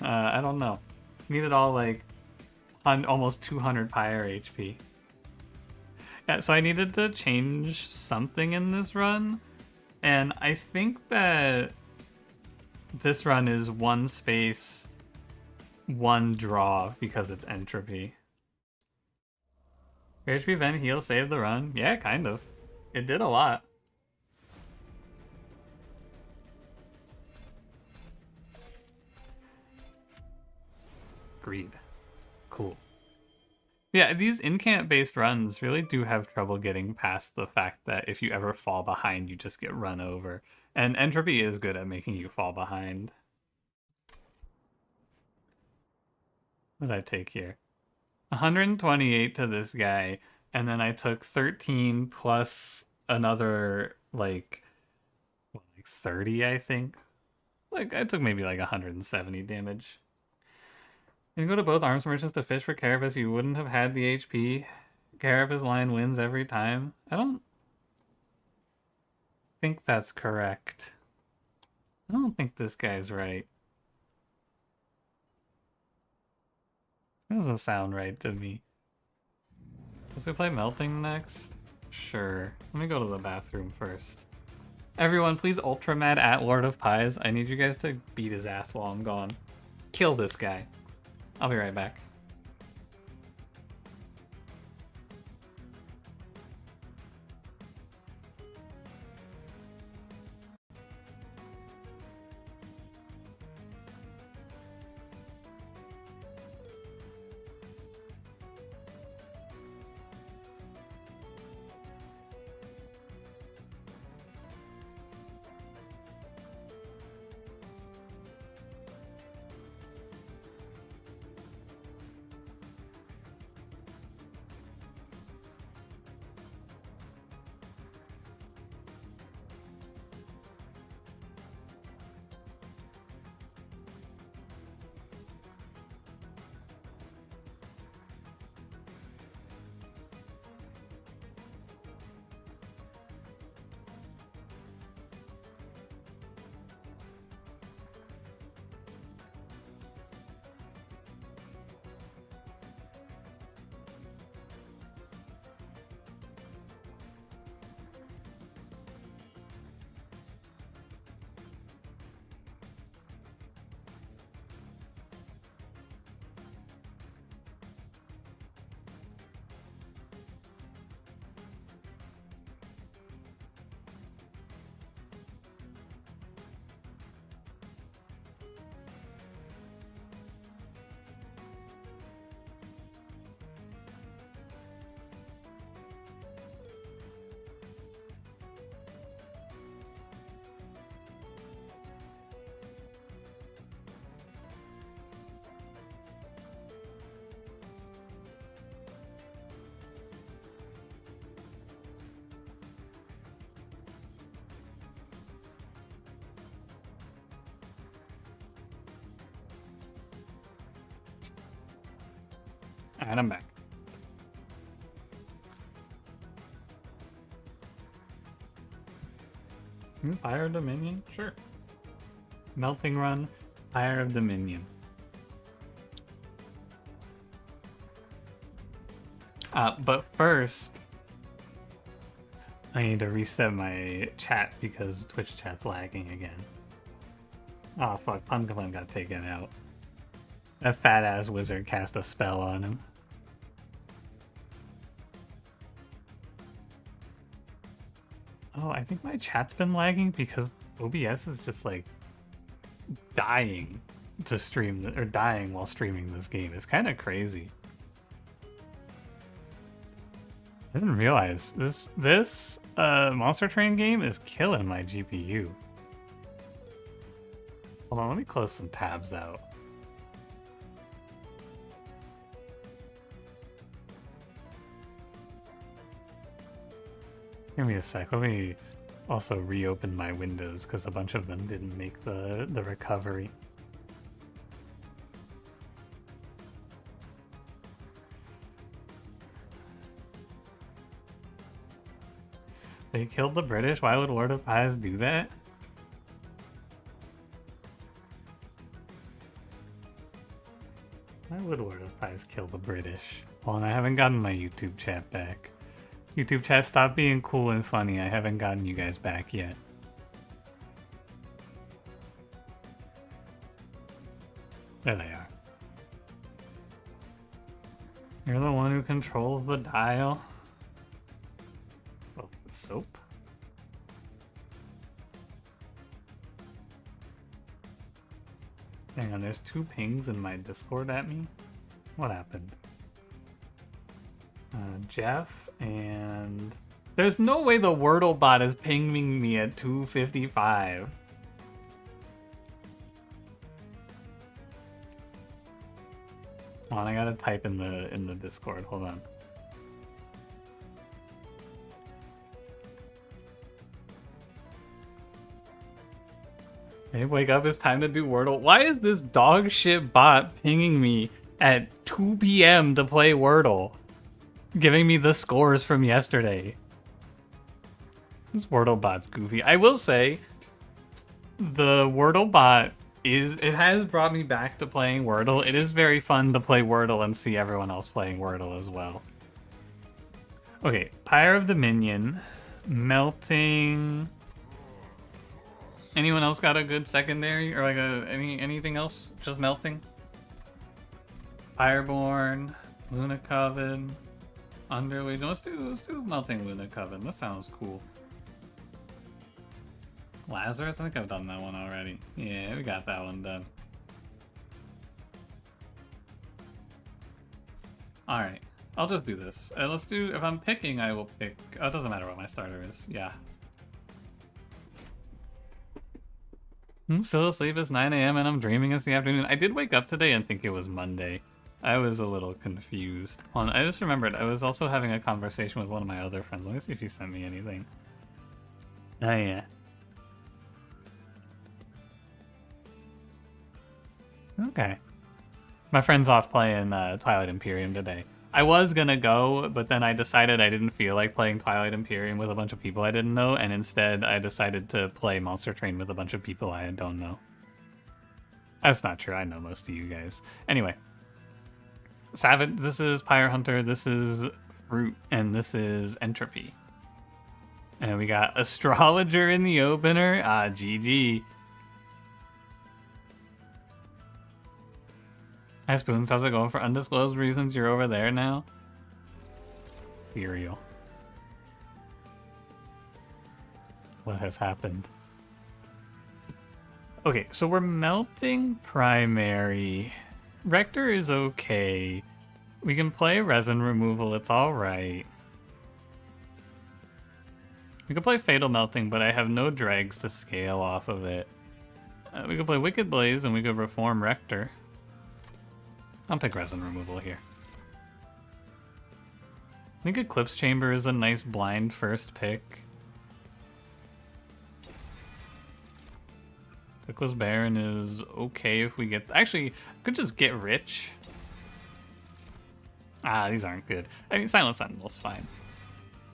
I don't know. Needed all like almost 200 Pyre HP. So I needed to change something in this run, and I think that this run is one space, one draw because it's entropy. HP Vent Heal saved the run? Yeah, kind of. It did a lot. Greed. Cool. Yeah, these incant based runs really do have trouble getting past the fact that if you ever fall behind, you just get run over. And entropy is good at making you fall behind. What did I take here? 128 to this guy, and then I took 13 plus another like 30, I think. Like I took maybe like 170 damage. You can go to both arms merchants to fish for Carapace. You wouldn't have had the HP. Carapace line wins every time. I don't think that's correct. I don't think this guy's right. It doesn't sound right to me. Let's we play Melting next? Sure. Let me go to the bathroom first. Everyone, please ultra mad at Lord of Pies. I need you guys to beat his ass while I'm gone. Kill this guy. I'll be right back. And I'm back. Fire of Dominion? Sure. Melting Run, Fire of Dominion. But first, I need to reset my chat because Twitch chat's lagging again. Oh fuck, Pumpkin got taken out. That fat ass wizard cast a spell on him. Oh, I think my chat's been lagging because OBS is just like dying to stream or dying while streaming this game. It's kind of crazy. I didn't realize this Monster Train game is killing my GPU. Hold on, let me close some tabs out. Give me a sec. Let me also reopen my windows because a bunch of them didn't make the recovery. They killed the British? Why would Lord of Pies do that? Why would Lord of Pies kill the British? Well, and I haven't gotten my YouTube chat back. YouTube chat, stop being cool and funny. I haven't gotten you guys back yet. There they are. You're the one who controls the dial. Oh, soap? Hang on, there's 2 pings in my Discord at me? What happened? Jeff and... There's no way the Wordle bot is pinging me at 2:55. Hold on, I gotta type in the Discord. Hold on. Hey, wake up, it's time to do Wordle. Why is this dog shit bot pinging me at 2 p.m. to play Wordle? Giving me the scores from yesterday. This Wordle bot's goofy. I will say, the Wordle bot it has brought me back to playing Wordle. It is very fun to play Wordle and see everyone else playing Wordle as well. Okay, Pyre of Dominion, Melting. Anyone else got a good secondary or like anything else? Just Melting. Fireborn, Luna Coven, Underway. Let's do Melting Luna Coven. This sounds cool. Lazarus? I think I've done that one already. Yeah, we got that one done. Alright, I'll just do this. Let's do, if I'm picking, I will pick, oh, it doesn't matter what my starter is. Yeah. I'm still asleep. It's 9 a.m. and I'm dreaming it's the afternoon. I did wake up today and think it was Monday. I was a little confused. I just remembered I was also having a conversation with one of my other friends. Let me see if he sent me anything. Oh yeah. Okay. My friend's off playing Twilight Imperium today. I was gonna go, but then I decided I didn't feel like playing Twilight Imperium with a bunch of people I didn't know, and instead I decided to play Monster Train with a bunch of people I don't know. That's not true, I know most of you guys. Anyway. Savage, this is Pyre Hunter, this is Fruit, and this is Entropy. And we got Astrologer in the opener. Ah, GG. Hi Spoons, how's it going? For undisclosed reasons, you're over there now? Cereal. What has happened? Okay, so we're melting primary. Rector is okay. We can play resin removal, it's alright. We could play Fatal Melting, but I have no dregs to scale off of it. We could play Wicked Blaze and we could reform Rector. I'll pick resin removal here. I think Eclipse Chamber is a nice blind first pick. Eclipse Baron is okay if we get... Actually, I could just get rich. Ah, these aren't good. I mean, Silent Sentinel's fine.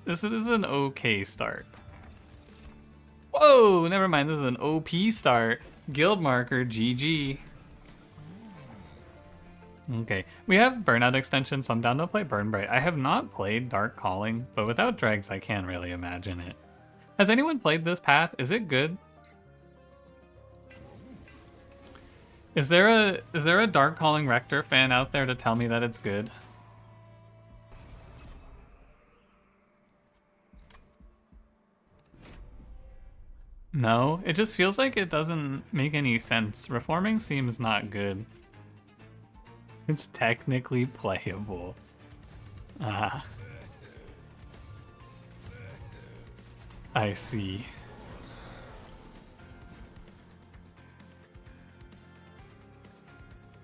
This is an okay start. Whoa, never mind. This is an OP start. Guild marker, GG. Okay, we have Burnout extension, so I'm down to play Burn Bright. I have not played Dark Calling, but without dregs, I can't really imagine it. Has anyone played this path? Is it good? Is there a Dark Calling Rector fan out there to tell me that it's good? No, it just feels like it doesn't make any sense. Reforming seems not good. It's technically playable. Ah. I see.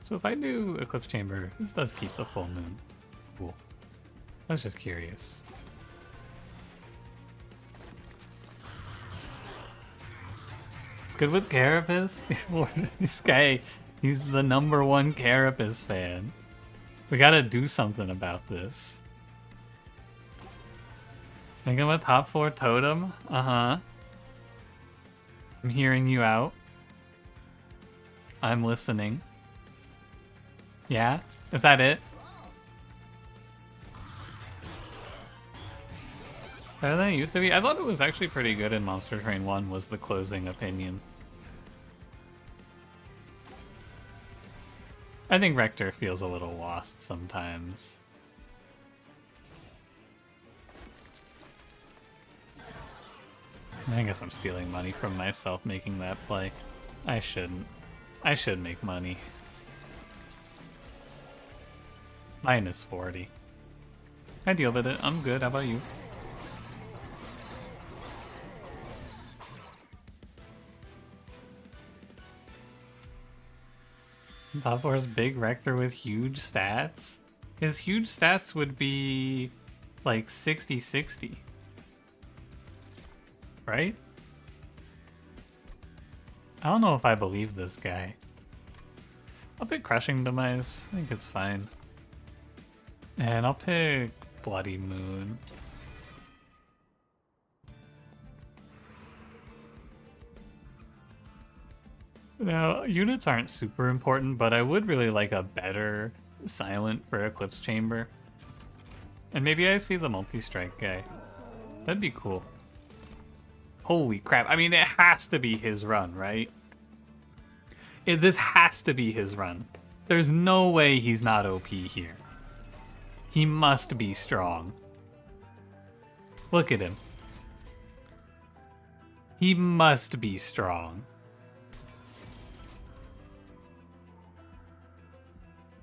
So if I do Eclipse Chamber, this does keep the full moon. Cool. I was just curious. It's good with Carapace? This guy... He's the #1 Carapace fan. We gotta do something about this. Think I'm a top 4 totem? Uh-huh. I'm hearing you out. I'm listening. Yeah? Is that it? Better than it used to be. I thought it was actually pretty good in Monster Train 1 was the closing opinion. I think Rector feels a little lost sometimes. I guess I'm stealing money from myself making that play. I shouldn't. I should make money. Minus 40. I deal with it. I'm good. How about you? Top 4 is big Rector with huge stats. His huge stats would be like 60-60. Right? I don't know if I believe this guy. I'll pick Crushing Demise. I think it's fine. And I'll pick Bloody Moon. Now, units aren't super important, but I would really like a better Silent for Eclipse Chamber. And maybe I see the multi-strike guy. That'd be cool. Holy crap. I mean, it has to be his run, right? This has to be his run. There's no way he's not OP here. He must be strong. Look at him. He must be strong.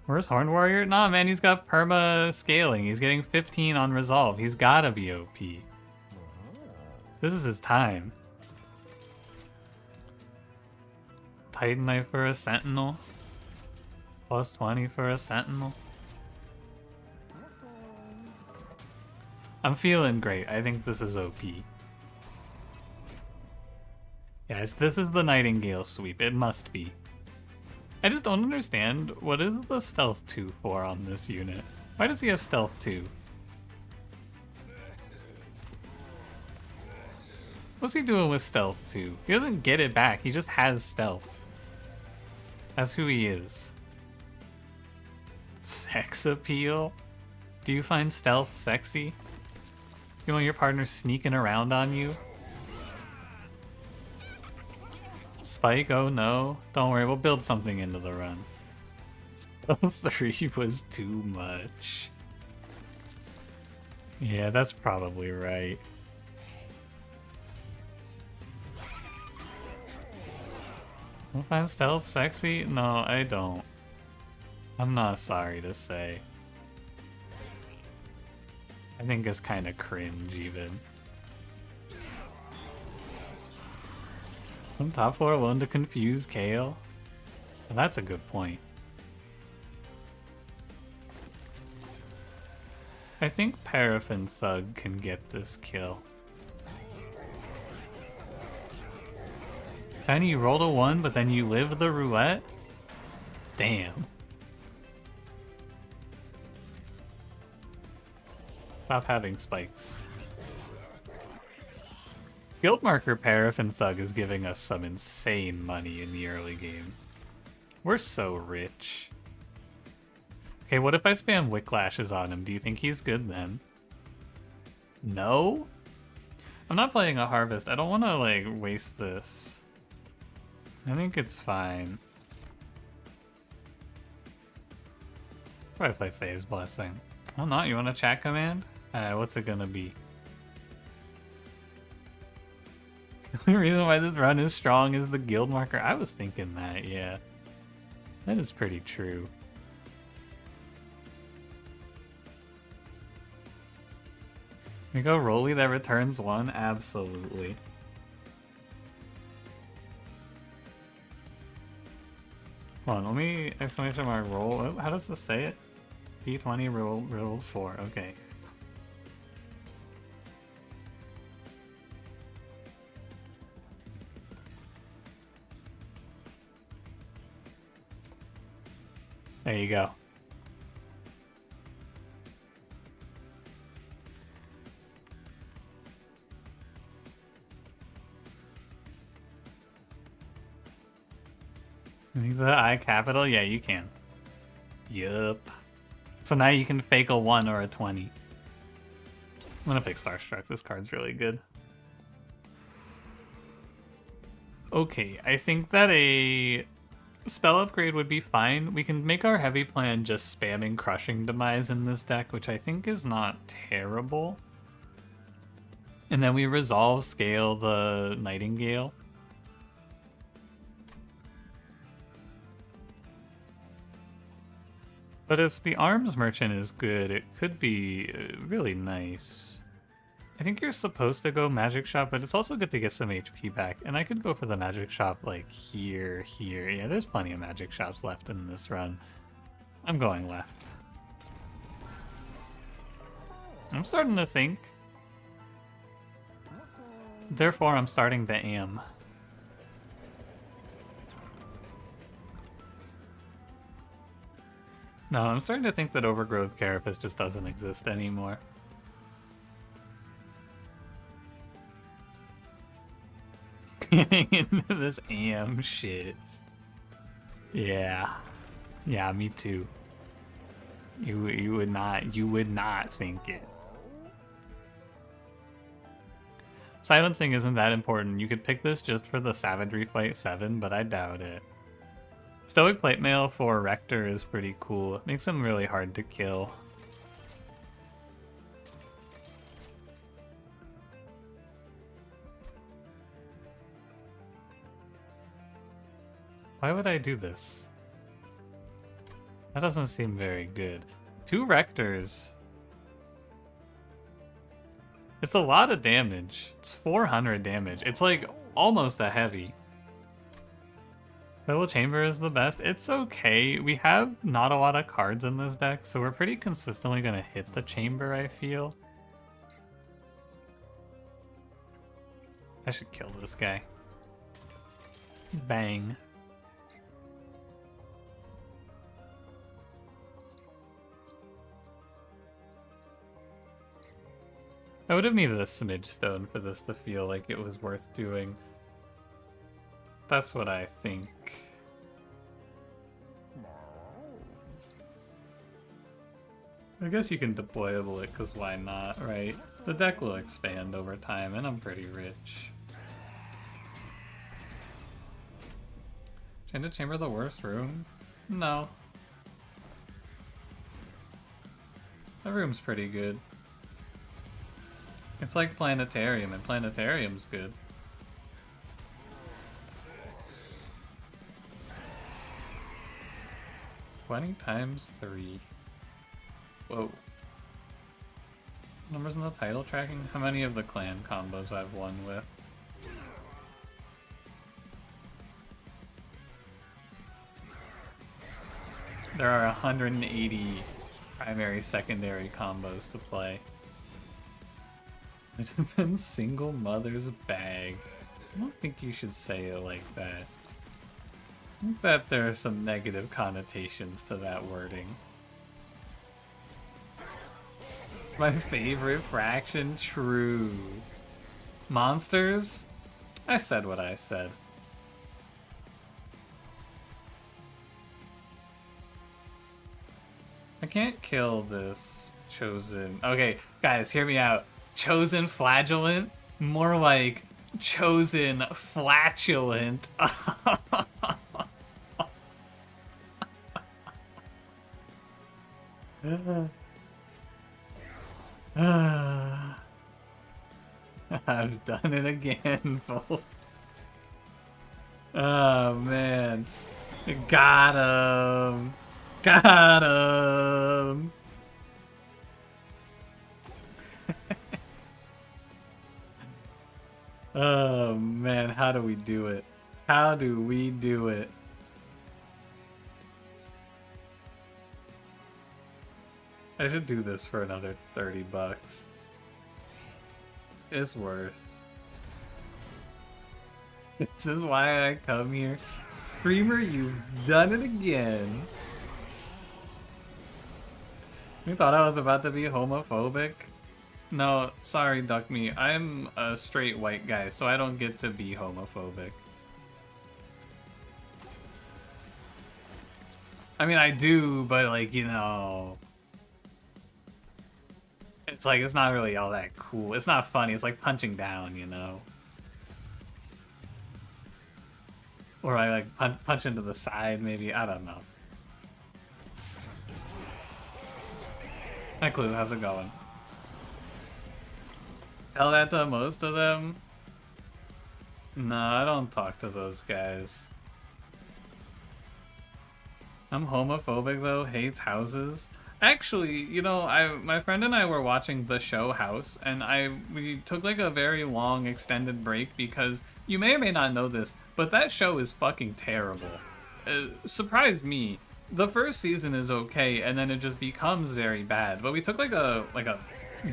Where's Horned Warrior? Nah, man, he's got perma scaling. He's getting 15 on resolve. He's gotta be OP. This is his time. Titan Knife for a Sentinel. Plus 20 for a Sentinel. I'm feeling great. I think this is OP. Yes, this is the Nightingale sweep. It must be. I just don't understand. What is the Stealth 2 for on this unit? Why does he have Stealth 2? What's he doing with Stealth 2? He doesn't get it back. He just has Stealth. That's who he is. Sex appeal? Do you find Stealth sexy? You want your partner sneaking around on you? Spike, oh no. Don't worry, we'll build something into the run. Stealth 3 was too much. Yeah, that's probably right. I find Stealth sexy? No, I don't. I'm not sorry to say. I think it's kind of cringe, even. Some top 4 willing to confuse Kale? Well, that's a good point. I think Paraffin Thug can get this kill. Tiny, you rolled a 1, but then you live the roulette? Damn. Stop having spikes. Guildmarker Paraffin Thug is giving us some insane money in the early game. We're so rich. Okay, what if I spam Wicklashes on him? Do you think he's good then? No? I'm not playing a Harvest. I don't want to, like, waste this. I think it's fine. Probably play Phase Blessing. Oh, not. You want a chat command? What's it gonna be? The only reason why this run is strong is the guild marker. I was thinking that, yeah. That is pretty true. We go Rolly that returns 1? Absolutely. Hold on, let me exclamation mark roll. Oh, how does this say it? D20 roll 4. Okay. There you go. The I capital? Yeah, you can. Yup. So now you can fake a 1 or a 20. gonna pick Starstruck. This card's really good. Okay, I think that a spell upgrade would be fine. We can make our heavy plan just spamming Crushing Demise in this deck, which I think is not terrible. And then we resolve scale the Nightingale. But if the Arms Merchant is good, it could be really nice. I think you're supposed to go Magic Shop, but it's also good to get some HP back. And I could go for the Magic Shop like here. Yeah, there's plenty of Magic Shops left in this run. I'm going left. I'm starting to think. Therefore, I'm starting to am. No, I'm starting to think that Overgrowth Carapace just doesn't exist anymore. Getting into this am shit. Yeah. Yeah, me too. You would not think it. Silencing isn't that important. You could pick this just for the Savagery Fight 7, but I doubt it. Stoic Plate Mail for Rector is pretty cool. It makes him really hard to kill. Why would I do this? That doesn't seem very good. 2 Rectors. It's a lot of damage. It's 400 damage. It's like almost a heavy. Little Chamber is the best. It's okay. We have not a lot of cards in this deck, so we're pretty consistently gonna hit the Chamber, I feel. I should kill this guy. Bang. I would have needed a Smidge Stone for this to feel like it was worth doing. That's what I think. I guess you can deployable it, because why not, right? The deck will expand over time, and I'm pretty rich. Enchanted Chamber the worst room? No. That room's pretty good. It's like Planetarium, and Planetarium's good. ×3. Whoa. Numbers in the title tracking? How many of the clan combos I've won with? There are 180 primary, secondary combos to play. Vitamin single mother's bag. I don't think you should say it like that. I think that there are some negative connotations to that wording. My favorite fraction? True. Monsters? I said what I said. I can't kill this chosen. Okay, guys, hear me out. Chosen flagellant? More like chosen flatulent. I've done it again, folks. Oh man. Got him. Got him. Oh man, how do we do it? How do we do it? I should do this for another 30 bucks. It's worth. This is why I come here. Screamer, you've done it again. You thought I was about to be homophobic? No, sorry, Duck Me. I'm a straight white guy, so I don't get to be homophobic. I mean, I do, but like, you know... it's like, it's not really all that cool. It's not funny. It's like punching down, you know? Or I like punch into the side, maybe. I don't know. Hi, Clue. How's it going? Tell that to most of them? No, I don't talk to those guys. I'm homophobic though, hates houses. Actually, you know, my friend and I were watching the show House, and we took like a very long extended break because you may or may not know this, but that show is fucking terrible. Surprised me. The first season is okay, and then it just becomes very bad. But we took like a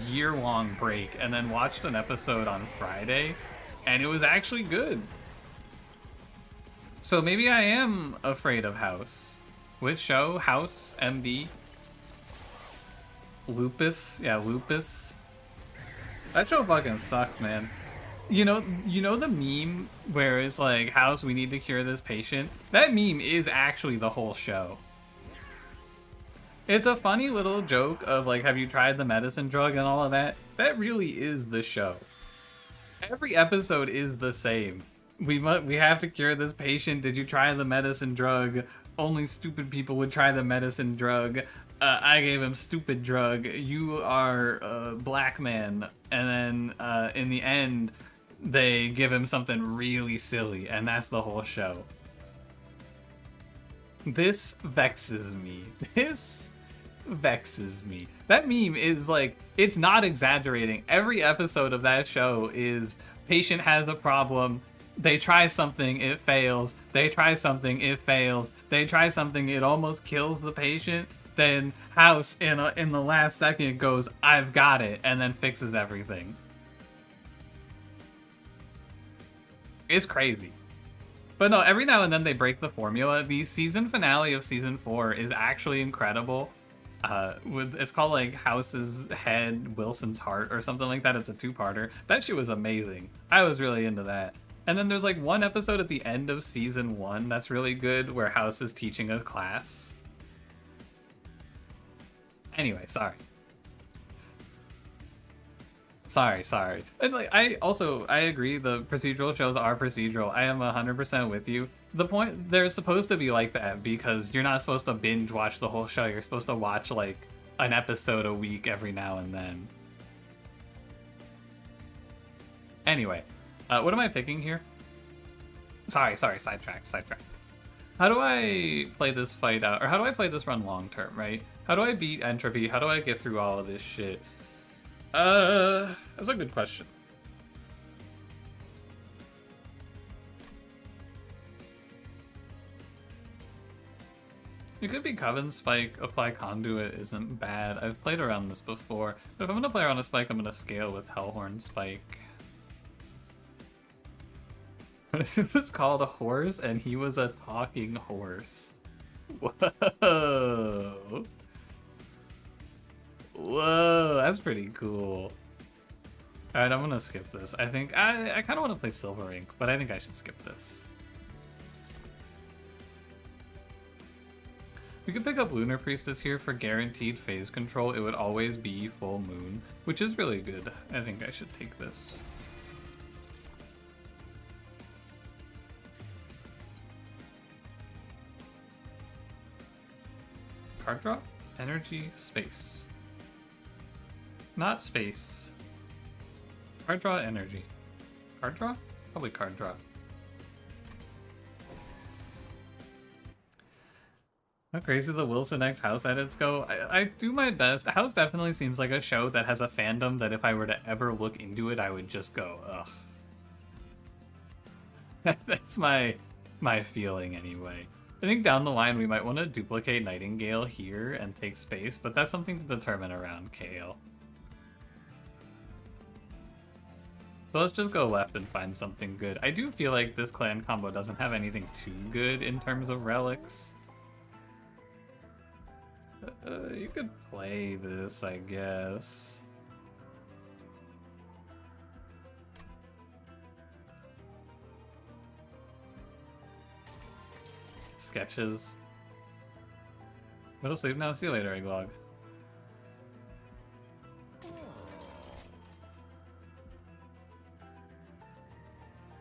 year-long break, and then watched an episode on Friday, and it was actually good. So maybe I am afraid of House. Which show? House? MD? Lupus? Yeah, Lupus. That show fucking sucks, man. You know the meme where it's like, House, we need to cure this patient? That meme is actually the whole show. It's a funny little joke of like, have you tried the medicine drug and all of that? That really is the show. Every episode is the same. We have to cure this patient. Did you try the medicine drug? Only stupid people would try the medicine drug. I gave him stupid drug. You are a black man. And then in the end, they give him something really silly, and that's the whole show. This vexes me. This vexes me. That meme is like, it's not exaggerating. Every episode of that show is patient has a problem. They try something, it fails. They try something, it fails. They try something, it almost kills the patient. Then House in the last second goes, I've got it, and then fixes everything. It's crazy. But no, every now and then they break the formula. The season finale of season 4 is actually incredible. It's called like House's Head, Wilson's Heart, or something like that. It's a 2-parter. That shit was amazing. I was really into that. And then there's like one episode at the end of season 1 that's really good where House is teaching a class. Anyway, sorry. And like, I agree the procedural shows are procedural. I am 100% with you. The point, they're supposed to be like that because you're not supposed to binge watch the whole show. You're supposed to watch like an episode a week every now and then. Anyway, what am I picking here? Sorry, sidetracked. How do I play this fight out, or how do I play this run long term, right? How do I beat Entropy? How do I get through all of this shit? That's a good question. It could be Coven Spike, apply Conduit isn't bad. I've played around this before, but if I'm gonna play around a Spike, I'm gonna scale with Hellhorn Spike. It was called a horse, and he was a talking horse. Whoa. Whoa, that's pretty cool. Alright, I'm gonna skip this. I think, I kind of want to play Silver Ink, but I think I should skip this. We could pick up Lunar Priestess here for guaranteed phase control. It would always be full moon, which is really good. I think I should take this. Card draw? Energy, space. Not space. Card draw, energy. Card draw? Probably card draw. How crazy the Wilson X House edits go. I do my best. House definitely seems like a show that has a fandom that if I were to ever look into it, I would just go, ugh. That's my feeling anyway. I think down the line we might want to duplicate Nightingale here and take space, but that's something to determine around Kale. So let's just go left and find something good. I do feel like this clan combo doesn't have anything too good in terms of relics. You could play this, I guess. Sketches. Go to sleep now. See you later, Egglog.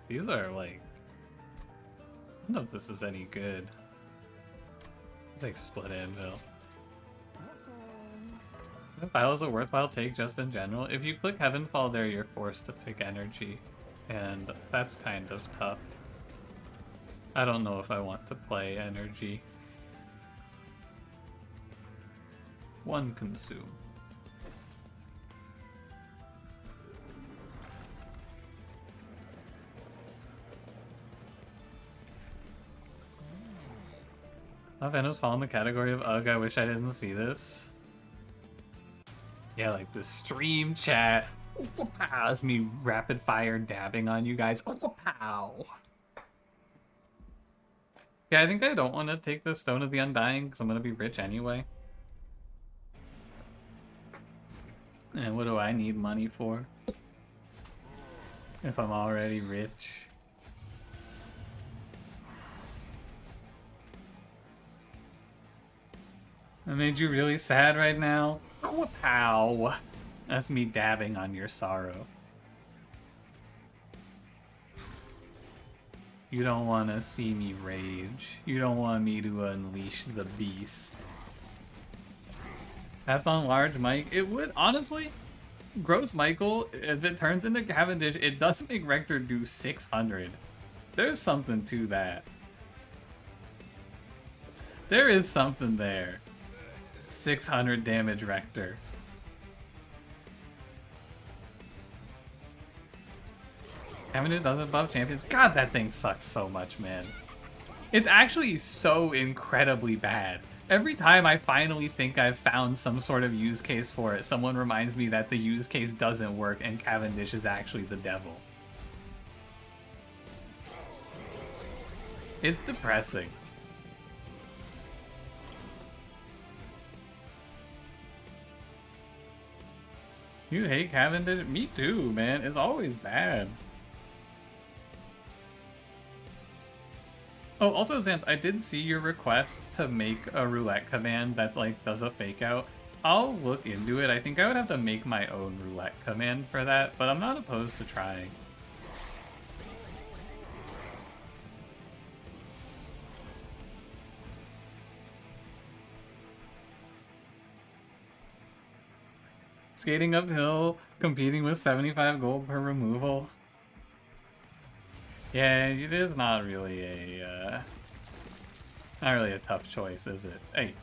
These are like... I don't know if this is any good. It's like split anvil. The file is a worthwhile take just in general. If you click Heavenfall there, you're forced to pick energy. And that's kind of tough. I don't know if I want to play energy. One consume. My Venom's fall in the category of ugh, I wish I didn't see this. Yeah, like the stream chat. That's me rapid fire dabbing on you guys. Pow. Yeah, I think I don't want to take the Stone of the Undying because I'm going to be rich anyway. And what do I need money for? If I'm already rich. I made you really sad right now? Oh, pow. That's me dabbing on your sorrow. You don't want to see me rage. You don't want me to unleash the beast. Passed on large Mike. It would, honestly, Gross Michael, if it turns into Cavendish, it does make Rector do 600. There's something to that. There is something there. 600 damage Rector. Cavendish doesn't buff champions. God, that thing sucks so much, man. It's actually so incredibly bad. Every time I finally think I've found some sort of use case for it, someone reminds me that the use case doesn't work and Cavendish is actually the devil. It's depressing. You hate Cavendish? Me too, man. It's always bad. Oh, also, Xanth, I did see your request to make a roulette command that, like, does a fake out. I'll look into it. I think I would have to make my own roulette command for that, but I'm not opposed to trying. Skating uphill, competing with 75 gold per removal. Yeah, it is not really a tough choice, is it? Hey,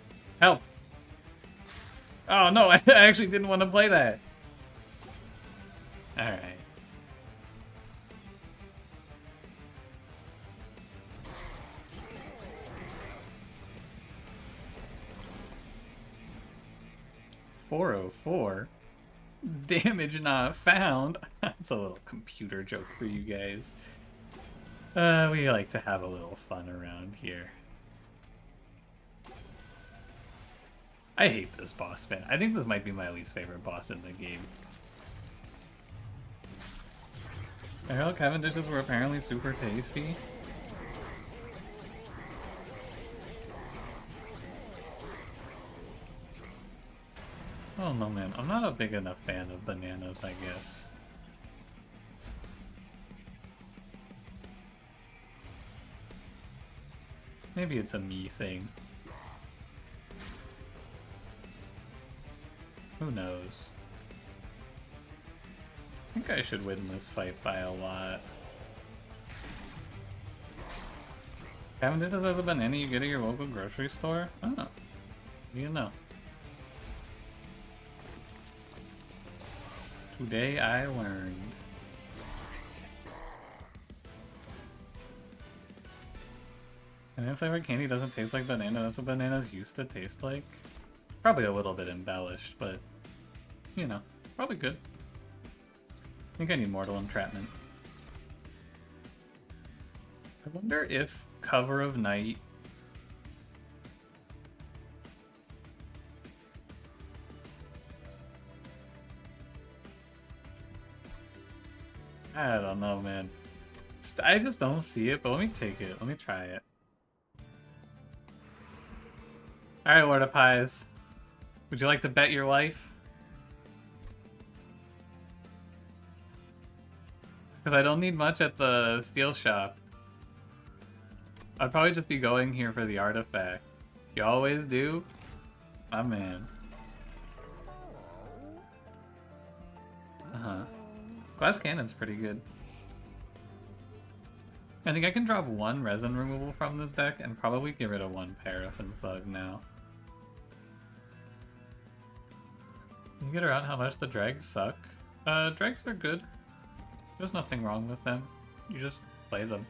help! Oh no, I actually didn't want to play that. All right. $404. Damage not found. That's a little computer joke for you guys. We like to have a little fun around here. I hate this boss, man. I think this might be my least favorite boss in the game. Ariel Cavendishes were apparently super tasty. Oh no, man. I'm not a big enough fan of bananas, I guess. Maybe it's a me thing. Who knows? I think I should win this fight by a lot. Cavendish is the banana you get at your local grocery store? Oh, what do you know? Today I learned. Banana flavored candy doesn't taste like banana. That's what bananas used to taste like. Probably a little bit embellished, but you know, probably good. I think I need Mortal Entrapment. I wonder if Cover of Night... I don't know, man. I just don't see it, but let me take it. Let me try it. Alright, Lord of Pies. Would you like to bet your life? Because I don't need much at the steel shop. I'd probably just be going here for the artifact. You always do? My man. Uh-huh. Glass cannon's pretty good. I think I can drop one resin removal from this deck and probably get rid of one Paraffin Thug now. Can you get around how much the dregs suck? Dregs are good. There's nothing wrong with them. You just play them.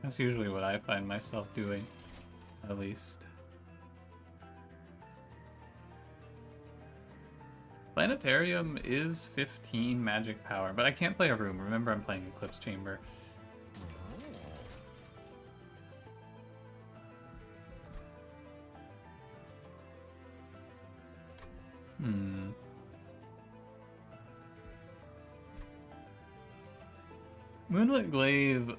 That's usually what I find myself doing, at least. Planetarium is 15 magic power, but I can't play a room. Remember, I'm playing Eclipse Chamber. Moonlit Glaive,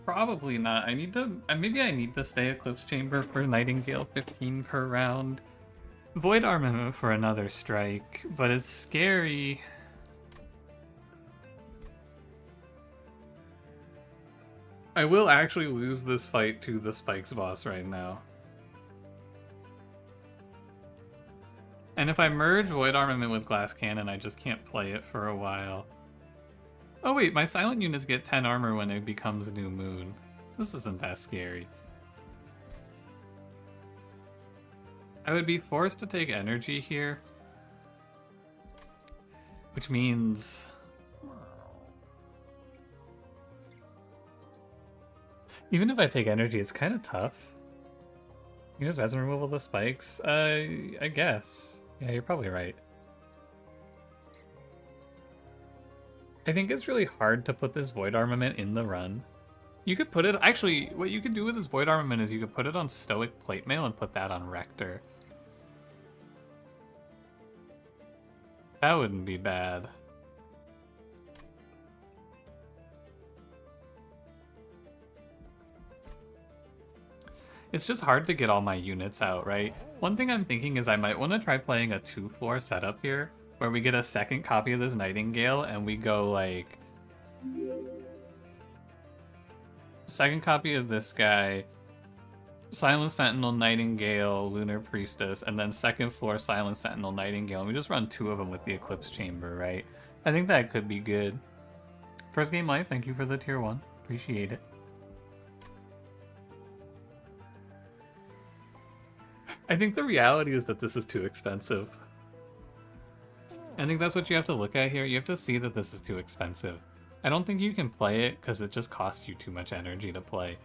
probably not. I need to, maybe I need to stay Eclipse Chamber for Nightingale 15 per round. Void Armament for another strike, but it's scary. I will actually lose this fight to the Spikes boss right now. And if I merge Void Armament with Glass Cannon, I just can't play it for a while. Oh wait, my silent units get 10 armor when it becomes New Moon. This isn't that scary. I would be forced to take energy here. Which means... even if I take energy, it's kind of tough. You just resin removal the spikes? I guess. Yeah, you're probably right. I think it's really hard to put this Void Armament in the run. You could put it... actually, what you could do with this Void Armament is you could put it on Stoic Plate Mail and put that on Rector. That wouldn't be bad. It's just hard to get all my units out, right? One thing I'm thinking is I might want to try playing a 2-floor setup here, where we get a second copy of this Nightingale and we go like... second copy of this guy, Silent Sentinel, Nightingale, Lunar Priestess, and then second floor Silent Sentinel, Nightingale, and we just run 2 of them with the Eclipse Chamber, right? I think that could be good. First Game Life, thank you for the tier 1. Appreciate it. I think the reality is that this is too expensive. I think that's what you have to look at here. You have to see that this is too expensive. I don't think you can play it because it just costs you too much energy to play.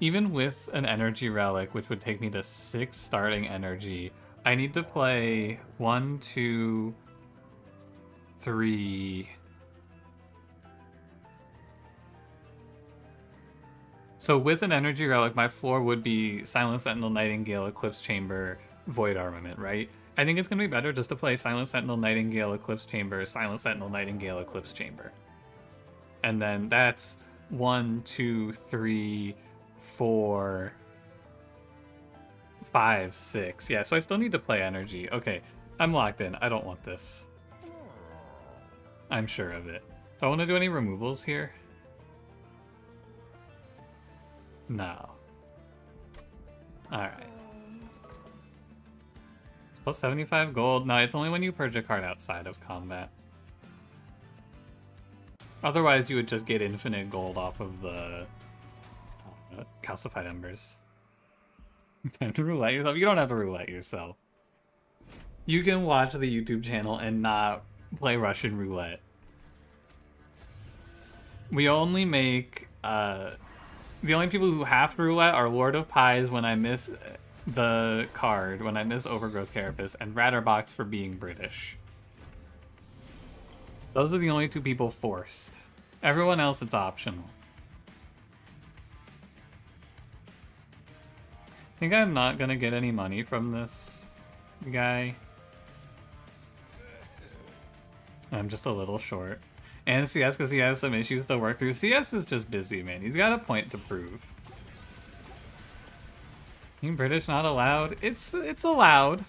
Even with an energy relic, which would take me to 6 starting energy, I need to play 1, 2, 3... So with an energy relic, my floor would be Silent Sentinel, Nightingale, Eclipse Chamber, Void Armament, right? I think it's going to be better just to play Silent Sentinel, Nightingale, Eclipse Chamber, Silent Sentinel, Nightingale, Eclipse Chamber. And then that's 1, 2, 3, 4, 5, 6. Yeah, so I still need to play energy. Okay, I'm locked in. I don't want this. I'm sure of it. Do I want to do any removals here? No. Alright. Plus 75 gold. No, it's only when you purge a card outside of combat. Otherwise, you would just get infinite gold off of the calcified embers. Time to roulette yourself? You don't have to roulette yourself. You can watch the YouTube channel and not play Russian roulette. We only make... the only people who have to roulette are Lord of Pies when I miss the card, when I miss Overgrowth Carapace, and Ratterbox for being British. Those are the only 2 people forced. Everyone else, it's optional. I think I'm not gonna get any money from this guy. I'm just a little short. And CS, because he has some issues to work through. CS is just busy, man. He's got a point to prove. Being British not allowed? It's allowed.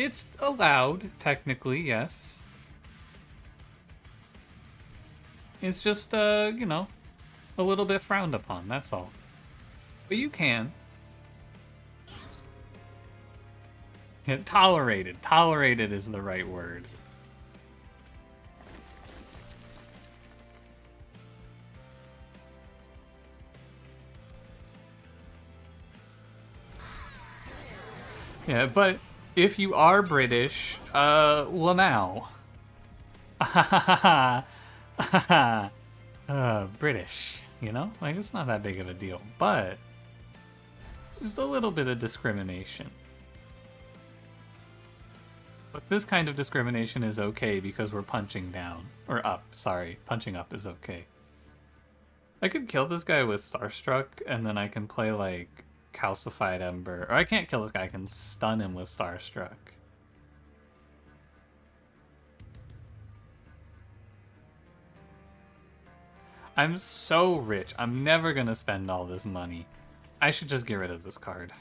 It's allowed, technically, yes. It's just, you know, a little bit frowned upon, that's all. But you can. Yeah, tolerated. Tolerated is the right word. Yeah, but if you are British, well now. British, you know? Like, it's not that big of a deal, but just a little bit of discrimination. But this kind of discrimination is okay because we're punching down. Or up, sorry. Punching up is okay. I could kill this guy with Starstruck, and then I can play, like, Calcified Ember. Or I can't kill this guy, I can stun him with Starstruck. I'm so rich. I'm never gonna spend all this money. I should just get rid of this card.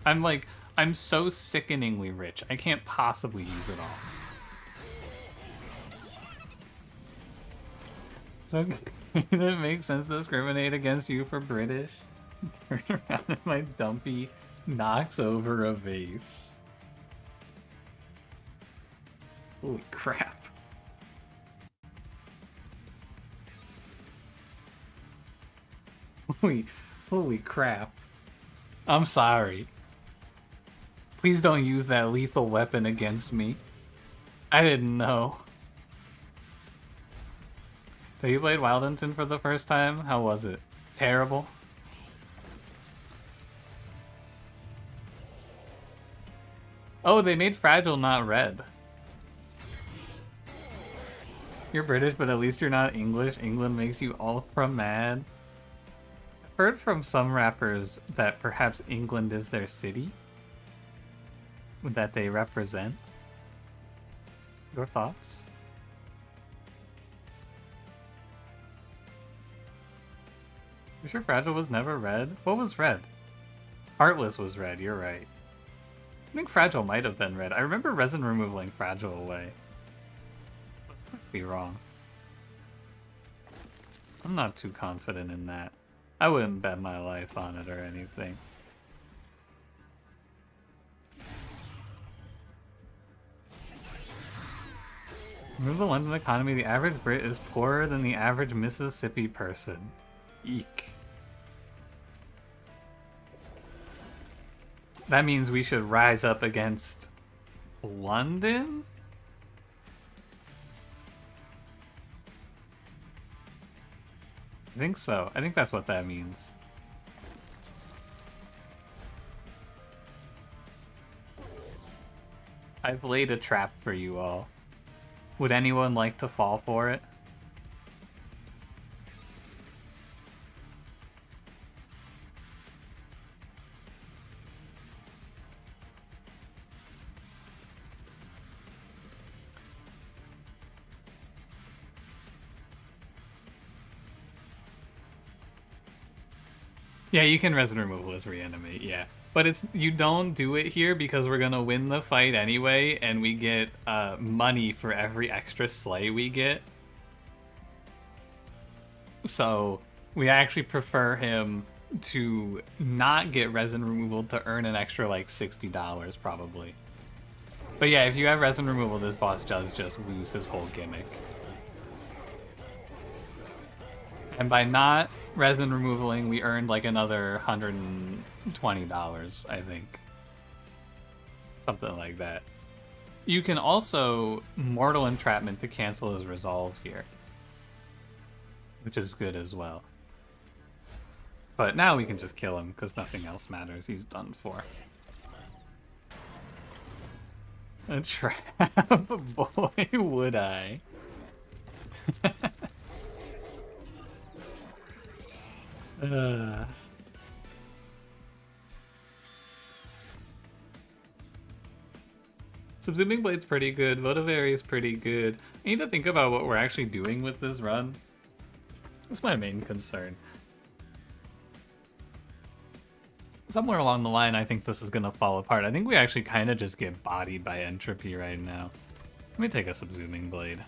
I'm so sickeningly rich. I can't possibly use it all. So it makes sense to discriminate against you for British. Turn around and my dumpy knocks over a vase. Holy crap. Holy crap. I'm sorry. Please don't use that lethal weapon against me. I didn't know. So you played Wildington for the first time? How was it? Terrible? Oh, they made Fragile not red. You're British, but at least you're not English. England makes you ultra mad. I've heard from some rappers that perhaps England is their city that they represent. Your thoughts? You sure Fragile was never red? What was red? Heartless was red, you're right. I think Fragile might have been red. I remember resin removaling Fragile away. I could be wrong. I'm not too confident in that. I wouldn't bet my life on it or anything. Remove the London economy, the average Brit is poorer than the average Mississippi person. Eek. That means we should rise up against London? I think so. I think that's what that means. I've laid a trap for you all. Would anyone like to fall for it? Yeah, you can resin removal as reanimate, yeah. But it's you don't do it here because we're gonna win the fight anyway, and we get money for every extra slay we get. So we actually prefer him to not get resin removal to earn an extra like $60 probably. But yeah, if you have resin removal, this boss does just lose his whole gimmick. And by not resin removaling, we earned like another $120, I think. Something like that. You can also Mortal Entrapment to cancel his resolve here, which is good as well. But now we can just kill him because nothing else matters. He's done for. A trap? Boy, would I. Subsuming Blade's pretty good. Votivary is pretty good. I need to think about what we're actually doing with this run. That's my main concern. Somewhere along the line, I think this is gonna fall apart. I think we actually kind of just get bodied by entropy right now. Let me take a subsuming blade.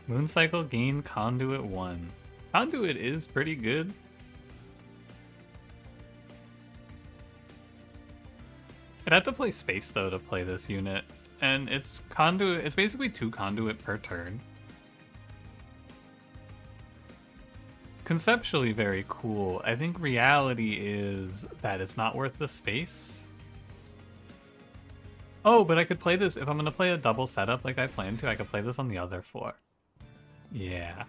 Moon cycle gain conduit 1. Conduit is pretty good. I'd have to play space though to play this unit, and it's conduit. It's basically 2 conduit per turn. Conceptually very cool. I think reality is that it's not worth the space. Oh, but I could play this if I'm gonna play a double setup like I plan to. I could play this on the other 4. Yeah.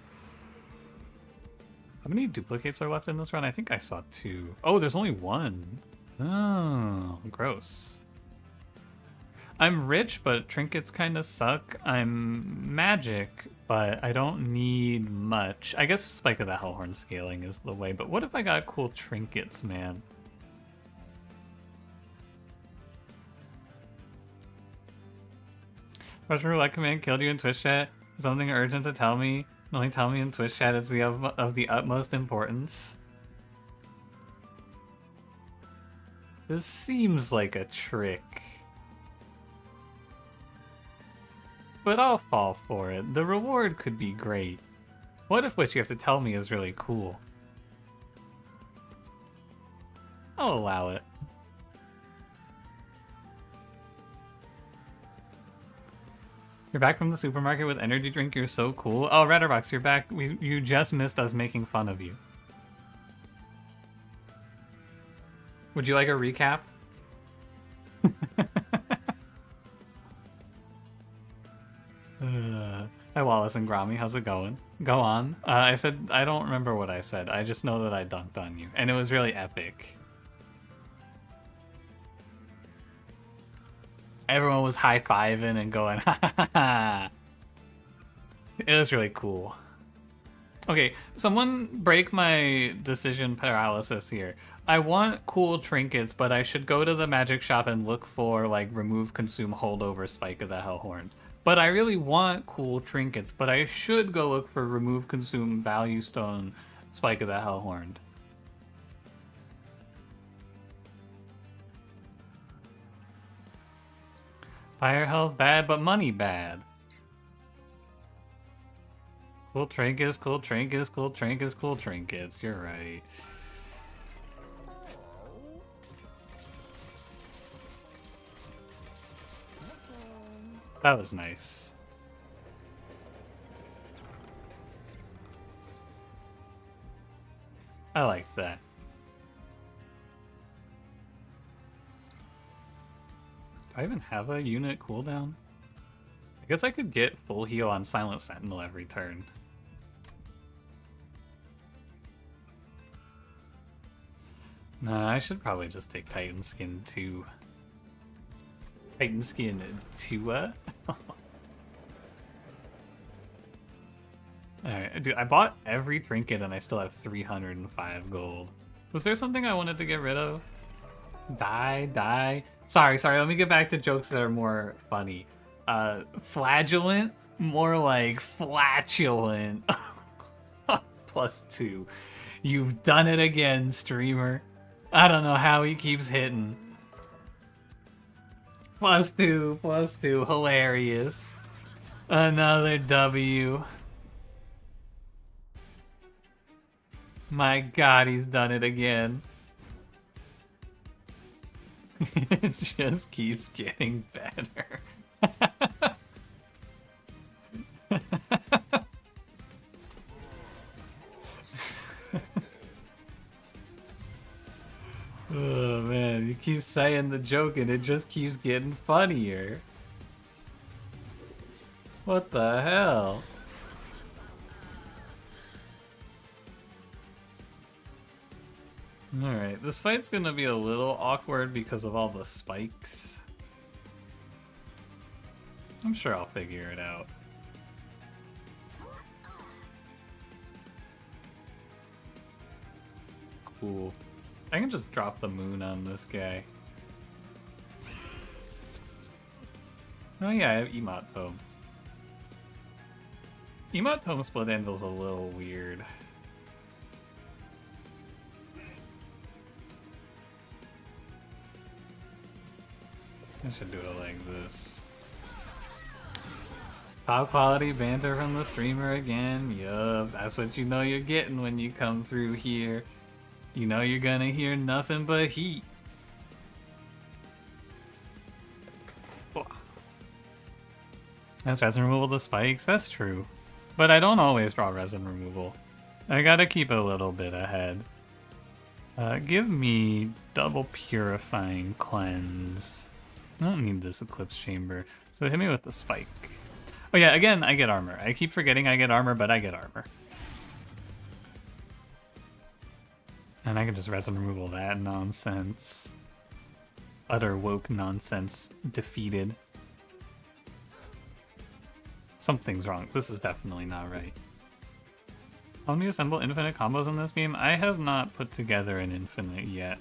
How many duplicates are left in this run? I think I saw 2. Oh, there's only 1. Oh, gross. I'm rich, but trinkets kind of suck. I'm magic, but I don't need much. I guess Spike of the Hellhorn scaling is the way, but what if I got cool trinkets, man? Russian roulette command killed you in Twitch chat. Something urgent to tell me. Only tell me in Twitch chat is of the utmost importance. This seems like a trick. But I'll fall for it. The reward could be great. What if what you have to tell me is really cool? I'll allow it. You're back from the supermarket with energy drink. You're so cool. Oh, Redderbox, you're back. You just missed us making fun of you. Would you like a recap? Hi, Wallace and Grommy. How's it going? Go on. I said, I don't remember what I said. I just know that I dunked on you. And it was really epic. Everyone was high-fiving and going, ha ha ha ha. It was really cool. Okay, someone break my decision paralysis here. I want cool trinkets, but I should go to the magic shop and look for, like, remove, consume, holdover Spike of the Hellhorn. But I really want cool trinkets, but I should go look for remove, consume, value stone Spike of the Hellhorn. Fire health bad, but money bad. Cool trinkets, cool trinkets, cool trinkets, cool trinkets. You're right. That was nice. I liked that. Do I even have a unit cooldown? I guess I could get full heal on Silent Sentinel every turn. Nah, I should probably just take Titan Skin 2. Titan Skin 2? Alright, dude, I bought every trinket and I still have 305 gold. Was there something I wanted to get rid of? Die. Sorry, let me get back to jokes that are more funny. Flagellant? More like flatulent. +2. You've done it again, streamer. I don't know how he keeps hitting. +2. Hilarious. Another W. My god, he's done it again. It just keeps getting better. Oh man, you keep saying the joke and it just keeps getting funnier. What the hell? Alright, this fight's gonna be a little awkward because of all the spikes. I'm sure I'll figure it out. Cool. I can just drop the moon on this guy. Oh yeah, I have Emote Tome. Emote Tome Split Anvil's a little weird. I should do it like this. Top quality banter from the streamer again. Yup, that's what you know you're getting when you come through here. You know you're gonna hear nothing but heat. That's resin removal the spikes, that's true. But I don't always draw resin removal. I gotta keep a little bit ahead. Give me double purifying cleanse. I don't need this eclipse chamber. So hit me with the spike. Oh yeah, again, I get armor. I keep forgetting I get armor, but I get armor. And I can just resin removal that nonsense. Utter woke nonsense defeated. Something's wrong. This is definitely not right. How do you assemble infinite combos in this game? I have not put together an infinite yet.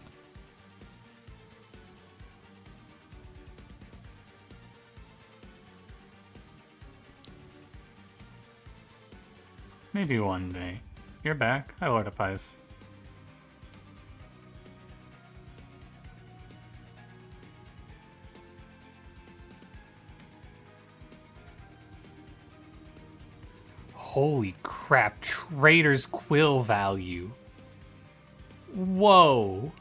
Maybe one day. You're back. Hi, Lord of Pies. Holy crap, Trader's Quill value. Whoa.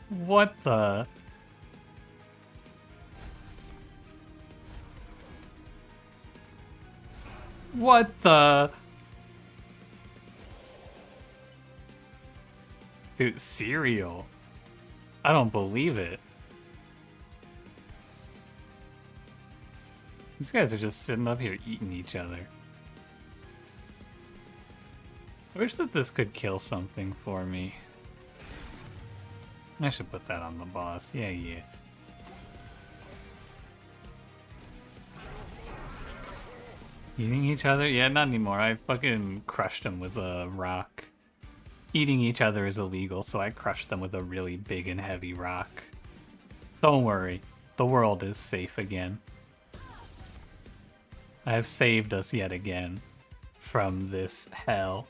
What the? What the? Dude, cereal. I don't believe it. These guys are just sitting up here eating each other. I wish that this could kill something for me. I should put that on the boss. Yeah. Eating each other? Yeah, not anymore. I fucking crushed them with a rock. Eating each other is illegal, so I crushed them with a really big and heavy rock. Don't worry. The world is safe again. I have saved us yet again from this hell.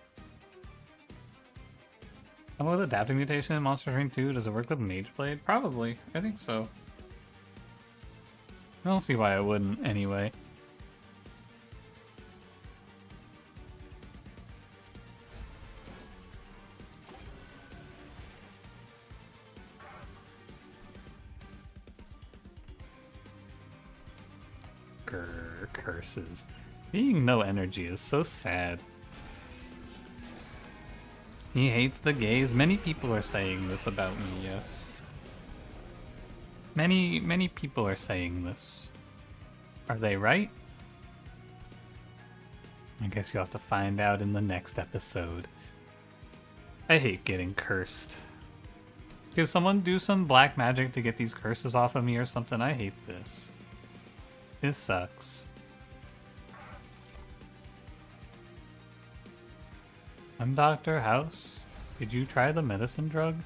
How about adapting mutation in Monster Train 2? Does it work with Mage Blade? Probably. I think so. I don't see why I wouldn't anyway. Curses. Being no energy is so sad. He hates the gays. Many people are saying this about me, yes. Many people are saying this. Are they right? I guess you'll have to find out in the next episode. I hate getting cursed. Could someone do some black magic to get these curses off of me or something? I hate this. This sucks. I'm Dr. House. Did you try the medicine drug?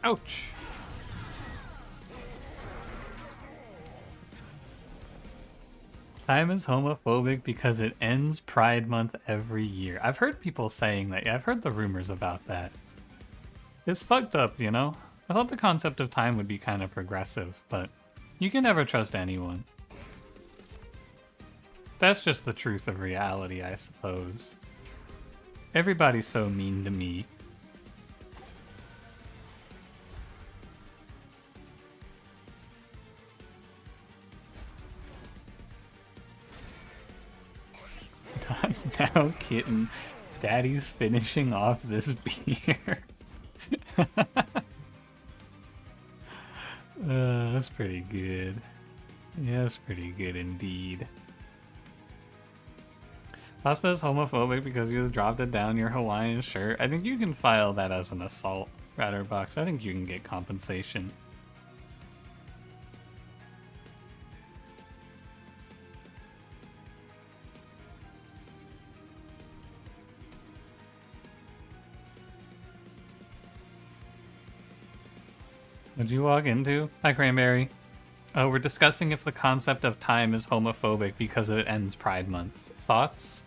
Ouch! Time is homophobic because it ends Pride Month every year. I've heard people saying that. Yeah, I've heard the rumors about that. It's fucked up, you know? I thought the concept of time would be kind of progressive, but you can never trust anyone. That's just the truth of reality, I suppose. Everybody's so mean to me. Now, kitten, Daddy's finishing off this beer. That's pretty good. Yeah, that's pretty good indeed. Pasta is homophobic because you dropped it down your Hawaiian shirt. I think you can file that as an assault, Ratterbox. I think you can get compensation. What'd you walk into? Hi, Cranberry. Oh, we're discussing if the concept of time is homophobic because it ends Pride Month. Thoughts?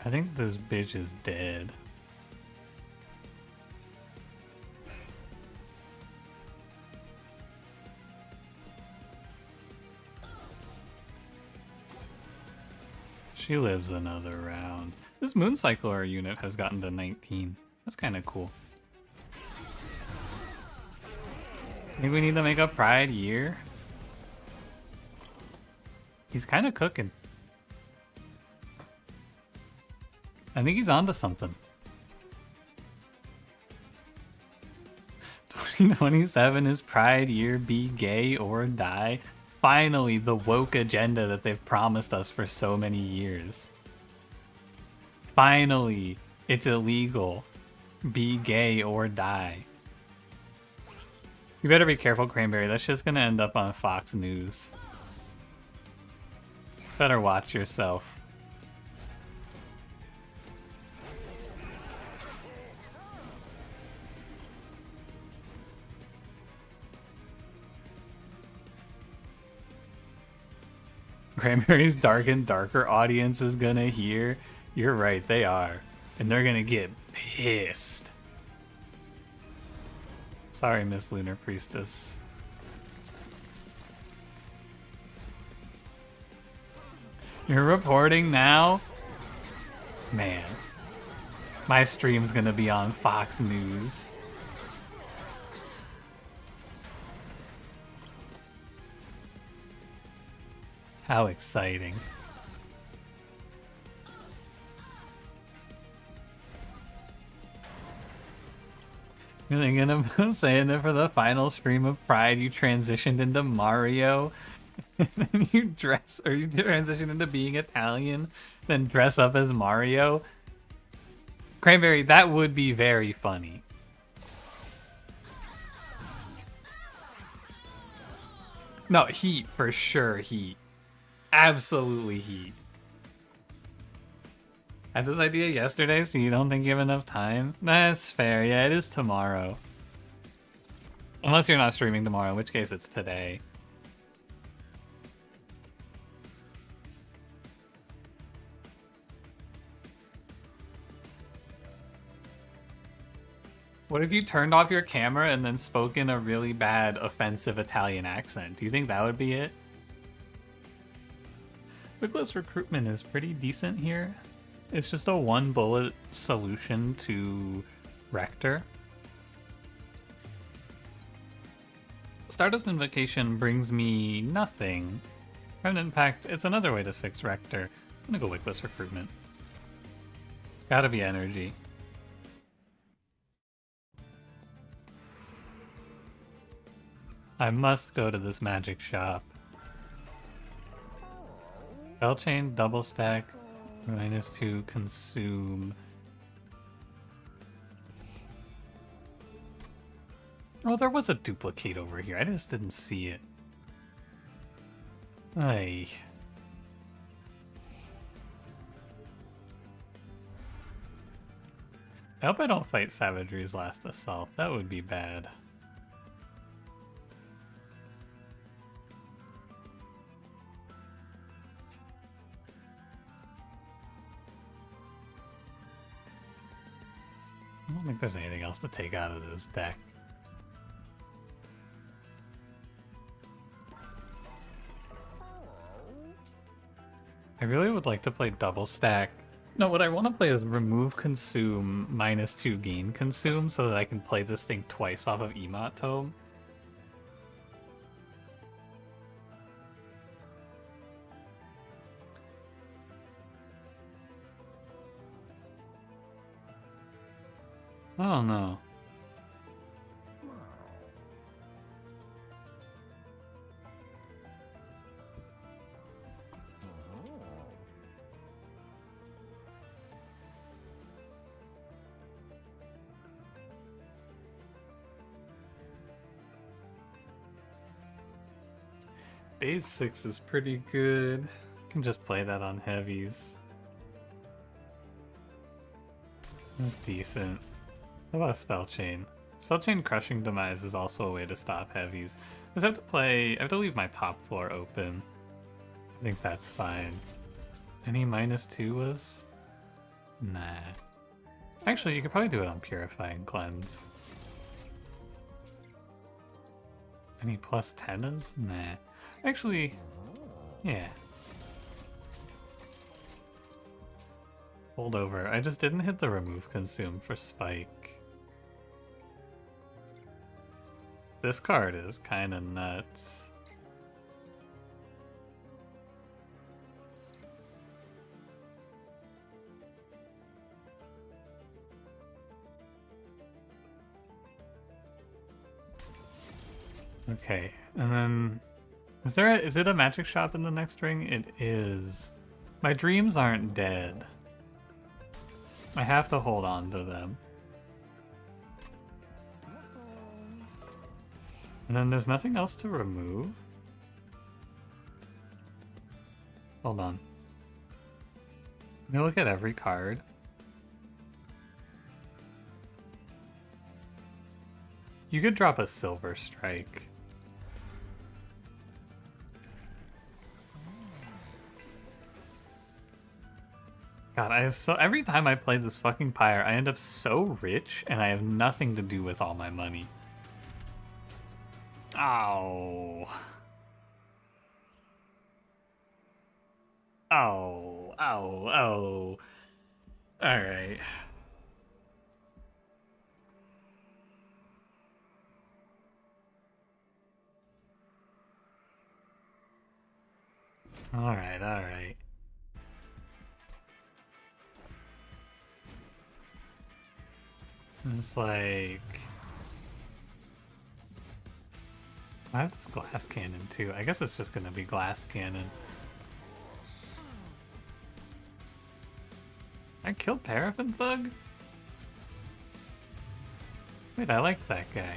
I think this bitch is dead. She lives another round. This Mooncycler unit has gotten to 19. That's kind of cool. Think we need to make a Pride year? He's kind of cooking. I think he's onto something. 2027 is Pride year, be gay or die. Finally, the woke agenda that they've promised us for so many years. Finally, it's illegal. Be gay or die. You better be careful, Cranberry. That's just gonna end up on Fox News. Better watch yourself. Cranberry's dark and darker audience is gonna hear. You're right, they are. And they're gonna get pissed. Sorry, Miss Lunar Priestess. You're reporting now? Man. My stream's gonna be on Fox News. How exciting. You're thinking about saying that for the final stream of Pride you transitioned into Mario and then you dress, or you transition into being Italian, then dress up as Mario? Cranberry, that would be very funny. No, Heat, for sure, Heat. Absolutely Heat. I had this idea yesterday, so you don't think you have enough time? That's fair. Yeah, it is tomorrow. Unless you're not streaming tomorrow, in which case it's today. What if you turned off your camera and then spoke in a really bad, offensive Italian accent? Do you think that would be it? Relentless recruitment is pretty decent here. It's just a one bullet solution to Rector. Stardust Invocation brings me nothing. Remnant Pact, it's another way to fix Rector. I'm gonna go Wickless recruitment. Gotta be energy. I must go to this magic shop. Spell chain, double stack, -2 consume. Oh, there was a duplicate over here. I just didn't see it. Ay. I hope I don't fight Savagery's last assault. That would be bad. I don't think there's anything else to take out of this deck. I really would like to play double stack. No, what I want to play is remove consume, -2 gain consume, so that I can play this thing twice off of Emot Tome. I don't know. Base 6 is pretty good. Can just play that on heavies. It's decent. How about Spell Chain? Spell Chain Crushing Demise is also a way to stop heavies. I just have to play... I have to leave my top floor open. I think that's fine. Any -2 was? Nah. Actually, you could probably do it on Purifying Cleanse. Any +10 is? Nah. Actually, yeah. Hold over. I just didn't hit the remove consume for Spike. This card is kind of nuts. Okay, and then is it a magic shop in the next ring? It is. My dreams aren't dead. I have to hold on to them. And then there's nothing else to remove. Hold on. Let me look at every card. You could drop a Silver Strike. God, I have so... Every time I play this fucking Pyre, I end up so rich, and I have nothing to do with all my money. Ow. Oh, oh, oh. Alright. Alright, alright. It's like... I have this glass cannon too. I guess it's just gonna be glass cannon. I killed Paraffin Thug? Wait, I liked that guy.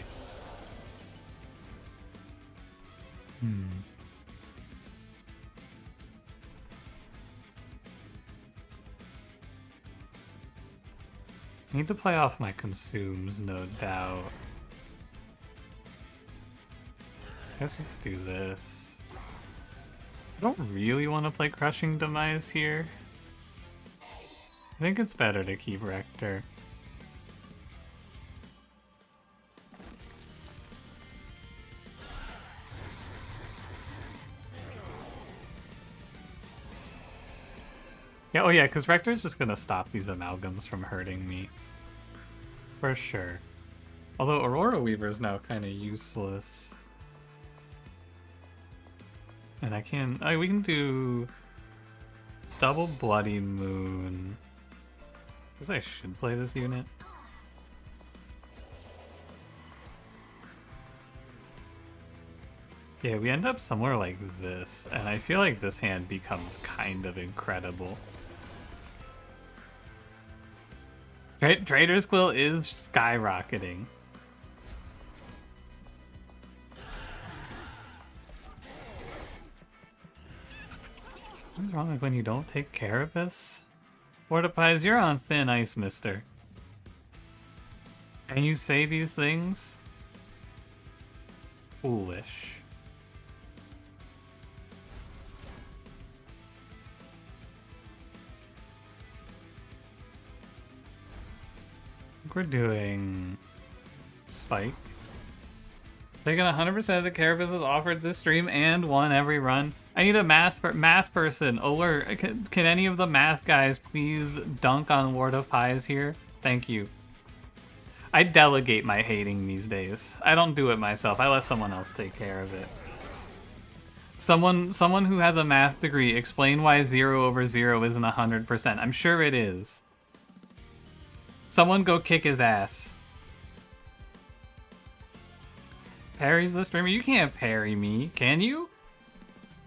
I need to play off my consumes, no doubt. I guess we just do this. I don't really want to play Crushing Demise here. I think it's better to keep Rector. Yeah, oh yeah, because Rector's just gonna stop these amalgams from hurting me. For sure. Although Aurora Weaver's now kind of useless. And I can... we can do... Double Bloody Moon. I guess I should play this unit. Yeah, we end up somewhere like this, and I feel like this hand becomes kind of incredible. Trader's Quill is skyrocketing. What's wrong with when you don't take Carapace? Fortipies, you're on thin ice, mister. Can you say these things? Foolish. We're doing Spike. Taking 100% of the Carapaces offered this stream and won every run. I need a math person. Alert. Can any of the math guys please dunk on Ward of Pies here? Thank you. I delegate my hating these days. I don't do it myself. I let someone else take care of it. Someone who has a math degree, explain why 0/0 isn't 100%. I'm sure it is. Someone go kick his ass. Parries the streamer? You can't parry me, can you?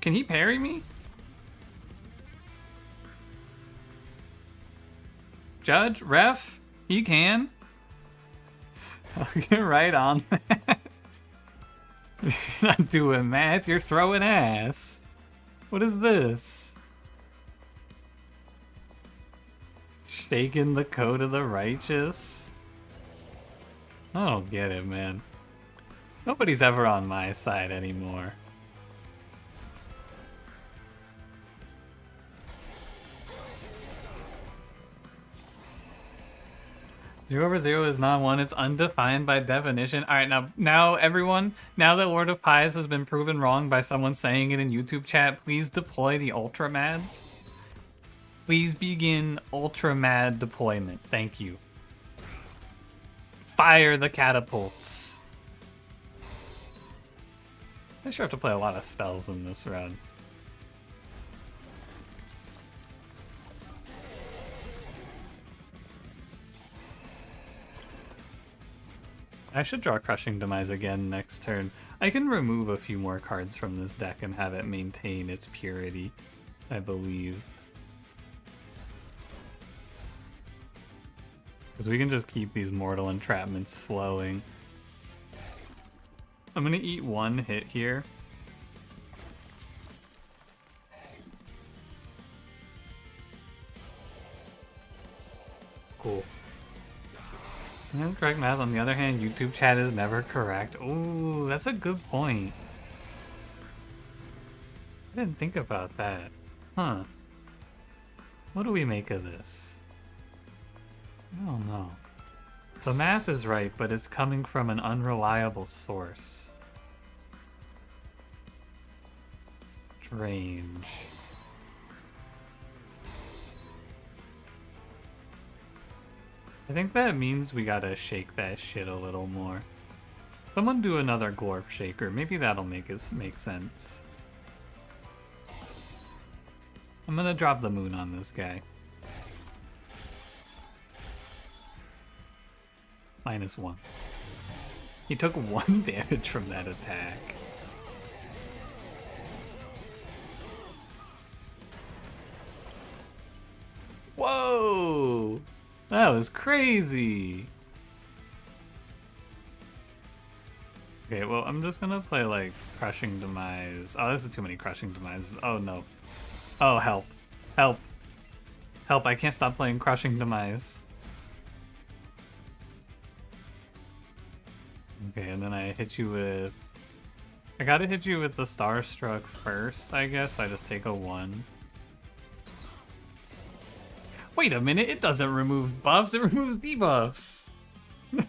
Can he parry me? Judge? Ref? He can? I'll get right on that. You're not doing math, you're throwing ass. What is this? Shaking the code of the righteous? I don't get it, man. Nobody's ever on my side anymore. 0/0 is not one, it's undefined by definition. Alright, now everyone, now that Lord of Pies has been proven wrong by someone saying it in YouTube chat, please deploy the Ultramads. Please begin Ultramad deployment. Thank you. Fire the catapults. I sure have to play a lot of spells in this run. I should draw Crushing Demise again next turn. I can remove a few more cards from this deck and have it maintain its purity, I believe. Because we can just keep these Mortal Entrapments flowing. I'm gonna eat one hit here. Cool. That's correct math. On the other hand, YouTube chat is never correct. Ooh, that's a good point. I didn't think about that. Huh. What do we make of this? I don't know. The math is right, but it's coming from an unreliable source. Strange. I think that means we gotta shake that shit a little more. Someone do another Glorp Shaker. Maybe that'll make sense. I'm gonna drop the moon on this guy. -1. He took 1 damage from that attack. Whoa! That was crazy! Okay, well, I'm just gonna play, like, Crushing Demise. Oh, this is too many Crushing Demises. Oh, no. Oh, help. Help. Help, I can't stop playing Crushing Demise. Okay, and then I hit you with... I gotta hit you with the Starstruck first, I guess, so I just take a 1. Wait a minute, it doesn't remove buffs, it removes debuffs!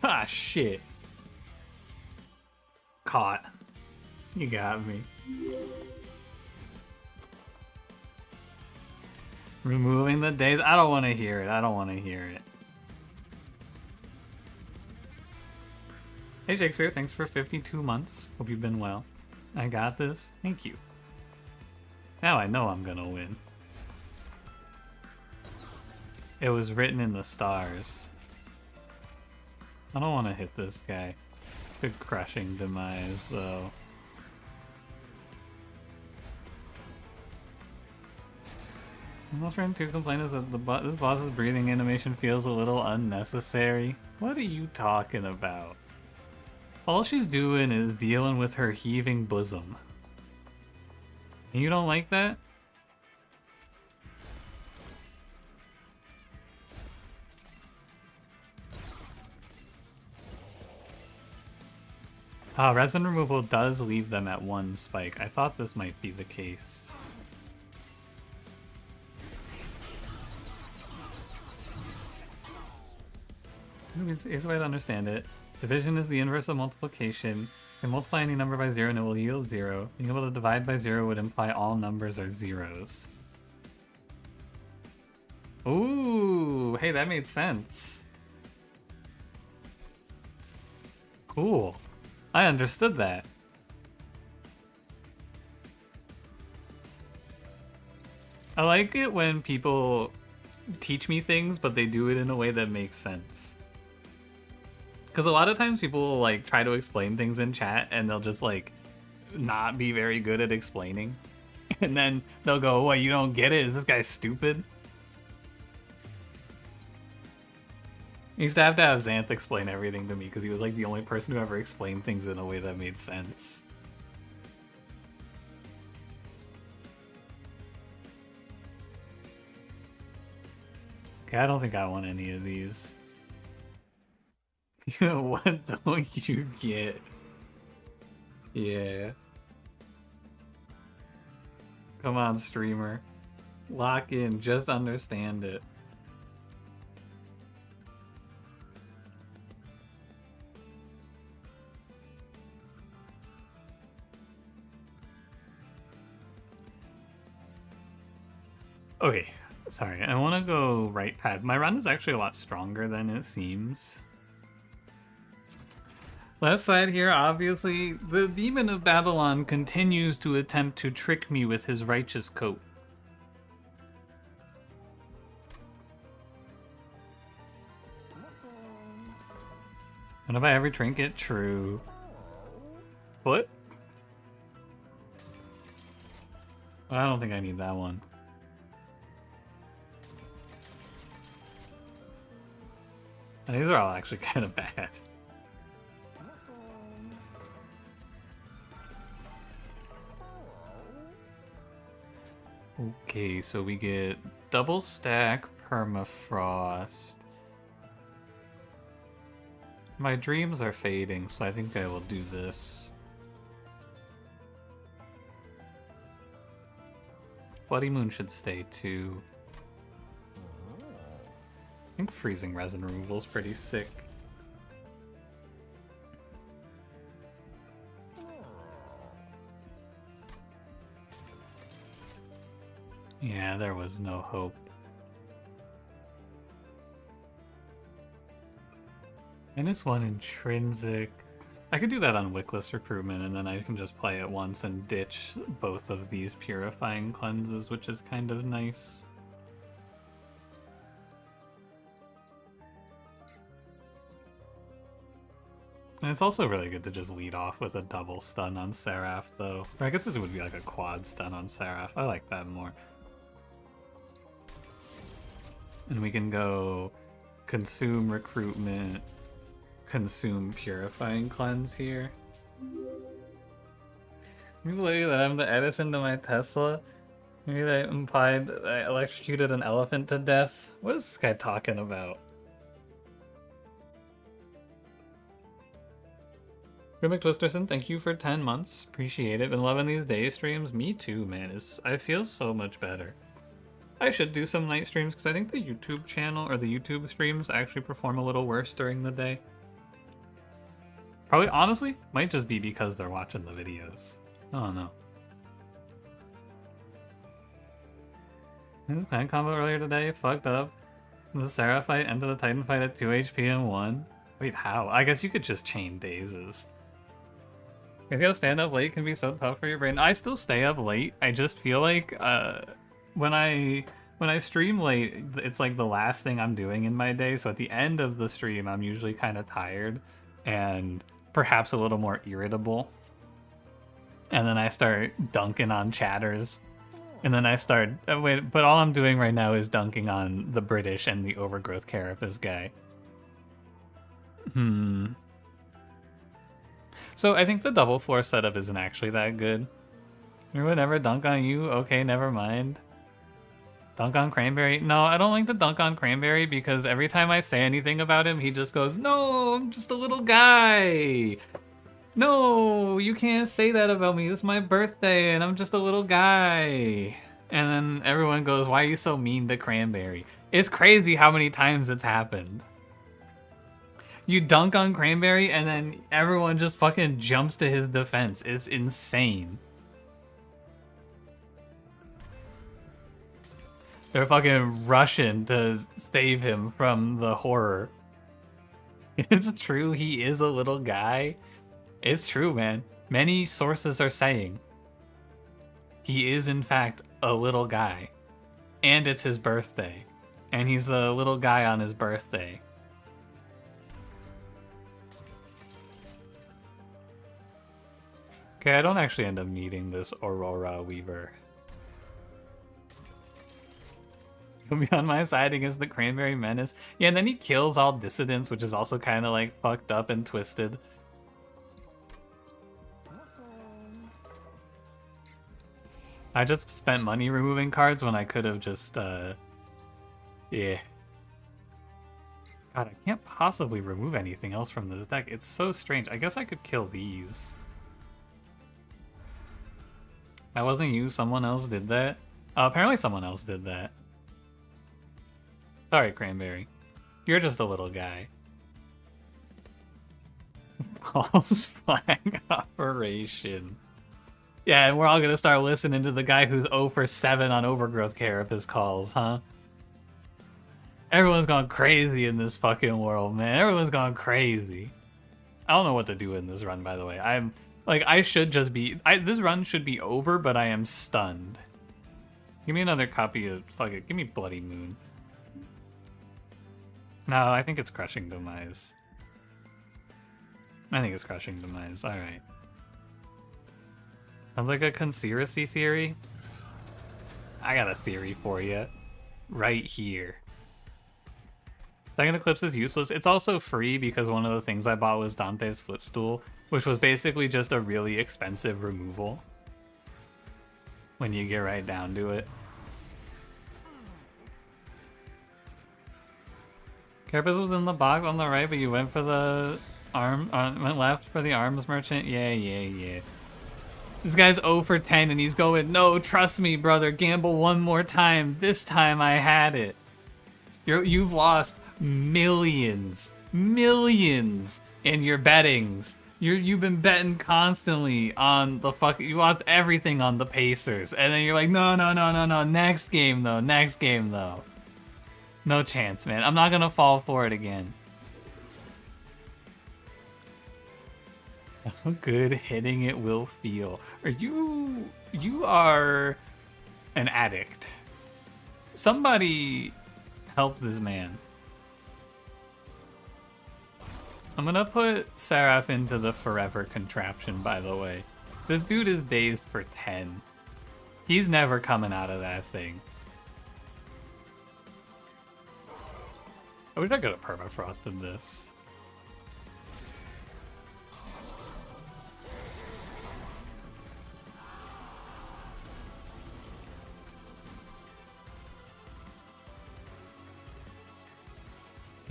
Ah, shit. Caught. You got me. Removing the days? I don't want to hear it, I don't want to hear it. Hey Shakespeare, thanks for 52 months. Hope you've been well. I got this. Thank you. Now I know I'm gonna win. It was written in the stars. I don't want to hit this guy. Good Crushing Demise, though. Most round 2 complaint is that this boss's breathing animation feels a little unnecessary. What are you talking about? All she's doing is dealing with her heaving bosom. And you don't like that? Resin removal does leave them at 1 spike. I thought this might be the case. Here's a way to understand it. Division is the inverse of multiplication. You can multiply any number by 0 and it will yield 0. Being able to divide by 0 would imply all numbers are zeros. Ooh, hey, that made sense. Cool. I understood that. I like it when people teach me things, but they do it in a way that makes sense. Because a lot of times people will, like, try to explain things in chat and they'll just, like, not be very good at explaining. And then they'll go, what, you don't get it? Is this guy stupid? I used to have Xanth explain everything to me because he was, like, the only person who ever explained things in a way that made sense. Okay, I don't think I want any of these. What don't you get? Yeah. Come on, streamer. Lock in. Just understand it. Okay, sorry. I want to go right pad. My run is actually a lot stronger than it seems. Left side here, obviously, the Demon of Babylon continues to attempt to trick me with his righteous coat. What if I every trinket? True. What? I don't think I need that one. These are all actually kind of bad. Okay, so we get double stack permafrost. My dreams are fading, so I think I will do this. Bloody Moon should stay too. I think freezing resin removal is pretty sick. Yeah, there was no hope. -1 intrinsic. I could do that on Wickless recruitment, and then I can just play it once and ditch both of these purifying cleanses, which is kind of nice. And it's also really good to just lead off with a double stun on Seraph, though. Or I guess it would be like a quad stun on Seraph. I like that more. And we can go consume recruitment, consume purifying cleanse here. Can you believe that I'm the Edison to my Tesla? Maybe that implied that I electrocuted an elephant to death? What is this guy talking about? Rimic Twisterson, thank you for 10 months. Appreciate it. Been loving these day streams. Me too, man. I feel so much better. I should do some night streams because I think the YouTube channel or the YouTube streams actually perform a little worse during the day. Probably, honestly, might just be because they're watching the videos. I don't know. This pan combo earlier today fucked up. The Seraph fight ended the Titan fight at 2 HP and 1. Wait, how? I guess you could just chain dazes. If you stand up late can be so tough for your brain. I still stay up late. I just feel like when I stream late, it's like the last thing I'm doing in my day. So at the end of the stream, I'm usually kind of tired and perhaps a little more irritable. And then I start dunking on chatters. And then I start... wait, but all I'm doing right now is dunking on the British and the Overgrowth Carapace guy. So I think the double floor setup isn't actually that good. We would never dunk on you? Okay, never mind. Dunk on Cranberry? No, I don't like to dunk on Cranberry because every time I say anything about him, he just goes, no, I'm just a little guy. No, you can't say that about me. It's my birthday and I'm just a little guy. And then everyone goes, why are you so mean to Cranberry? It's crazy how many times it's happened. You dunk on Cranberry and then everyone just fucking jumps to his defense. It's insane. They're fucking rushing to save him from the horror. It's true, he is a little guy. It's true, man. Many sources are saying he is, in fact, a little guy. And it's his birthday. And he's the little guy on his birthday. Okay, I don't actually end up needing this Aurora Weaver. He'll be on my side against the Cranberry Menace. Yeah, and then he kills all dissidents, which is also kind of like fucked up and twisted. I just spent money removing cards when I could have just, yeah. God, I can't possibly remove anything else from this deck. It's so strange. I guess I could kill these. That wasn't you. Someone else did that. Apparently someone else did that. Sorry, Cranberry. You're just a little guy. False flag operation. Yeah, and we're all gonna start listening to the guy who's 0 for 7 on Overgrowth Carapace calls, huh? Everyone's gone crazy in this fucking world, man. Everyone's gone crazy. I don't know what to do in this run, by the way. I'm like, I should just be. This run should be over, but I am stunned. Give me another copy of. Fuck it. Give me Bloody Moon. No, I think it's Crushing Demise. I think it's Crushing Demise. Alright. Sounds like a conspiracy theory. I got a theory for you. Right here. Second Eclipse is useless. It's also free because one of the things I bought was Dante's Footstool, which was basically just a really expensive removal. When you get right down to it. Carapace was in the box on the right, but you went for the went left for the arms merchant. Yeah. This guy's 0 for 10 and he's going, no, trust me, brother, gamble one more time. This time I had it. You've lost millions in your bettings. You've been betting constantly on the you lost everything on the Pacers. And then you're like, no, next game though. No chance, man. I'm not gonna fall for it again. How good hitting it will feel. You are an addict. Somebody help this man. I'm gonna put Seraph into the forever contraption, by the way. This dude is dazed for 10. He's never coming out of that thing. I wish I could have permafrosted this.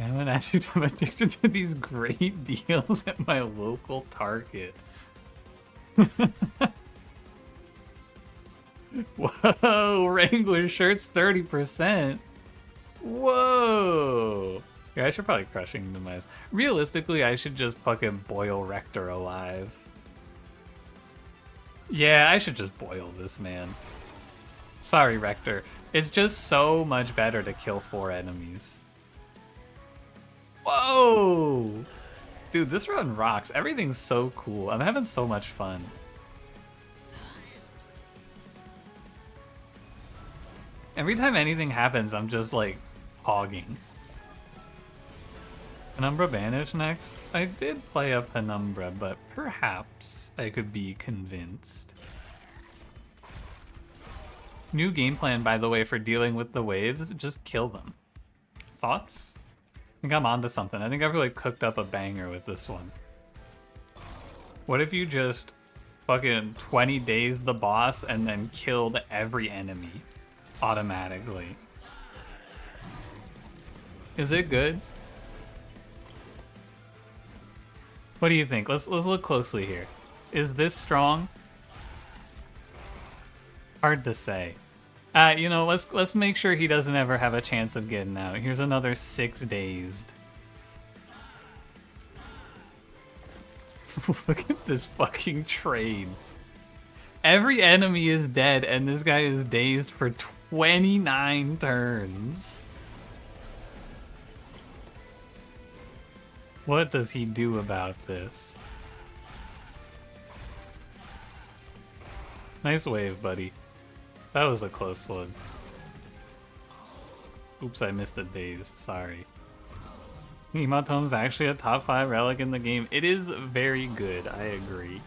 I'm addicted to these great deals at my local Target. Whoa, Wrangler shirts 30%. Whoa. Yeah, I should probably Crushing Demise. Realistically, I should just fucking boil Rector alive. Yeah, I should just boil this man. Sorry, Rector. It's just so much better to kill 4 enemies. Whoa! Dude, this run rocks. Everything's so cool. I'm having so much fun. Every time anything happens, I'm just like hogging. Penumbra Banish next? I did play a Penumbra, but perhaps I could be convinced. New game plan, by the way, for dealing with the waves. Just kill them. Thoughts? I think I'm onto something. I think I've really cooked up a banger with this one. What if you just fucking 20 days the boss and then killed every enemy automatically? Is it good? What do you think? Let's look closely here. Is this strong? Hard to say. You know, let's make sure he doesn't ever have a chance of getting out. Here's another 6 dazed. Look at this fucking trade. Every enemy is dead, and this guy is dazed for 29 turns. What does he do about this? Nice wave, buddy. That was a close one. Oops, I missed a dazed. Sorry. Hematome's actually a top 5 relic in the game. It is very good, I agree.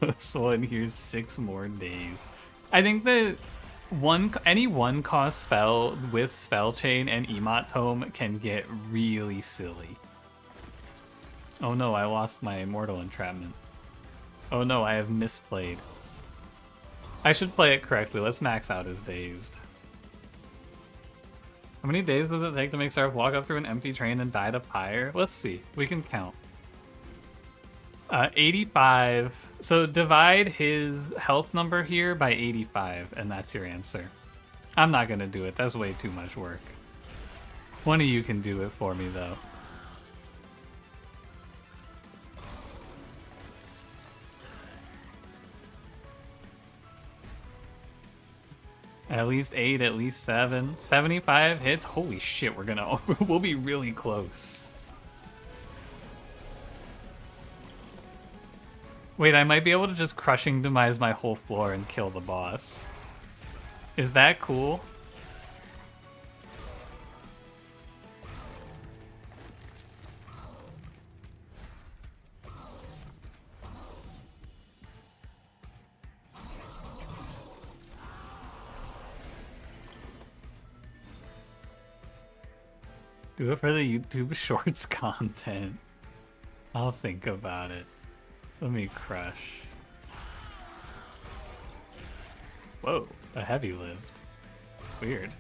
Close one, here's 6 more dazed. I think that any one cost spell with Spell Chain and Ematome can get really silly. Oh no, I lost my Immortal Entrapment. Oh no, I have misplayed. I should play it correctly. Let's max out as dazed. How many days does it take to make Seraph walk up through an empty train and die to pyre? Let's see. We can count. 85. So divide his health number here by 85, and that's your answer. I'm not going to do it. That's way too much work. One of you can do it for me, though. At least 8, at least 7. 75 hits? Holy shit, we'll be really close. Wait, I might be able to just crushing demise my whole floor and kill the boss. Is that cool? Do it for the YouTube Shorts content. I'll think about it. Let me crush. Whoa, a heavy lived. Weird.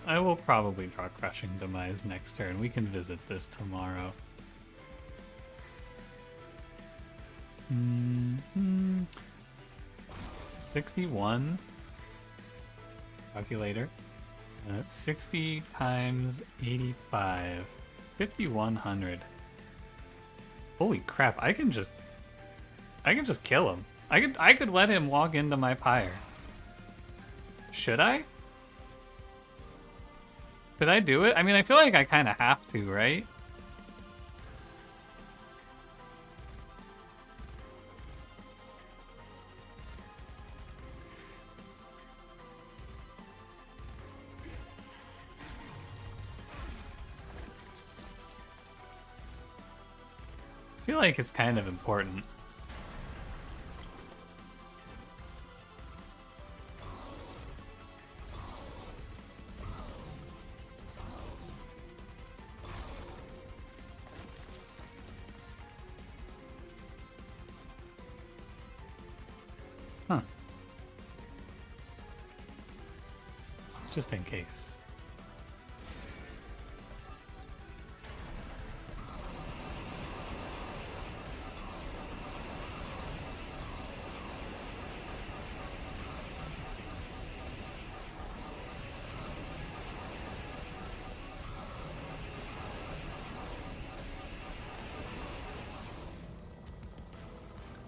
I will probably draw Crushing Demise next turn. We can visit this tomorrow. 61. Calculator. 60 times 85. 5,100. Holy crap! I can just kill him. I could let him walk into my pyre. Should I? Should I do it? I mean, I feel like I kind of have to, right? I feel like it's kind of important. Huh. Just in case.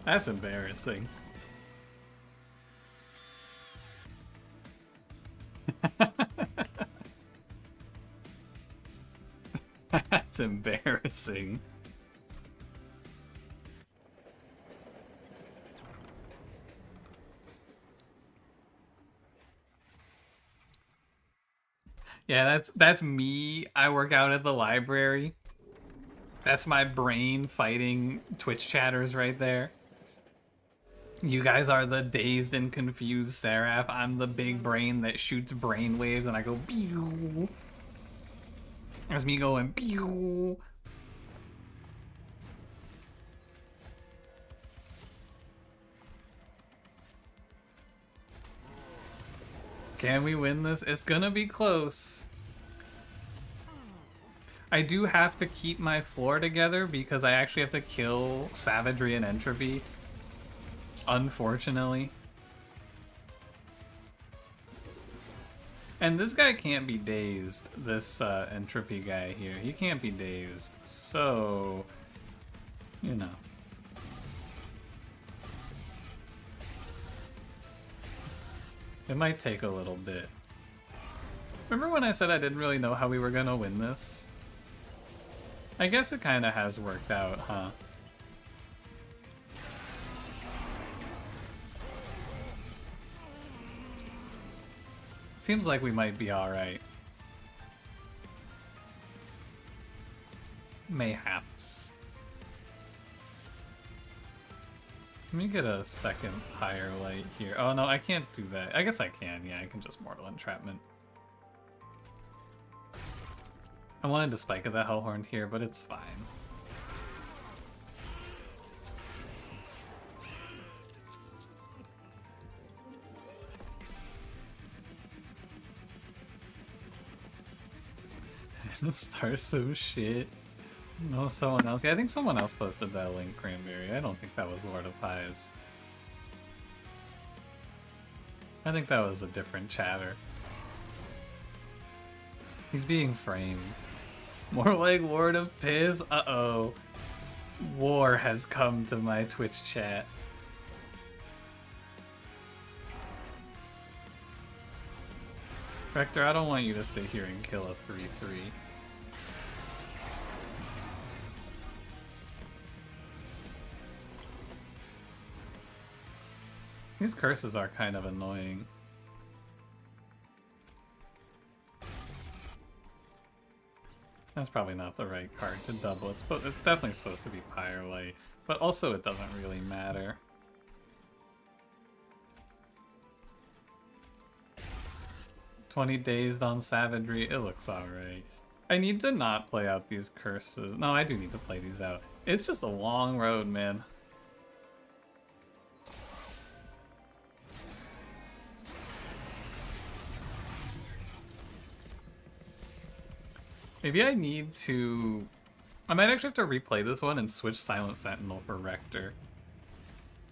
That's embarrassing. That's embarrassing. Yeah, that's me. I work out at the library. That's my brain fighting Twitch chatters right there. You guys are the dazed and confused Seraph. I'm the big brain that shoots brainwaves and I go pew. That's me going pew. Can we win this? It's gonna be close. I do have to keep my floor together because I actually have to kill Savagery and Entropy. Unfortunately. And this guy can't be dazed, this Entropy guy here. He can't be dazed, so, you know. It might take a little bit. Remember when I said I didn't really know how we were gonna win this? I guess it kinda has worked out, huh? Seems like we might be alright. Mayhaps. Let me get a second higher light here. Oh no, I can't do that. I guess I can, yeah, I can just Mortal Entrapment. I wanted to spike at the Hellhorn here, but it's fine. Start some shit. No, someone else. Yeah, I think someone else posted that link, Cranberry. I don't think that was Lord of Pies. I think that was a different chatter. He's being framed. More like Lord of Piss? Uh-oh. War has come to my Twitch chat. Vector, I don't want you to sit here and kill a 3-3. These curses are kind of annoying. That's probably not the right card to double. It's definitely supposed to be Firelight, but also it doesn't really matter. "20 Dazed on Savagery." It looks alright. I need to not play out these curses. No, I do need to play these out. It's just a long road, man. Maybe I need to... I might actually have to replay this one and switch Silent Sentinel for Rector.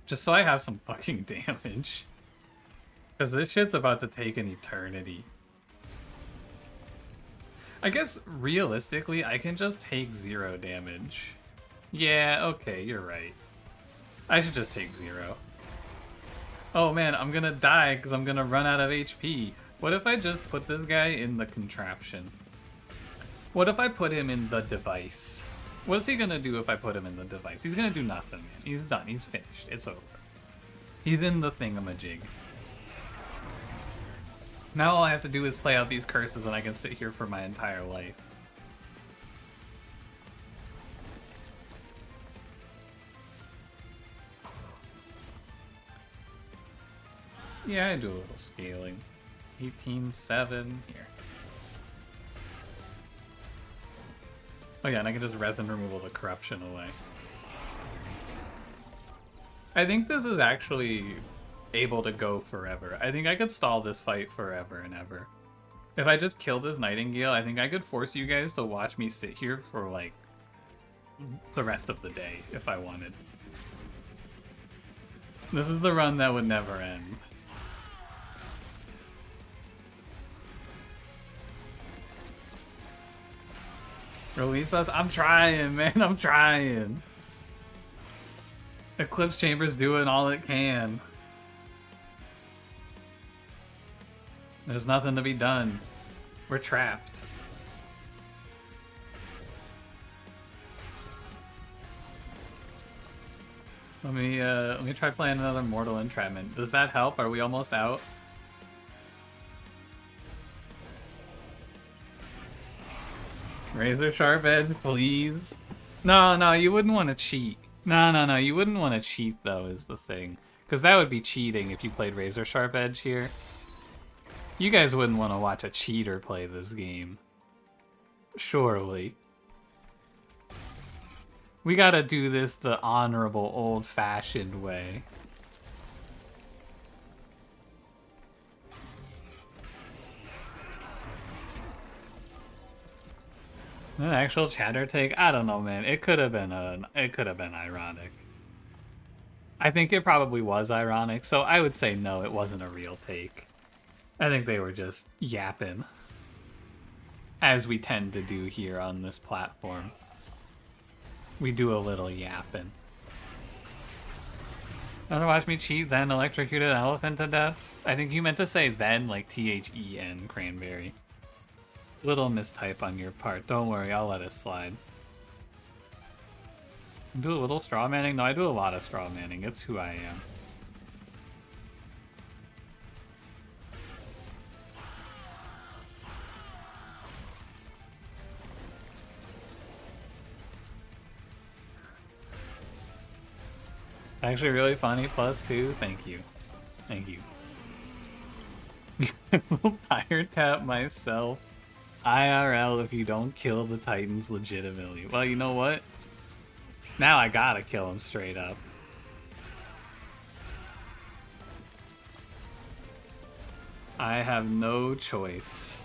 Just so I have some fucking damage. Because this shit's about to take an eternity. I guess, realistically, I can just take 0 damage. Yeah, okay, you're right. I should just take 0. Oh man, I'm gonna die because I'm gonna run out of HP. What if I just put this guy in the contraption? What if I put him in the device? What is he gonna do if I put him in the device? He's gonna do nothing, man. He's done. He's finished. It's over. He's in the thingamajig. Now all I have to do is play out these curses and I can sit here for my entire life. Yeah, I do a little scaling. 18-7 here. Oh yeah, and I can just resin removal the corruption away. I think this is actually able to go forever. I think I could stall this fight forever and ever. If I just kill this Nightingale, I think I could force you guys to watch me sit here for like the rest of the day if I wanted. This is the run that would never end. Release us? I'm trying, man. I'm trying. Eclipse Chamber's doing all it can. There's nothing to be done. We're trapped. Let me try playing another Mortal Entrapment. Does that help? Are we almost out? Razor Sharp Edge, please. No, you wouldn't want to cheat. No, you wouldn't want to cheat though, is the thing. Because that would be cheating if you played Razor Sharp Edge here. You guys wouldn't want to watch a cheater play this game. Surely. We gotta do this the honorable, old-fashioned way. An actual chatter take? I don't know, man. It could have been ironic. I think it probably was ironic, so I would say no, it wasn't a real take. I think they were just yapping, as we tend to do here on this platform. We do a little yapping. Wanna watch me cheat, then electrocute an elephant to death? I think you meant to say then, like THEN, Cranberry. Little mistype on your part. Don't worry, I'll let it slide. Do a little straw manning? No, I do a lot of straw manning. It's who I am. Actually really funny, +2. Thank you. Thank you. I will fire tap myself. IRL if you don't kill the Titans legitimately. Well, you know what? Now I gotta kill him straight up. I have no choice.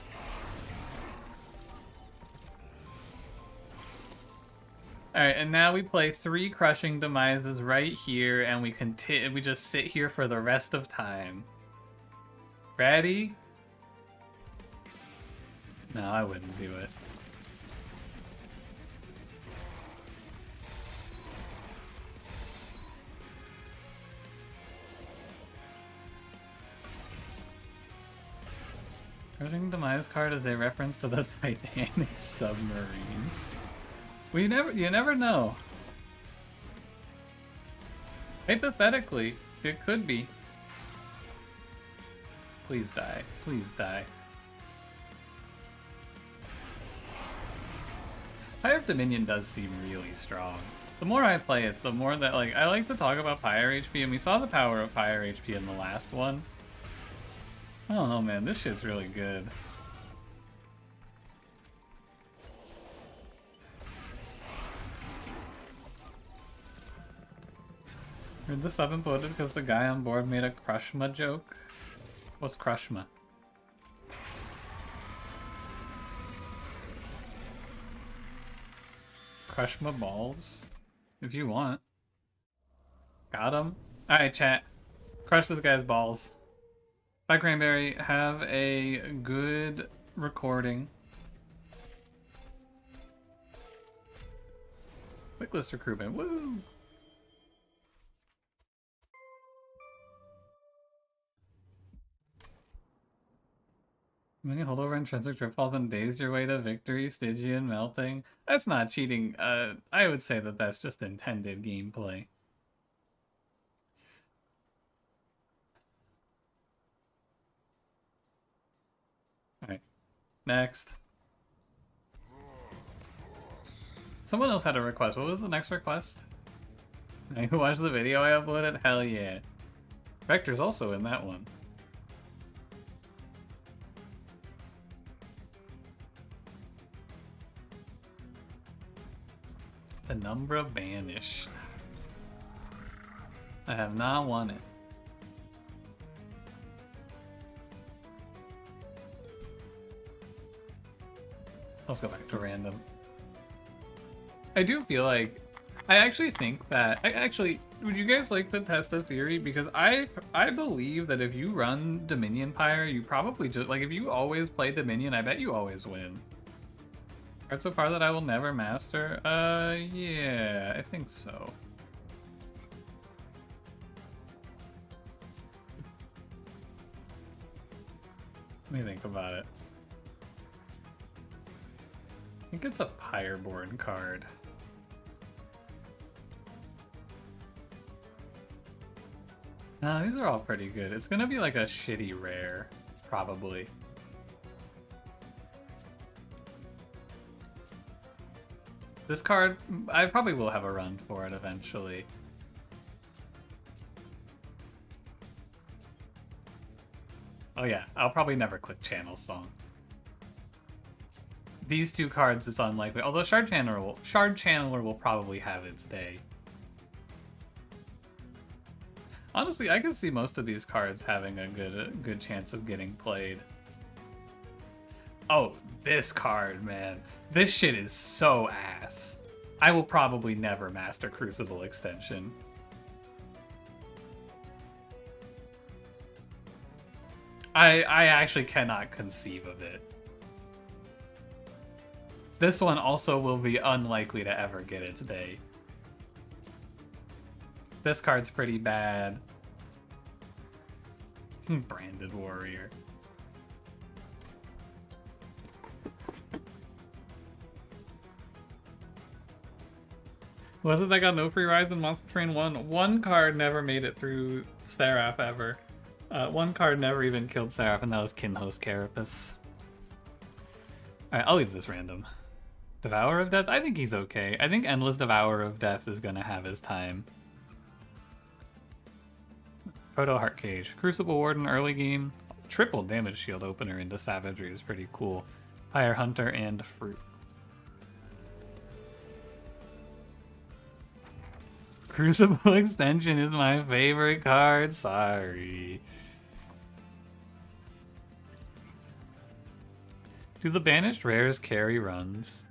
Alright, and now we play 3 Crushing Demises right here, and we just sit here for the rest of time. Ready? No, I wouldn't do it. Crushing Demise card is a reference to the Titanic submarine. You never know. Hypothetically, it could be. Please die. Please die. Pyre of Dominion does seem really strong. The more I play it, the more that, like, I like to talk about Pyre HP, and we saw the power of Pyre HP in the last one. I don't know, man. This shit's really good. Heard the sub imploded because the guy on board made a Crushma joke. What's Crushma? Crushma balls? If you want. Got him? Alright, chat. Crush this guy's balls. Bye, Cranberry. Have a good recording. Quick list recruitment. Woo! When you hold over intrinsic drip falls and daze your way to victory, Stygian melting. That's not cheating. I would say that that's just intended gameplay. Alright. Next. Someone else had a request. What was the next request? You watched the video I uploaded? Hell yeah. Vector's also in that one. Penumbra banished. I have not won it. Let's go back to random. I do feel like I actually think that would you guys like to test a theory? Because I believe that if you run Dominion Pyre, you probably just like if you always play Dominion, I bet you always win. Card so far that I will never master? Yeah, I think so. Let me think about it. I think it's a Pyreborn card. No, these are all pretty good. It's gonna be like a shitty rare, probably. This card, I probably will have a run for it eventually. Oh yeah, I'll probably never click Channel Song. These 2 cards is unlikely, although Shard Channeler will probably have its day. Honestly, I can see most of these cards having a good chance of getting played. Oh, this card, man. This shit is so ass. I will probably never master Crucible Extension. I actually cannot conceive of it. This one also will be unlikely to ever get its day. This card's pretty bad. Branded Warrior. Was it that got no free rides in Monster Train 1? One card never made it through Seraph ever. One card never even killed Seraph, and that was Kinhost Carapace. Alright, I'll leave this random. Devourer of Death? I think he's okay. I think Endless Devourer of Death is gonna have his time. Proto Heart Cage. Crucible Warden early game. Triple damage shield opener into Savagery is pretty cool. Fire Hunter and Fruit. Crucible Extension is my favorite card. Sorry. Do the banished rares carry runs?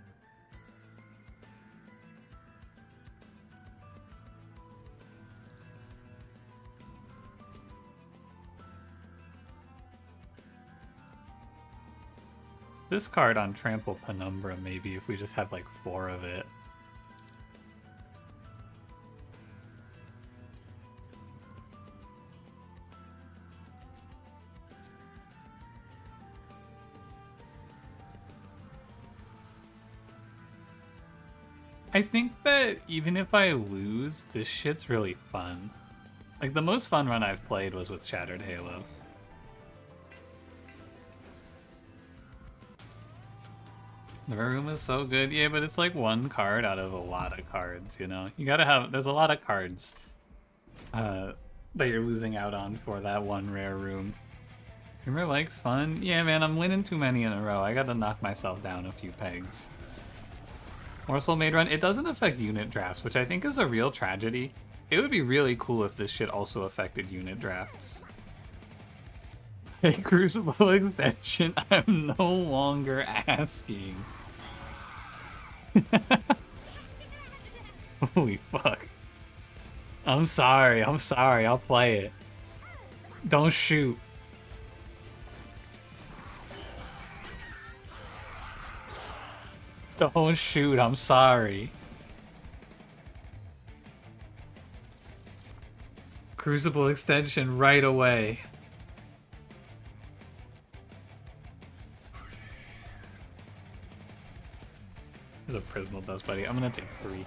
This card on Trample Penumbra, maybe, if we just have like 4 of it. I think that even if I lose, this shit's really fun. Like, the most fun run I've played was with Shattered Halo. The room is so good. Yeah, but it's like one card out of a lot of cards, you know? You gotta have... There's a lot of cards that you're losing out on for that one rare room. Dreamer likes fun? Yeah, man, I'm winning too many in a row. I gotta knock myself down a few pegs. Morsel Maid Run, it doesn't affect unit drafts, which I think is a real tragedy. It would be really cool if this shit also affected unit drafts. Hey, Crucible Extension, I'm no longer asking. Holy fuck. I'm sorry, I'll play it. Don't shoot. Don't shoot, I'm sorry. Crucible Extension right away. There's a Prismal Dust Buddy. I'm gonna take 3.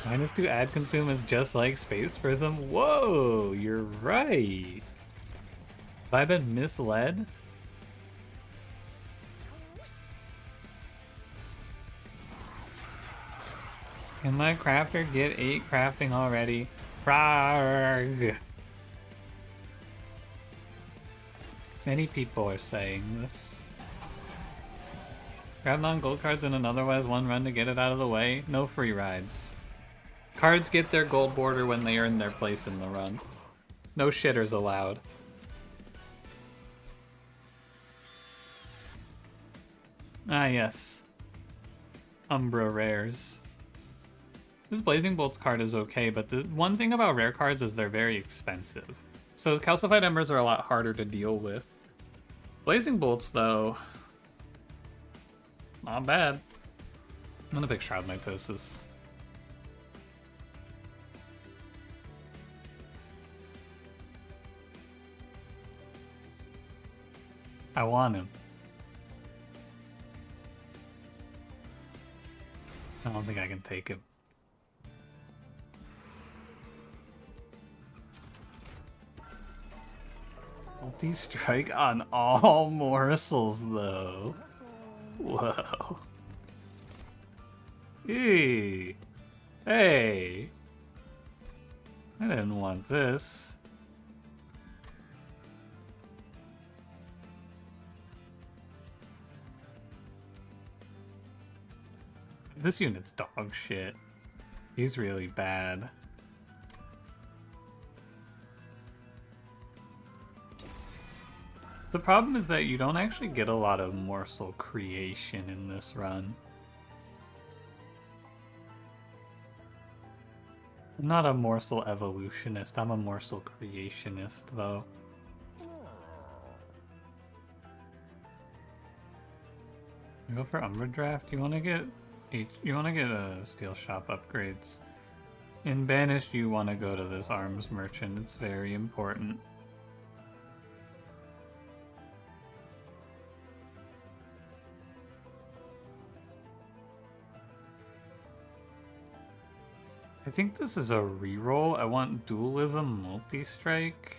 -2 ad consume is just like Space Prism. Whoa, you're right. Have I been misled? Can my crafter get 8 crafting already? Frarg! Many people are saying this. Grab non-gold cards in an otherwise 1 run to get it out of the way. No free rides. Cards get their gold border when they earn their place in the run. No shitters allowed. Ah yes. Umbra rares. This Blazing Bolts card is okay, but the one thing about rare cards is they're very expensive. So Calcified Embers are a lot harder to deal with. Blazing Bolts, though, not bad. I'm gonna pick Shroud Mitosis. I want him. I don't think I can take him. Multi-strike on all morsels, though. Whoa. Hey. Hey. I didn't want this. This unit's dog shit. He's really bad. The problem is that you don't actually get a lot of morsel creation in this run. I'm not a morsel evolutionist, I'm a morsel creationist, though. I go for Umbra Draft. You want to get Steel Shop upgrades. In Banished, you want to go to this Arms Merchant. It's very important. I think this is a reroll. I want Dualism Multi-Strike.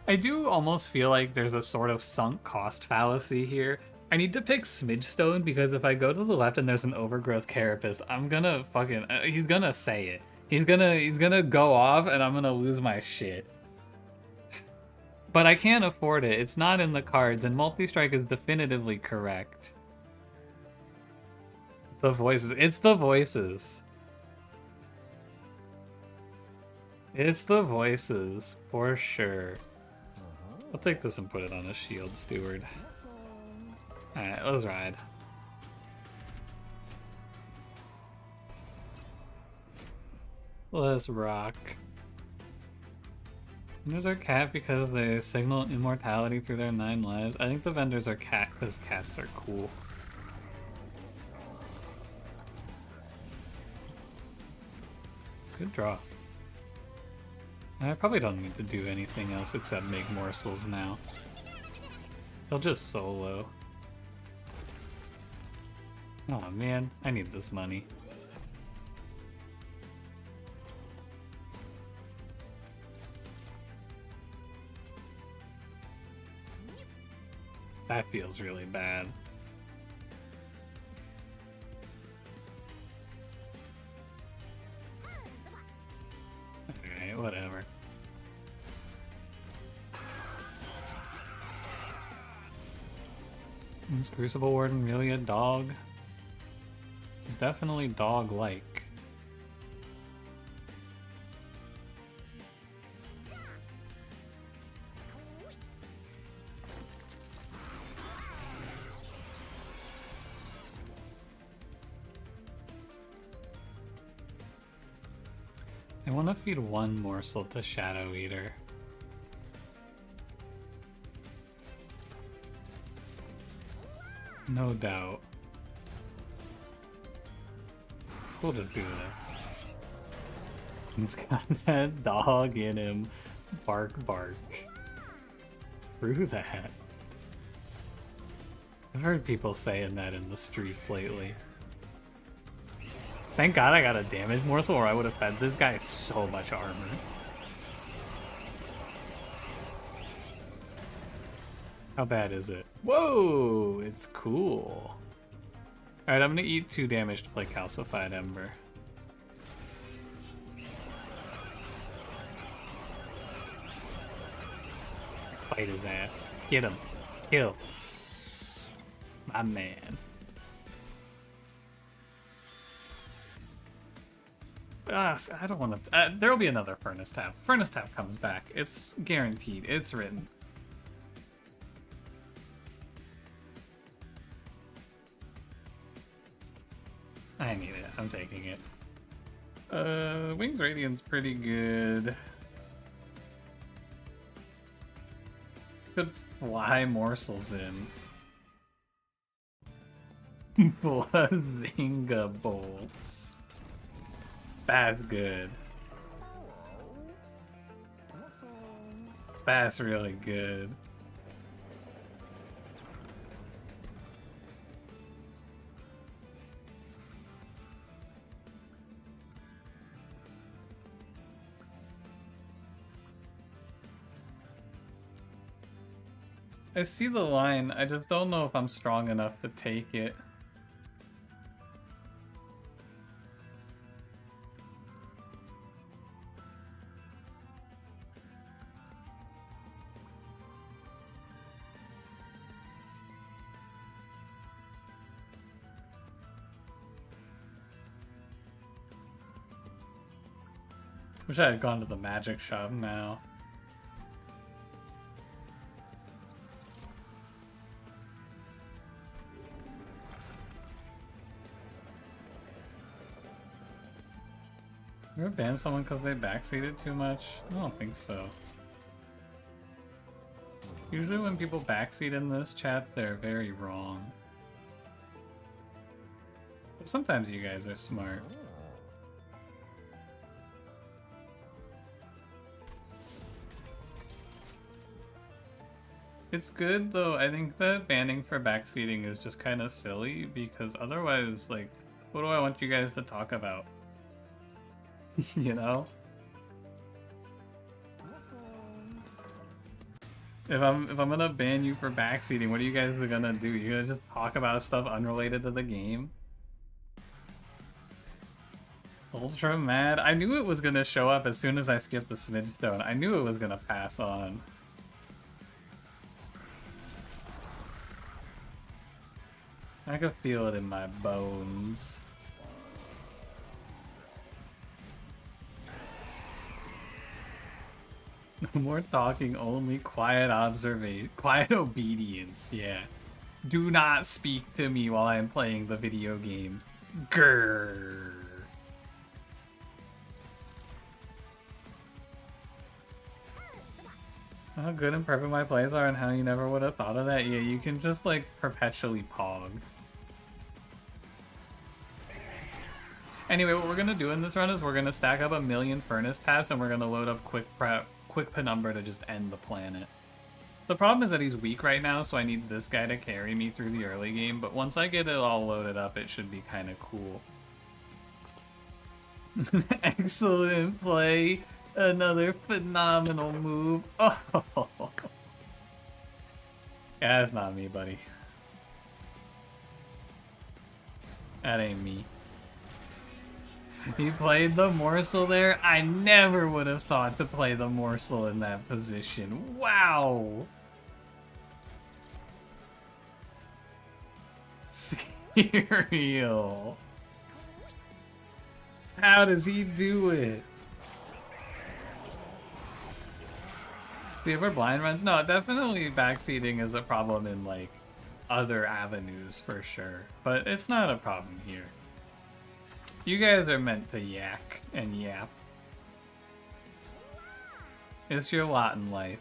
I do almost feel like there's a sort of sunk cost fallacy here. I need to pick Smidgestone because if I go to the left and there's an Overgrowth Carapace, I'm gonna fucking... he's gonna say it. He's gonna go off and I'm gonna lose my shit. But I can't afford it. It's not in the cards, and multi-strike is definitively correct. The voices. It's the voices. It's the voices, for sure. I'll take this and put it on a shield steward. Alright, let's ride. Let's rock. Vendors are cat because they signal immortality through their 9 lives. I think the vendors are cat because cats are cool. Good draw. I probably don't need to do anything else except make morsels now. They'll just solo. Oh man, I need this money. That feels really bad. Alright, whatever. Is Crucible Warden really a dog? He's definitely dog-like. I want to feed one morsel to Shadow Eater. No doubt. Cool to do this. He's got that dog in him. Bark, bark. Through that. I've heard people saying that in the streets lately. Thank God I got a damage morsel or I would have fed this guy so much armor. How bad is it? Whoa, it's cool. Alright, I'm gonna eat 2 damage to play Calcified Ember. Fight his ass. Get him. Kill. My man. I don't want to... there'll be another Furnace Tap. Furnace Tap comes back. It's guaranteed. It's written. I need it. I'm taking it. Wings Radiant's pretty good. Could fly morsels in. Blazinga bolts. That's good. That's really good. I see the line, I just don't know if I'm strong enough to take it. Wish I had gone to the magic shop now. You ever ban someone because they backseated too much? I don't think so. Usually when people backseat in this chat, they're very wrong. But sometimes you guys are smart. It's good though. I think that banning for backseating is just kind of silly because otherwise, like, what do I want you guys to talk about? You know? If I'm gonna ban you for backseating, what are you guys gonna do? You're gonna just talk about stuff unrelated to the game? Ultra mad? I knew it was gonna show up as soon as I skipped the Smidge Stone. I knew it was gonna pass on. I can feel it in my bones. No more talking, only quiet observation. Quiet obedience, yeah. Do not speak to me while I am playing the video game. Grrr. How good and perfect my plays are and how you never would have thought of that. Yeah, you can just like perpetually pog. Anyway, what we're gonna do in this run is we're gonna stack up 1,000,000 furnace taps and we're gonna load up quick penumbra to just end the planet. The problem is that he's weak right now, so I need this guy to carry me through the early game, but once I get it all loaded up, it should be kind of cool. Excellent play. Another phenomenal move. Oh. Yeah, that's not me, buddy. That ain't me. He played the morsel there? I never would have thought to play the morsel in that position. Wow! Cereal. How does he do it? See, if we're blind runs, no, definitely backseating is a problem in like other avenues for sure, but it's not a problem here. You guys are meant to yak and yap. It's your lot in life.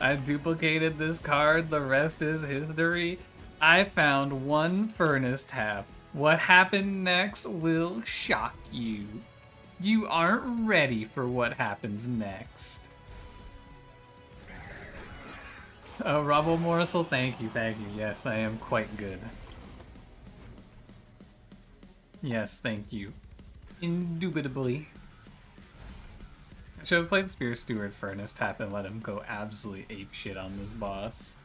I duplicated this card, the rest is history. I found one furnace tap. What happened next will shock you. You aren't ready for what happens next. A rubble morsel, thank you, thank you. Yes, I am quite good. Yes, thank you. Indubitably. I should have played Spear Steward Furnace Tap and let him go absolutely apeshit on this boss.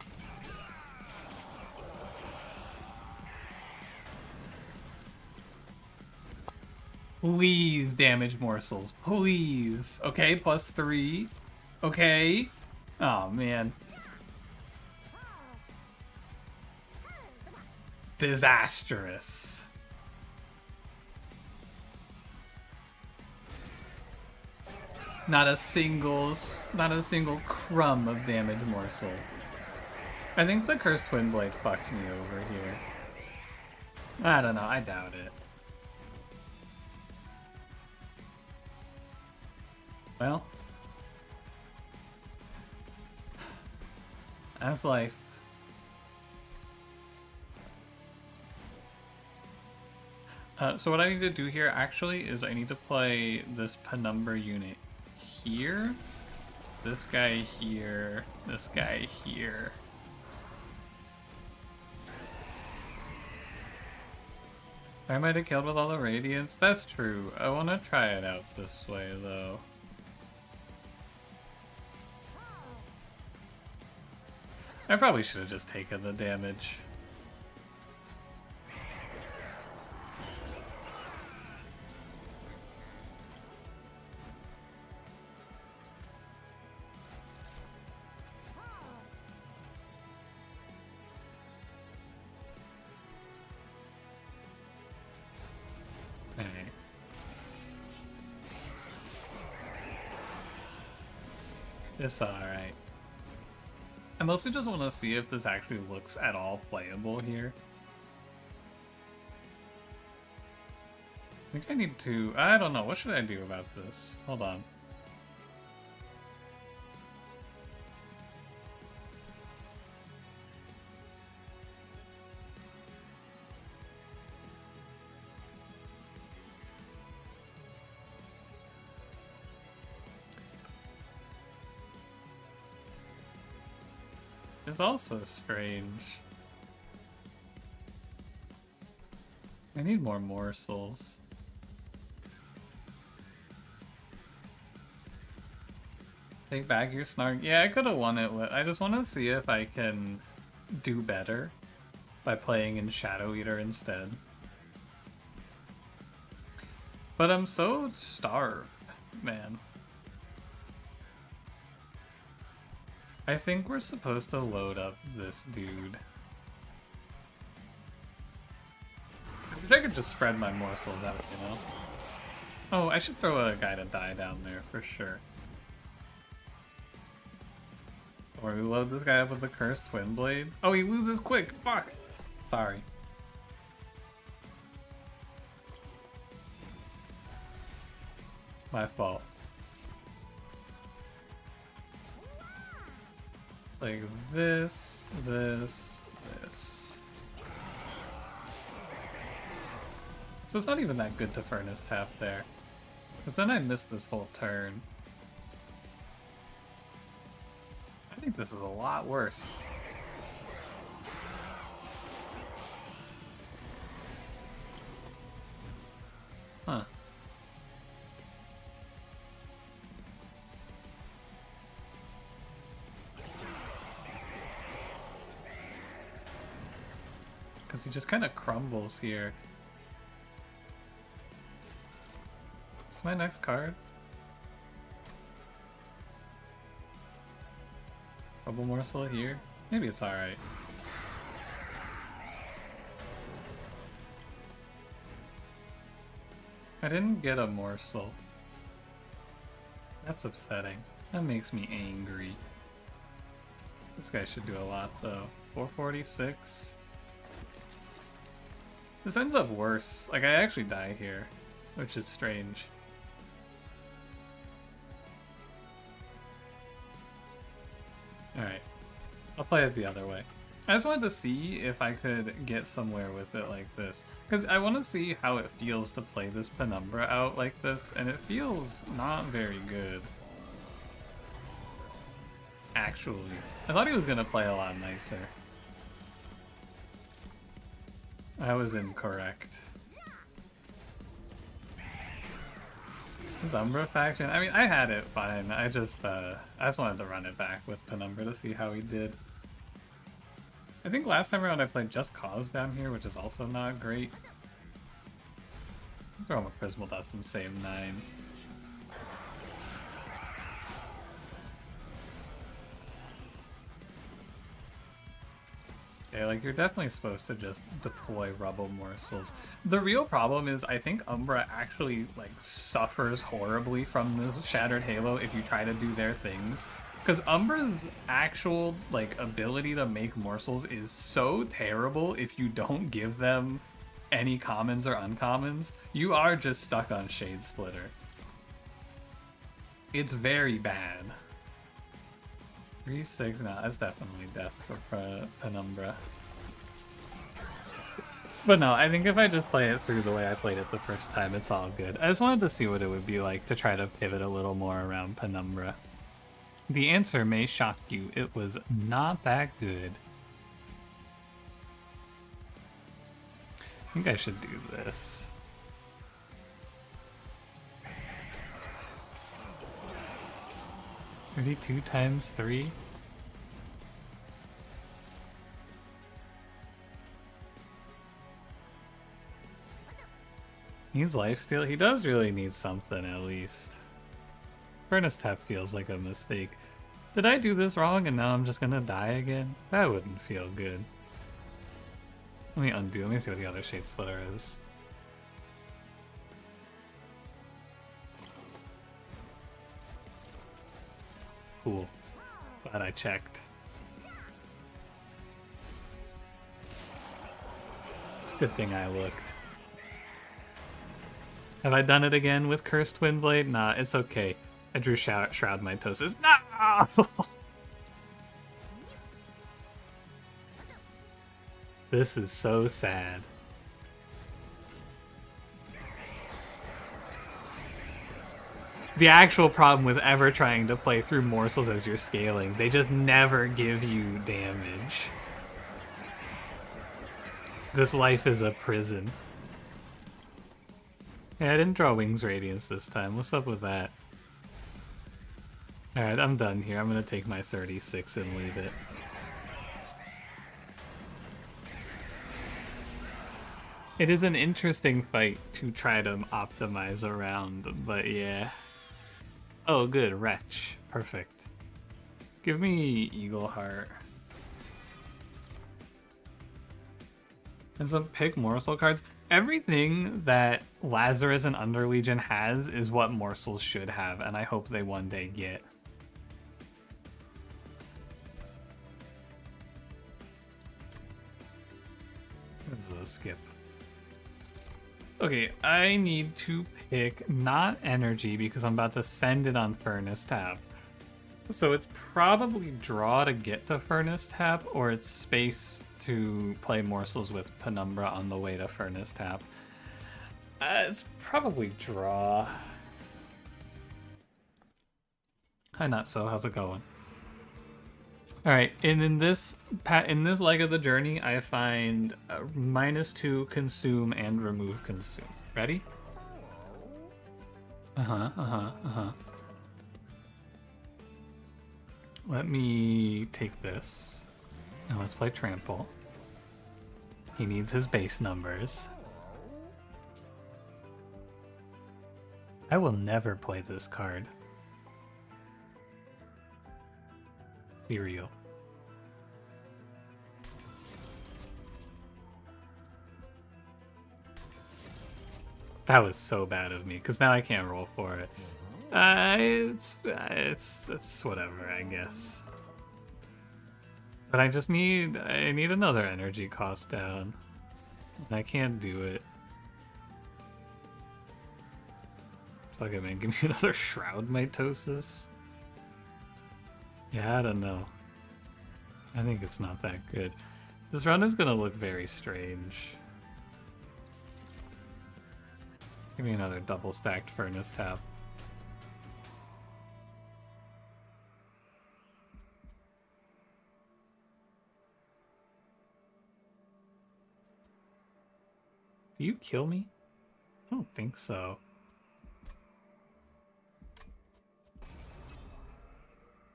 Please, damage morsels. Please. Okay, +3. Okay. Oh, man. Disastrous. Not a single crumb of damage morsel. I think the Cursed Twin Blade fucks me over here. I don't know, I doubt it. Well, that's life. So what I need to do here actually is I need to play this Penumbra unit here, this guy here, this guy here. I might have killed with all the radiance. That's true. I want to try it out this way though. I probably should have just taken the damage. It's alright. I mostly just want to see if this actually looks at all playable here. I think I need to... I don't know. What should I do about this? Hold on. It's also strange. I need more morsels. Take back your snark. Yeah, I could have won it with... I just want to see if I can do better by playing in Shadow Eater instead. But I'm so starved, man. I think we're supposed to load up this dude. I wish I could just spread my morsels out, you know? Oh, I should throw a guy to die down there for sure. Or we load this guy up with the cursed twin blade. Oh, he loses quick. Fuck. Sorry. My fault. It's like this, this, this. So it's not even that good to furnace tap there. Because then I missed this whole turn. I think this is a lot worse. Huh. Because he just kind of crumbles here. What's my next card? Rubble morsel here? Maybe it's alright. I didn't get a morsel. That's upsetting. That makes me angry. This guy should do a lot though. 446. This ends up worse. Like, I actually die here, which is strange. Alright. I'll play it the other way. I just wanted to see if I could get somewhere with it like this. Because I want to see how it feels to play this Penumbra out like this, and it feels not very good. Actually. I thought he was going to play a lot nicer. I was incorrect. This Umbra faction, I mean, I had it fine. I just wanted to run it back with Penumbra to see how he did. I think last time around I played Just Cause down here, which is also not great. Throw him a Prismal Dust and save 9. Okay, like, you're definitely supposed to just deploy Rubble Morsels. The real problem is I think Umbra actually, like, suffers horribly from this Shattered Halo if you try to do their things. Because Umbra's actual, like, ability to make morsels is so terrible if you don't give them any commons or uncommons. You are just stuck on Shade Splitter. It's very bad. 3-6, no, that's definitely death for Penumbra. But no, I think if I just play it through the way I played it the first time, it's all good. I just wanted to see what it would be like to try to pivot a little more around Penumbra. The answer may shock you. It was not that good. I think I should do this. $32 times 3? Needs lifesteal? He does really need something at least. Furnace Tap feels like a mistake. Did I do this wrong and now I'm just gonna die again? That wouldn't feel good. Let me undo. Let me see what the other Shade Splitter is. Cool. Glad I checked. Good thing I looked. Have I done it again with Cursed Windblade? Nah, it's okay. I drew Shroud Mitosis. No! This is so sad. The actual problem with ever trying to play through morsels as you're scaling, they just never give you damage. This life is a prison. Hey, I didn't draw Wings Radiance this time. What's up with that? Alright, I'm done here. I'm gonna take my 36 and leave it. It is an interesting fight to try to optimize around, but yeah. Oh, good. Wretch. Perfect. Give me Eagle Heart. And some pick morsel cards. Everything that Lazarus and Underlegion has is what morsels should have, and I hope they one day get. This is a skip. Okay, I need to pick not energy because I'm about to send it on Furnace Tap. So it's probably draw to get to Furnace Tap, or it's space to play morsels with Penumbra on the way to Furnace Tap. It's probably draw. Hi Nutso, how's it going? All right, and in this leg of the journey, I find -2 consume and remove consume. Ready? Let me take this, and let's play Trample. He needs his base numbers. I will never play this card. Cereal. That was so bad of me, because now I can't roll for it. It's whatever, I guess. But I need another energy cost down. And I can't do it. Fuck it, man. Give me another Shroud Mitosis. Yeah, I don't know. I think it's not that good. This run is gonna look very strange. Give me another double stacked Furnace Tap. Do you kill me? I don't think so.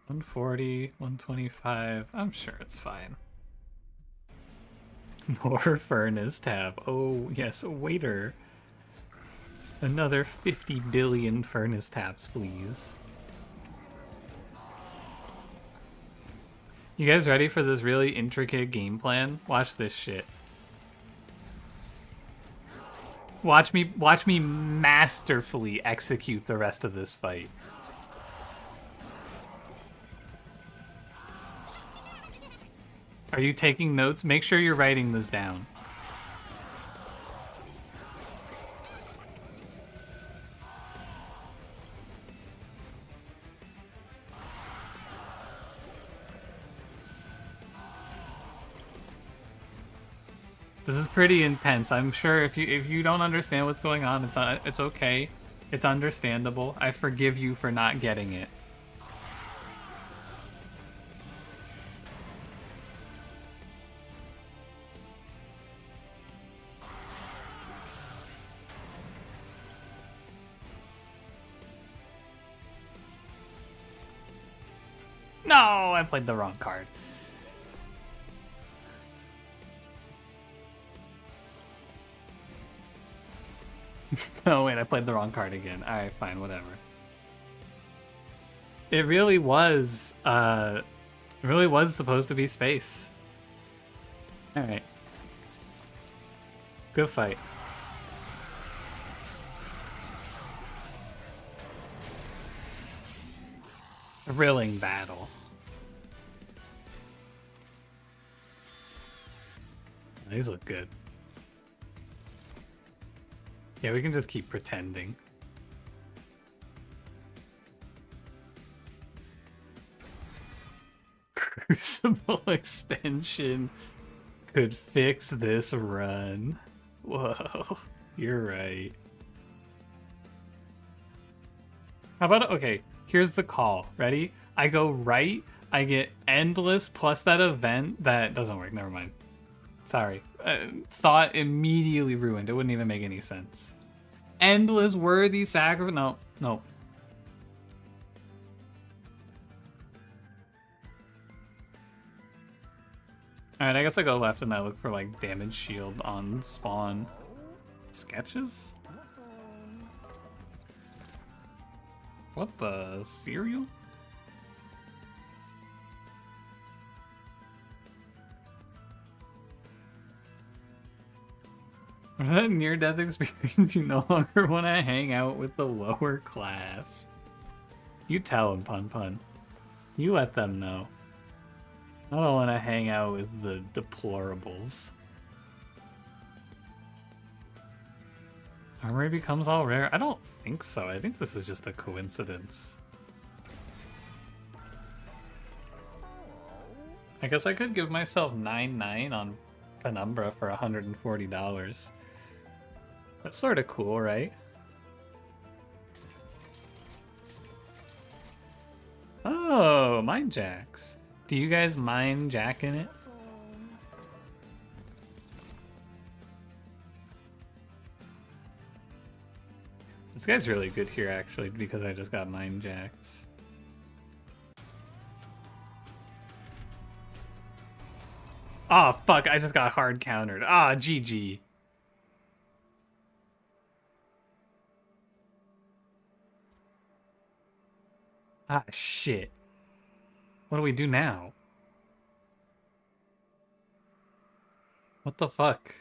140, 125. I'm sure it's fine. More Furnace Tap. Oh, yes, waiter. Another 50 billion Furnace Taps, please. You guys ready for this really intricate game plan? Watch this shit. Watch me masterfully execute the rest of this fight. Are you taking notes? Make sure you're writing this down. This is pretty intense. I'm sure if you don't understand what's going on, it's okay. It's understandable. I forgive you for not getting it. No, I played the wrong card. Oh wait, I played the wrong card again. Alright, fine, whatever. It really was supposed to be space. Alright. Good fight. Thrilling battle. These look good. Yeah, we can just keep pretending. Crucible extension could fix this run. Whoa, you're right. How about, okay, here's the call. Ready? I go right, I get Endless plus that event that doesn't work, never mind. Sorry. Thought immediately ruined. It wouldn't even make any sense. Endless worthy sacrifice. No, no. Alright, I guess I go left and I look for like damage shield on spawn. Sketches? What the cereal? For that near-death experience, you no longer want to hang out with the lower class. You tell him, Pun Pun. You let them know. I don't want to hang out with the deplorables. Armory becomes all rare? I don't think so. I think this is just a coincidence. I guess I could give myself 9.9 on Penumbra for $140. That's sort of cool, right? Oh, mine jacks. Do you guys mind jacking it? This guy's really good here, actually, because I just got mine jacks. Oh, fuck, I just got hard countered. Ah, GG. Ah, shit. What do we do now? What the fuck?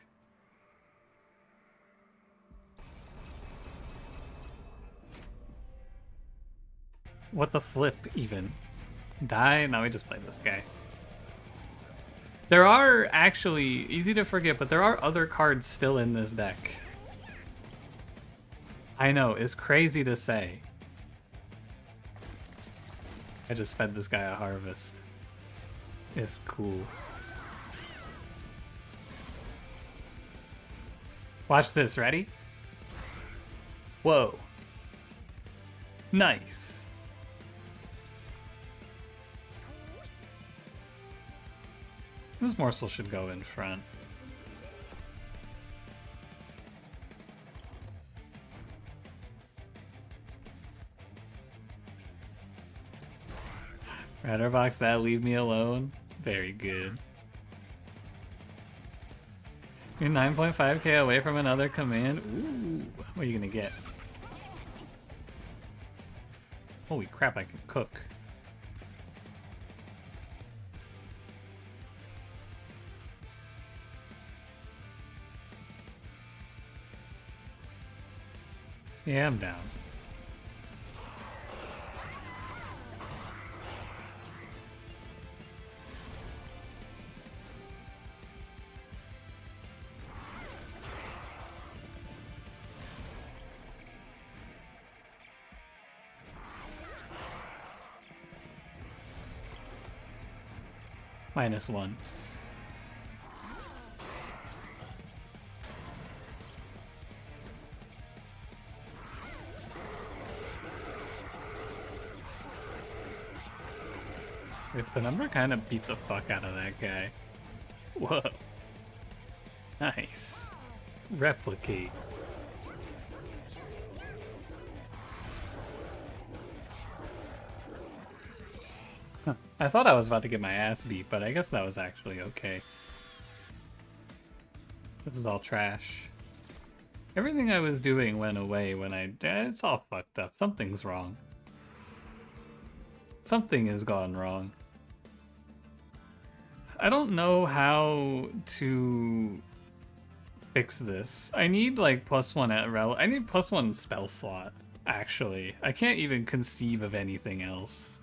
What the flip, even? Die? No, we just played this guy. There are actually, easy to forget, but there are other cards still in this deck. I know, it's crazy to say. I just fed this guy a harvest. It's cool. Watch this, ready? Whoa. Nice. This morsel should go in front. Ratterbox that, leave me alone. Very good. You're 9.5k away from another command. Ooh, what are you gonna get? Holy crap, I can cook. Yeah, I'm down. -1. Penumbra kind of beat the fuck out of that guy. Whoa. Nice. Replicate. Huh. I thought I was about to get my ass beat, but I guess that was actually okay. This is all trash. Everything I was doing went away when it's all fucked up. Something's wrong. Something has gone wrong. I don't know how to fix this. I need like +1 at I need +1 spell slot, actually. I can't even conceive of anything else.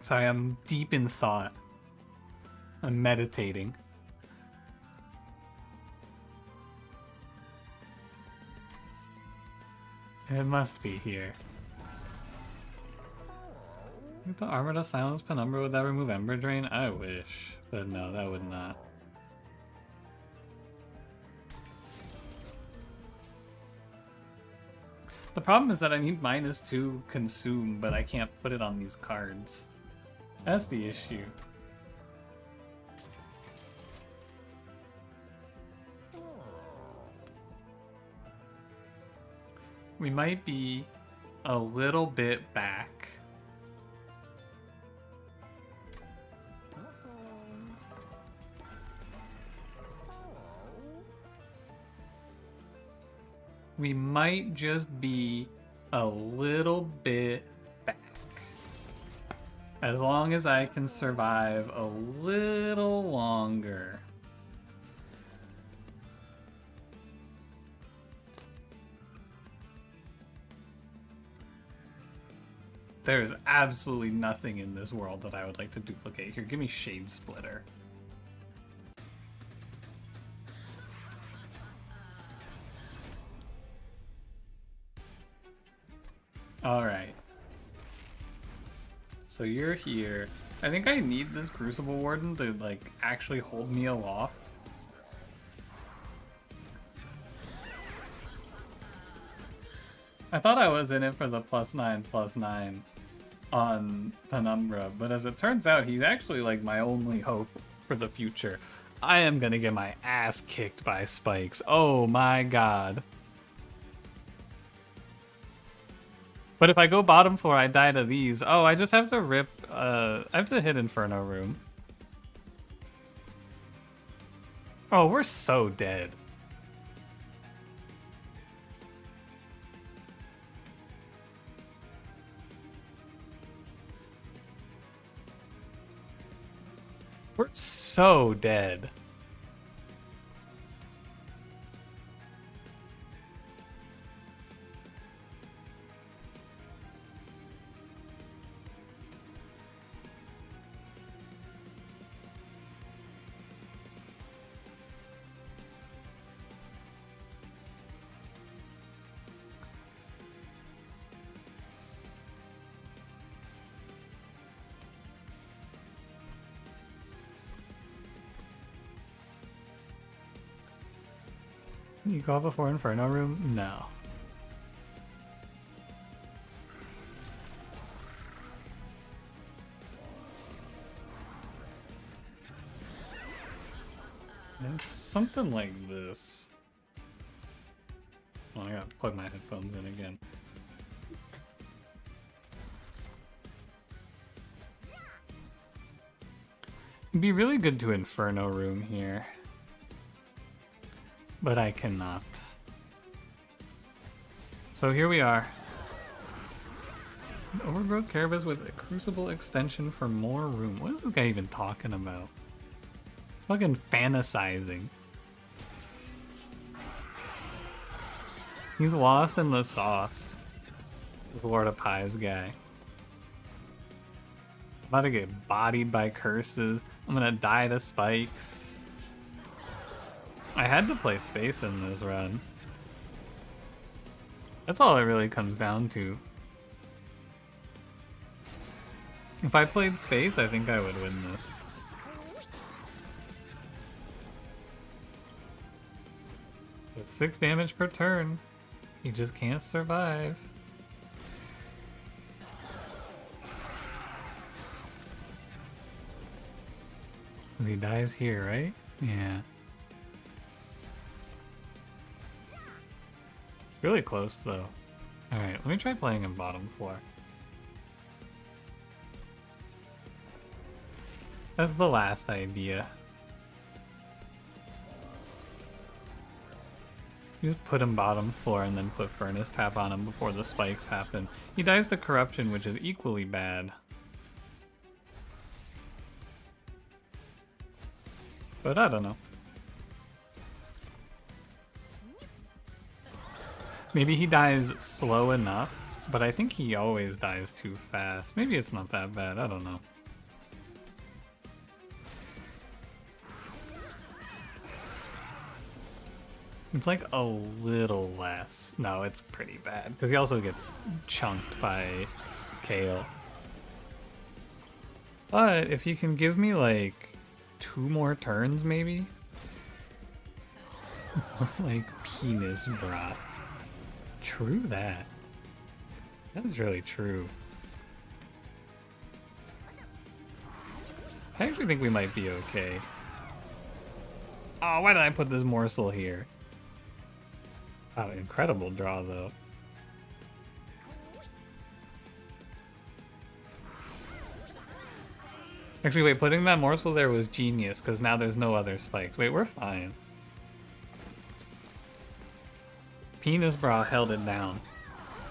Sorry, I'm deep in thought. I'm meditating. It must be here. If the armor does silence Penumbra, would that remove Ember Drain? I wish. But no, that would not. The problem is that I need -2 consume, but I can't put it on these cards. That's the issue. We might be a little bit back. we might just be a little bit back. As long as I can survive a little longer. There's absolutely nothing in this world that I would like to duplicate. Here, give me Shade Splitter. Alright. So you're here. I think I need this Crucible Warden to, like, actually hold me aloft. I thought I was in it for the +9/+9 on Penumbra, but as it turns out, he's actually, like, my only hope for the future. I am gonna get my ass kicked by spikes. Oh my god. But if I go bottom floor, I die to these. Oh, I just have to rip, I have to hit Inferno Room. Oh, we're so dead. We're so dead. You go before Inferno Room? No. It's something like this. Oh, I gotta plug my headphones in again. It'd be really good to Inferno Room here. But I cannot. So here we are. An overgrowth carapace with a crucible extension for more room. What is this guy even talking about? Fucking fantasizing. He's lost in the sauce. This Lord of Pies guy. I'm about to get bodied by curses. I'm gonna die to spikes. I had to play space in this run. That's all it really comes down to. If I played space, I think I would win this. With 6 damage per turn, he just can't survive. Because he dies here, right? Yeah. Really close though. Alright, let me try playing in bottom floor. That's the last idea. You just put him bottom floor and then put Furnace Tap on him before the spikes happen. He dies to Corruption, which is equally bad. But I don't know. Maybe he dies slow enough, but I think he always dies too fast. Maybe it's not that bad, I don't know. It's like a little less. No, it's pretty bad, because he also gets chunked by Kale. But if you can give me like 2 more turns maybe? Like penis broth. True that. That is really true. I actually think we might be okay. Oh, why did I put this morsel here? Wow, incredible draw though. Actually, wait, putting that morsel there was genius, because now there's no other spikes. Wait, we're fine. penis bra held it down.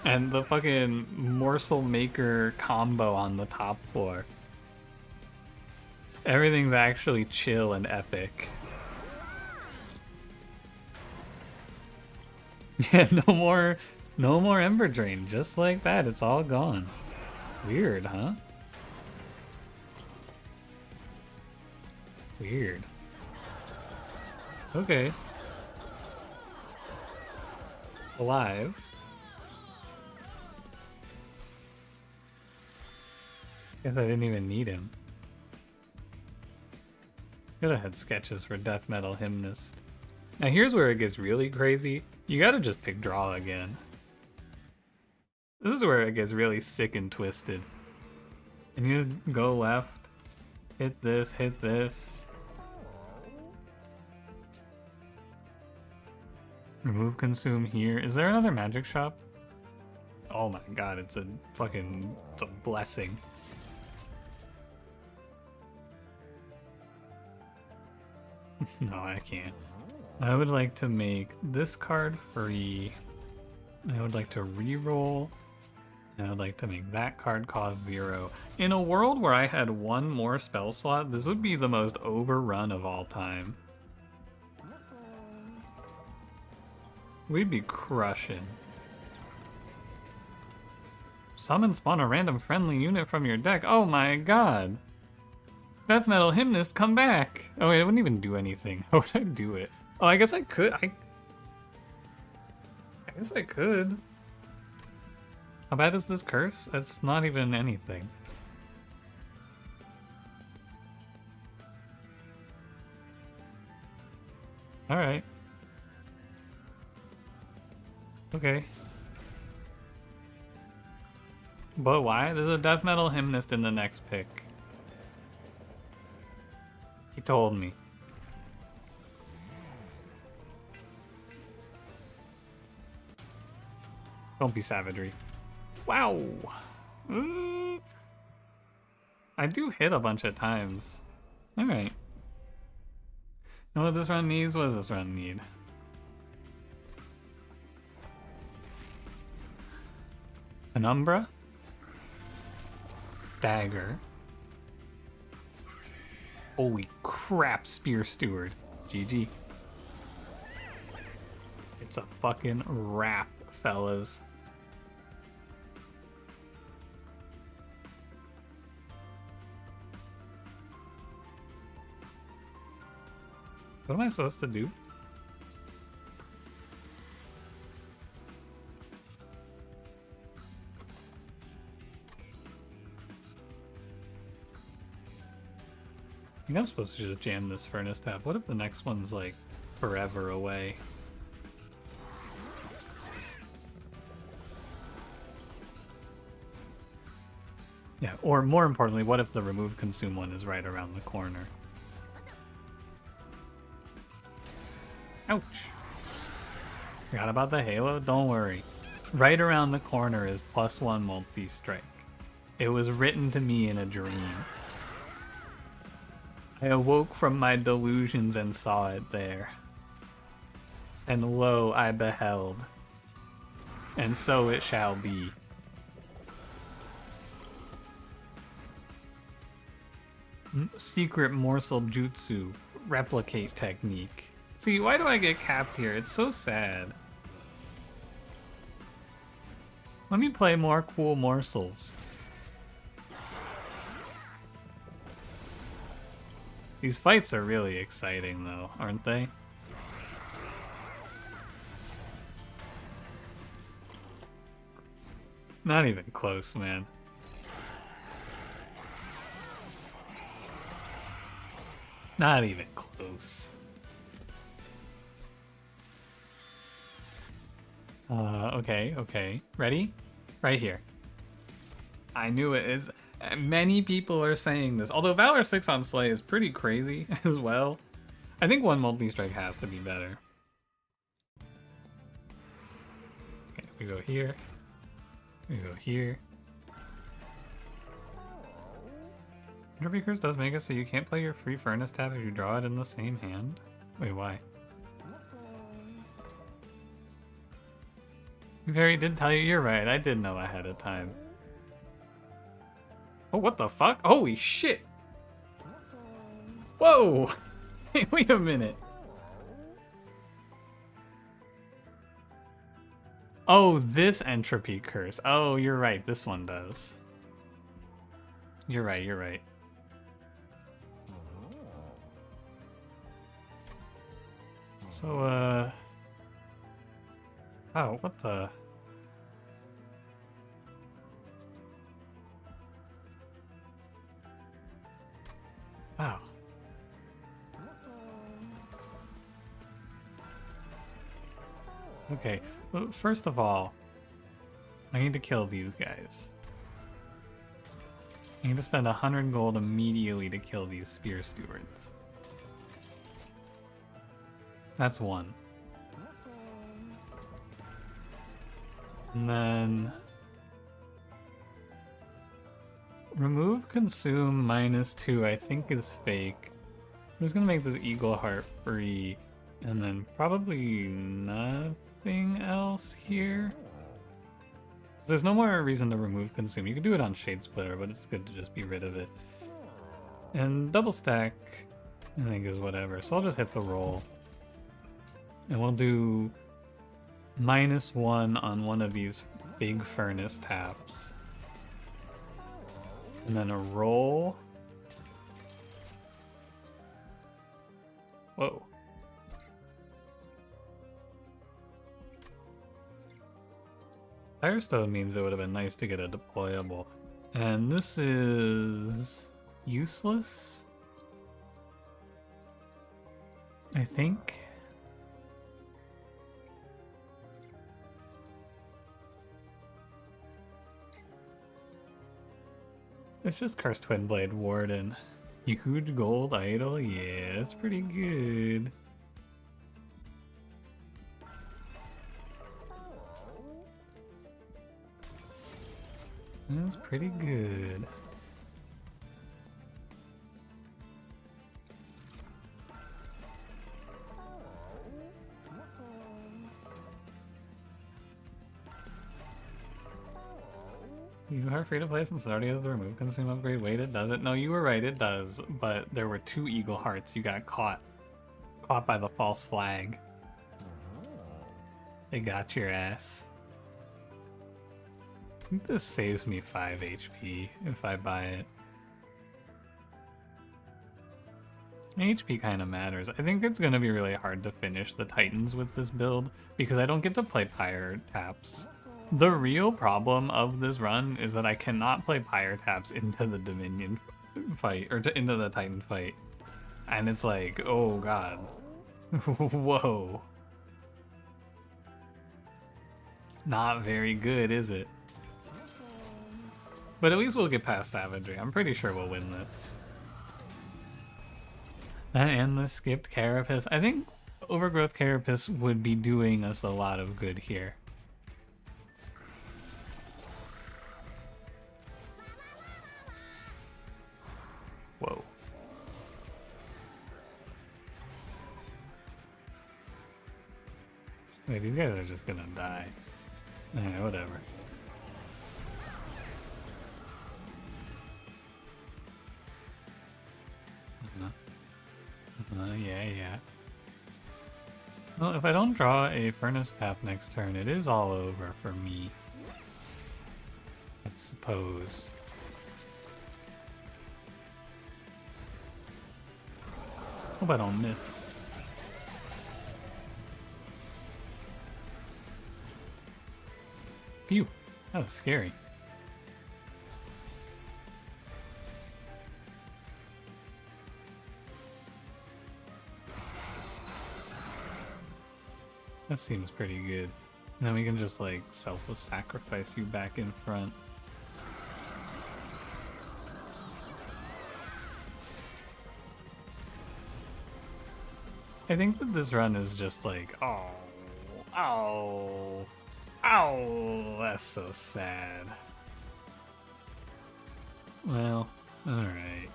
And the fucking morsel maker combo on the top floor. Everything's actually chill and epic. Yeah, no more Ember Drain. Just like that, it's all gone. Weird, huh? Weird. Okay. Alive. Guess I didn't even need him. Could have had sketches for Death Metal Hymnist. Now here's where it gets really crazy. You gotta just pick draw again. This is where it gets really sick and twisted. And you just go left, hit this, hit this. Remove consume here. Is there another magic shop? Oh my god, it's a blessing. No, I can't. I would like to make this card free. I would like to re-roll. And I would like to make that card cost 0. In a world where I had one more spell slot, this would be the most overrun of all time. We'd be crushing. Summon spawn a random friendly unit from your deck. Oh my god. Death Metal Hymnist, come back! Oh wait, I wouldn't even do anything. How would I do it? Oh, I guess I could. I guess I could. How bad is this curse? It's not even anything. Alright. Okay. But why? There's a Death Metal Hymnist in the next pick. He told me. Don't be savagery. Wow. I do hit a bunch of times. Alright. Know what this run needs? What does this run need? Penumbra. Dagger. Holy crap, Spear Steward. GG. It's a fucking wrap, fellas. What am I supposed to do? I think I'm supposed to just jam this Furnace Tap. What if the next one's like forever away? Yeah, or more importantly, what if the remove consume one is right around the corner? Ouch. Forgot about the Halo? Don't worry. Right around the corner is +1 multi-strike. It was written to me in a dream. I awoke from my delusions and saw it there. And lo, I beheld. And so it shall be. Secret morsel jutsu. Replicate technique. See, why do I get capped here? It's so sad. Let me play more cool morsels. These fights are really exciting though, aren't they? Not even close, man. Not even close. Okay. Ready? Right here. I knew it is. Many people are saying this. Although Valor 6 on Slay is pretty crazy as well. I think one multi-strike has to be better. Okay, we go here. We go here. Entropy Curse does make it so you can't play your free Furnace Tap if you draw it in the same hand. Wait, why? Very did tell you you're right. I did know ahead of time. Oh, what the fuck? Holy shit! Whoa! Hey, wait a minute. Oh, this entropy curse. Oh, you're right. This one does. You're right, you're right. So, oh, what the? Wow. Okay, well, first of all, I need to kill these guys. I need to spend 100 gold immediately to kill these spear stewards. That's one. And then remove consume -2 I think is fake. I'm just gonna make this eagle heart free, and then probably nothing else here. There's no more reason to remove consume. You can do it on Shade Splitter, but it's good to just be rid of it. And double stack, I think, is whatever. So I'll just hit the roll. And we'll do -1 on one of these big furnace taps. And then a roll. Whoa. Firestone means it would have been nice to get a deployable. And this is useless, I think. It's just Cursed Twin Blade Warden. Huge gold idol? Yeah, it's pretty good. That's pretty good. You are free to play since it already has the remove consume upgrade. Wait, it does it? No, you were right, it does. But there were 2 eagle hearts. You got caught. Caught by the false flag. They got your ass. I think this saves me 5 HP if I buy it. HP kind of matters. I think it's going to be really hard to finish the Titans with this build because I don't get to play Pyre taps. The real problem of this run is that I cannot play Pyre taps into the Dominion fight, or into the Titan fight. And it's like, oh god. Whoa. Not very good, is it? But at least we'll get past Savagery. I'm pretty sure we'll win this. And the skipped Carapace. I think Overgrowth Carapace would be doing us a lot of good here. Whoa. Wait, these guys are just gonna die. Alright, whatever. Yeah. Well, if I don't draw a Furnace Tap next turn, it is all over for me. I suppose. Hope I don't miss. Phew, that was scary. That seems pretty good. And then we can just like selfless sacrifice you back in front. I think that this run is just like, oh, that's so sad. Well, alright.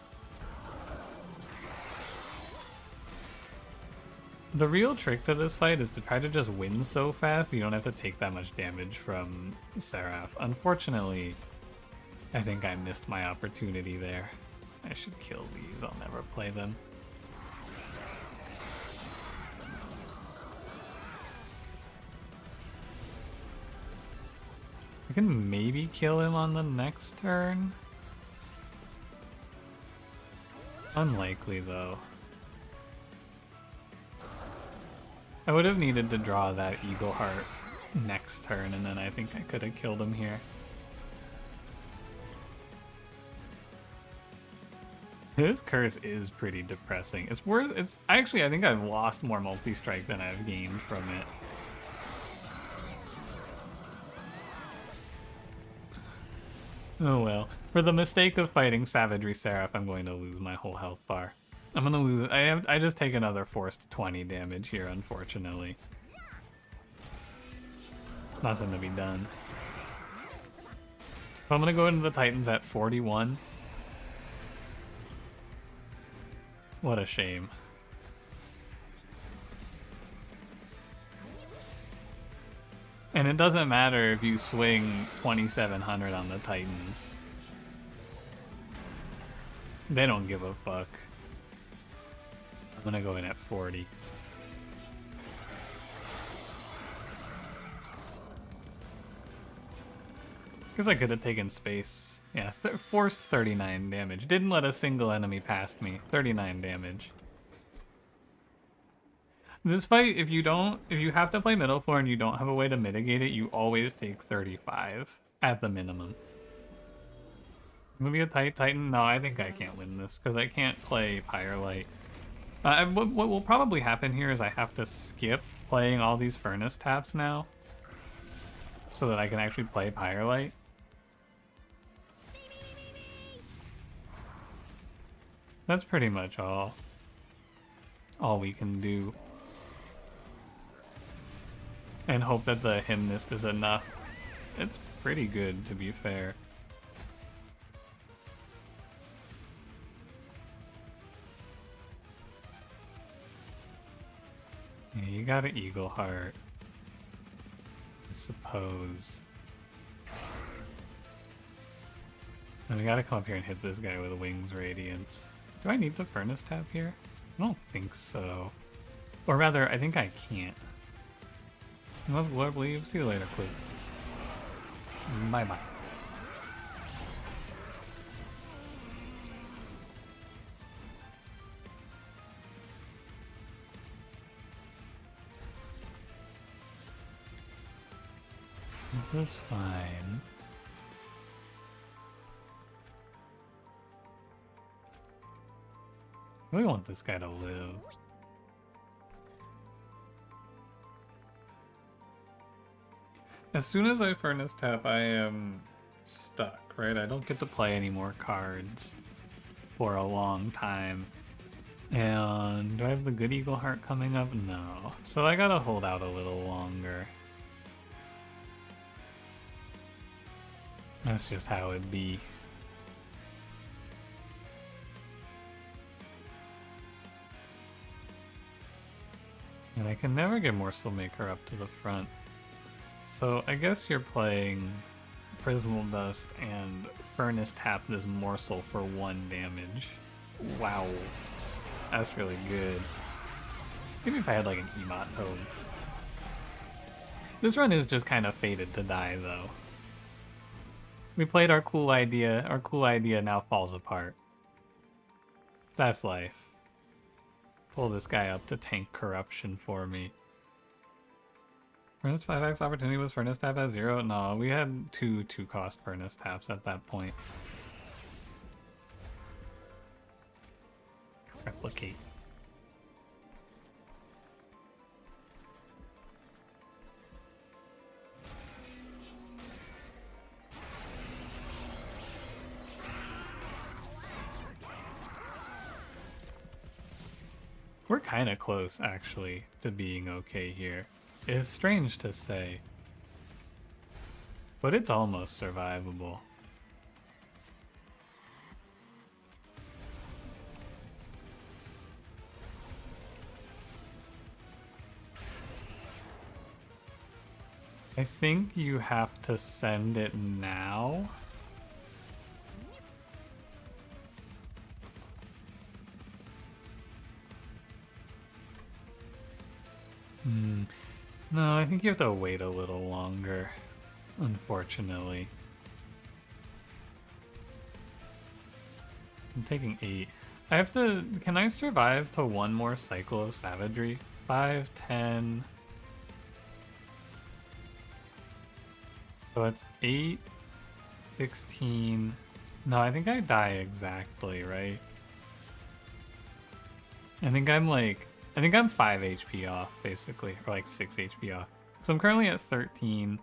The real trick to this fight is to try to just win so fast you don't have to take that much damage from Seraph. Unfortunately, I think I missed my opportunity there. I should kill these, I'll never play them. I can maybe kill him on the next turn. Unlikely though. I would have needed to draw that Eagle Heart next turn, and then I think I could have killed him here. This curse is pretty depressing. I think I've lost more multi-strike than I've gained from it. Oh well. For the mistake of fighting Savagery Seraph, I'm going to lose my whole health bar. I'm gonna lose it. I just take another forced 20 damage here, unfortunately. Nothing to be done. So I'm gonna go into the Titans at 41. What a shame. And it doesn't matter if you swing 2700 on the Titans. They don't give a fuck. I'm gonna go in at 40. Guess I could have taken space. Yeah, forced 39 damage. Didn't let a single enemy past me. 39 damage. This fight, if you have to play middle floor and you don't have a way to mitigate it, you always take 35 at the minimum. It's gonna be a tight Titan. No, I think I can't win this because I can't play Firelight. What will probably happen here is I have to skip playing all these Furnace taps now so that I can actually play Firelight. That's pretty much all we can do. And hope that the Hymnist is enough. It's pretty good, to be fair. Yeah, you got an Eagle Heart, I suppose. And we gotta come up here and hit this guy with Wings Radiance. Do I need to Furnace tap here? I don't think so. Or rather, I think I can't. Unless Glorb leaves. See you later, Clue. Bye-bye. This is fine. I really want this guy to live. As soon as I Furnace tap, I am stuck, right? I don't get to play any more cards for a long time. And do I have the good Eagle Heart coming up? No. So I gotta hold out a little longer. That's just how it be. And I can never get Morsel Maker up to the front. So I guess you're playing Prismal Dust and Furnace Tap this Morsel for 1 damage. Wow. That's really good. Maybe if I had like an Emot Tome. This run is just kind of fated to die though. We played our cool idea now falls apart. That's life. Pull this guy up to tank corruption for me. Furnace 5x opportunity was Furnace tap at 0? No, we had two cost Furnace taps at that point. Replicate. We're kind of close, actually, to being okay here. It's strange to say, but it's almost survivable. I think you have to send it now. No, I think you have to wait a little longer, unfortunately. I'm taking 8. I have to... Can I survive to one more cycle of savagery? 5, 10... So it's 8, 16... No, I think I die exactly, right? I think I'm like... I think I'm 5 HP off, basically. Or like 6 HP off. So I'm currently at 13. And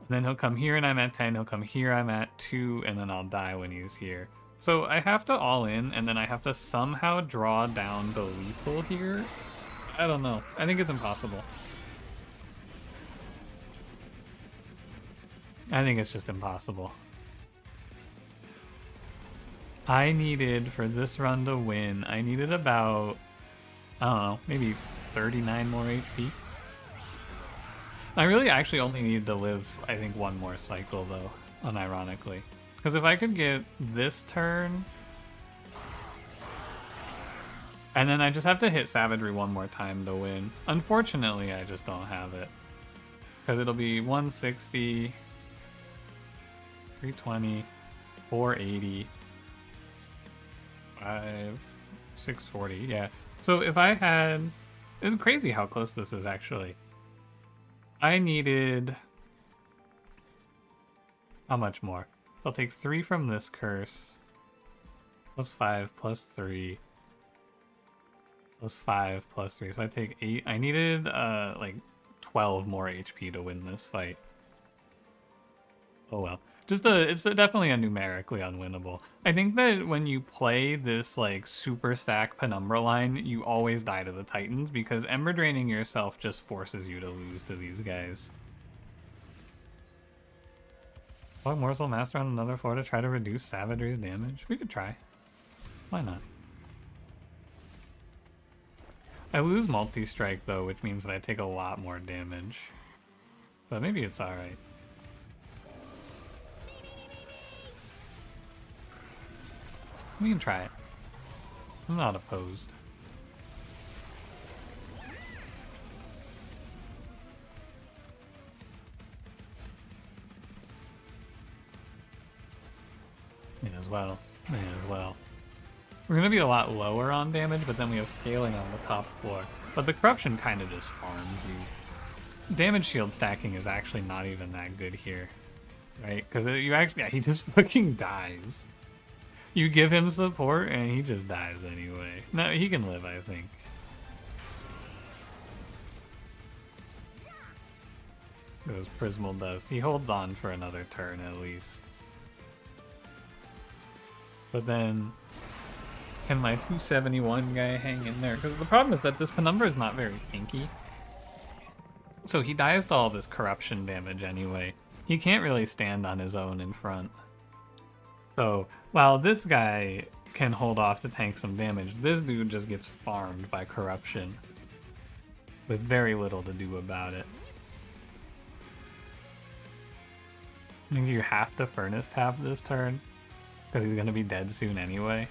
then he'll come here and I'm at 10. He'll come here, I'm at 2. And then I'll die when he's here. So I have to all in, and then I have to somehow draw down the lethal here. I don't know. I think it's impossible. I think it's just impossible. I needed, for this run to win, I needed about, I don't know, maybe 39 more HP. I really actually only needed to live, I think, one more cycle, though, unironically. Because if I could get this turn, and then I just have to hit savagery one more time to win. Unfortunately, I just don't have it. Because it'll be 160, 320, 480, 640, yeah. So if I had... It's crazy how close this is, actually. I needed... How much more? So I'll take 3 from this curse, plus 5, plus 3, plus 5, plus 3. So I take 8. I needed like 12 more HP to win this fight. Oh well. It's definitely a numerically unwinnable. I think that when you play this like super stack Penumbra line, you always die to the Titans because Ember draining yourself just forces you to lose to these guys. Log Morsel Master on another floor to try to reduce Savagery's damage? We could try. Why not? I lose multi-strike though, which means that I take a lot more damage. But maybe it's alright. We can try it. I'm not opposed. May as well. May as well. We're going to be a lot lower on damage, but then we have scaling on the top floor. But the corruption kind of just farms you. Damage shield stacking is actually not even that good here. Right? Because you actually... Yeah, he just fucking dies. You give him support and he just dies anyway. No, he can live, I think. Goes Prismal Dust. He holds on for another turn at least. But then, can my 271 guy hang in there? Because the problem is that this Penumbra is not very tanky. So he dies to all this corruption damage anyway. He can't really stand on his own in front. So, while this guy can hold off to tank some damage, this dude just gets farmed by corruption. With very little to do about it. I think you have to Furnace Tap this turn. Because he's going to be dead soon anyway.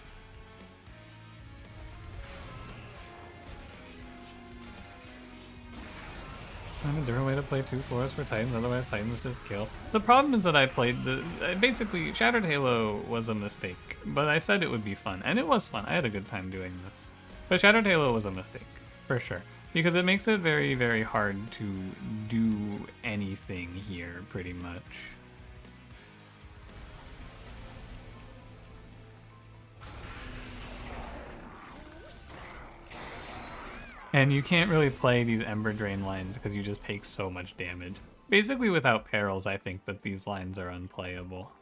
Find a different way to play 2 floors for Titans, otherwise Titans just kill. The problem is that I played the... Basically, Shattered Halo was a mistake, but I said it would be fun, and it was fun. I had a good time doing this. But Shattered Halo was a mistake, for sure. Because it makes it very, very hard to do anything here, pretty much. And you can't really play these Ember Drain lines because you just take so much damage. Basically, without perils, I think that these lines are unplayable.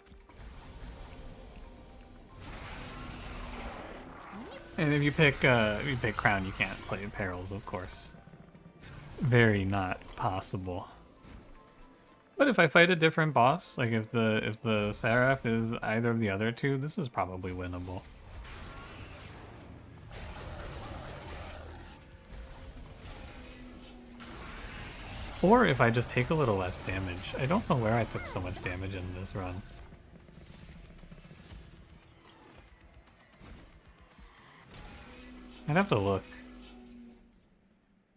And if you pick Crown, you can't play perils, of course. Very not possible. But if I fight a different boss, like if the Seraph is either of the other two, this is probably winnable. Or if I just take a little less damage. I don't know where I took so much damage in this run. I'd have to look.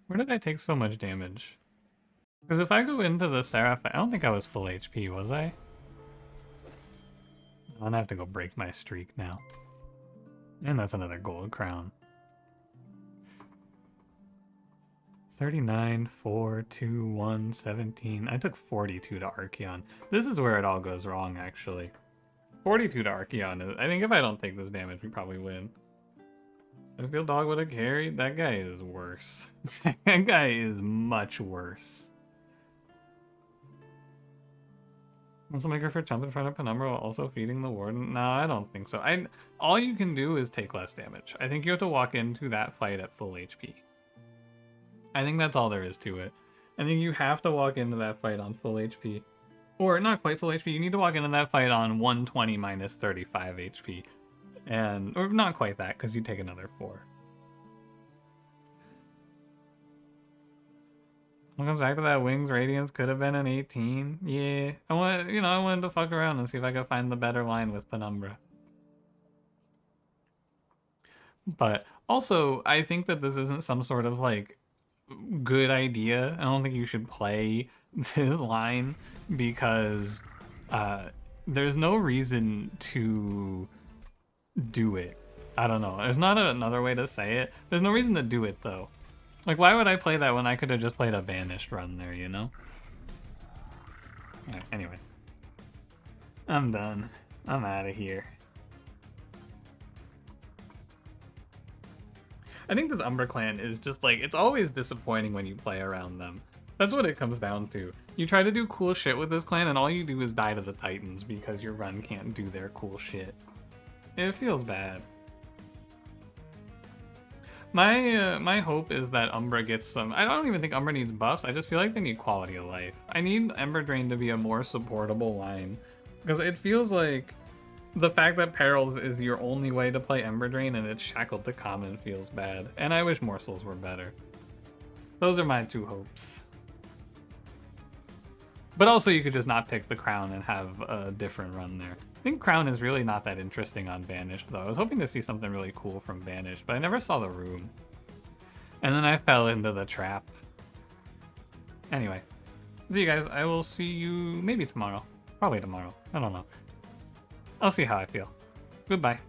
Where did I take so much damage? Because if I go into the Seraph, I don't think I was full HP, was I? I'm gonna have to go break my streak now. And that's another gold crown. 39, 4, 2, 1, 17. I took 42 to Archeon. This is where it all goes wrong, actually. 42 to Archeon. I think if I don't take this damage, we probably win. If Steel Dog would have carried, that guy is worse. That guy is much worse. Muscle Maker for jump in front of Penumbra while also feeding the Warden? No, I don't think so. All you can do is take less damage. I think you have to walk into that fight at full HP. I think that's all there is to it. I think you have to walk into that fight on full HP. Or not quite full HP, you need to walk into that fight on 120 minus 35 HP. Or not quite that, because you take another 4. When it comes back to that, Wings Radiance could have been an 18. Yeah, I wanted to fuck around and see if I could find the better line with Penumbra. But also, I think that this isn't some sort of like good idea. I don't think you should play this line because there's no reason to do it. I don't know. There's not another way to say it. There's no reason to do it though. Like, why would I play that when I could have just played a Banished run there, you know? Right, anyway. I'm done. I'm out of here. I think this Umbra clan is just like, it's always disappointing when you play around them. That's what it comes down to. You try to do cool shit with this clan and all you do is die to the Titans because your run can't do their cool shit. It feels bad. My hope is that Umbra gets some... I don't even think Umbra needs buffs. I just feel like they need quality of life. I need Ember Drain to be a more supportable line. Because it feels like the fact that Perils is your only way to play Ember Drain and it's shackled to common feels bad. And I wish Morsels were better. Those are my 2 hopes. But also you could just not pick the Crown and have a different run there. I think Crown is really not that interesting on Banished though. I was hoping to see something really cool from Banished, but I never saw the room. And then I fell into the trap. Anyway, see you guys. I will see you maybe tomorrow. Probably tomorrow. I don't know. I'll see how I feel. Goodbye.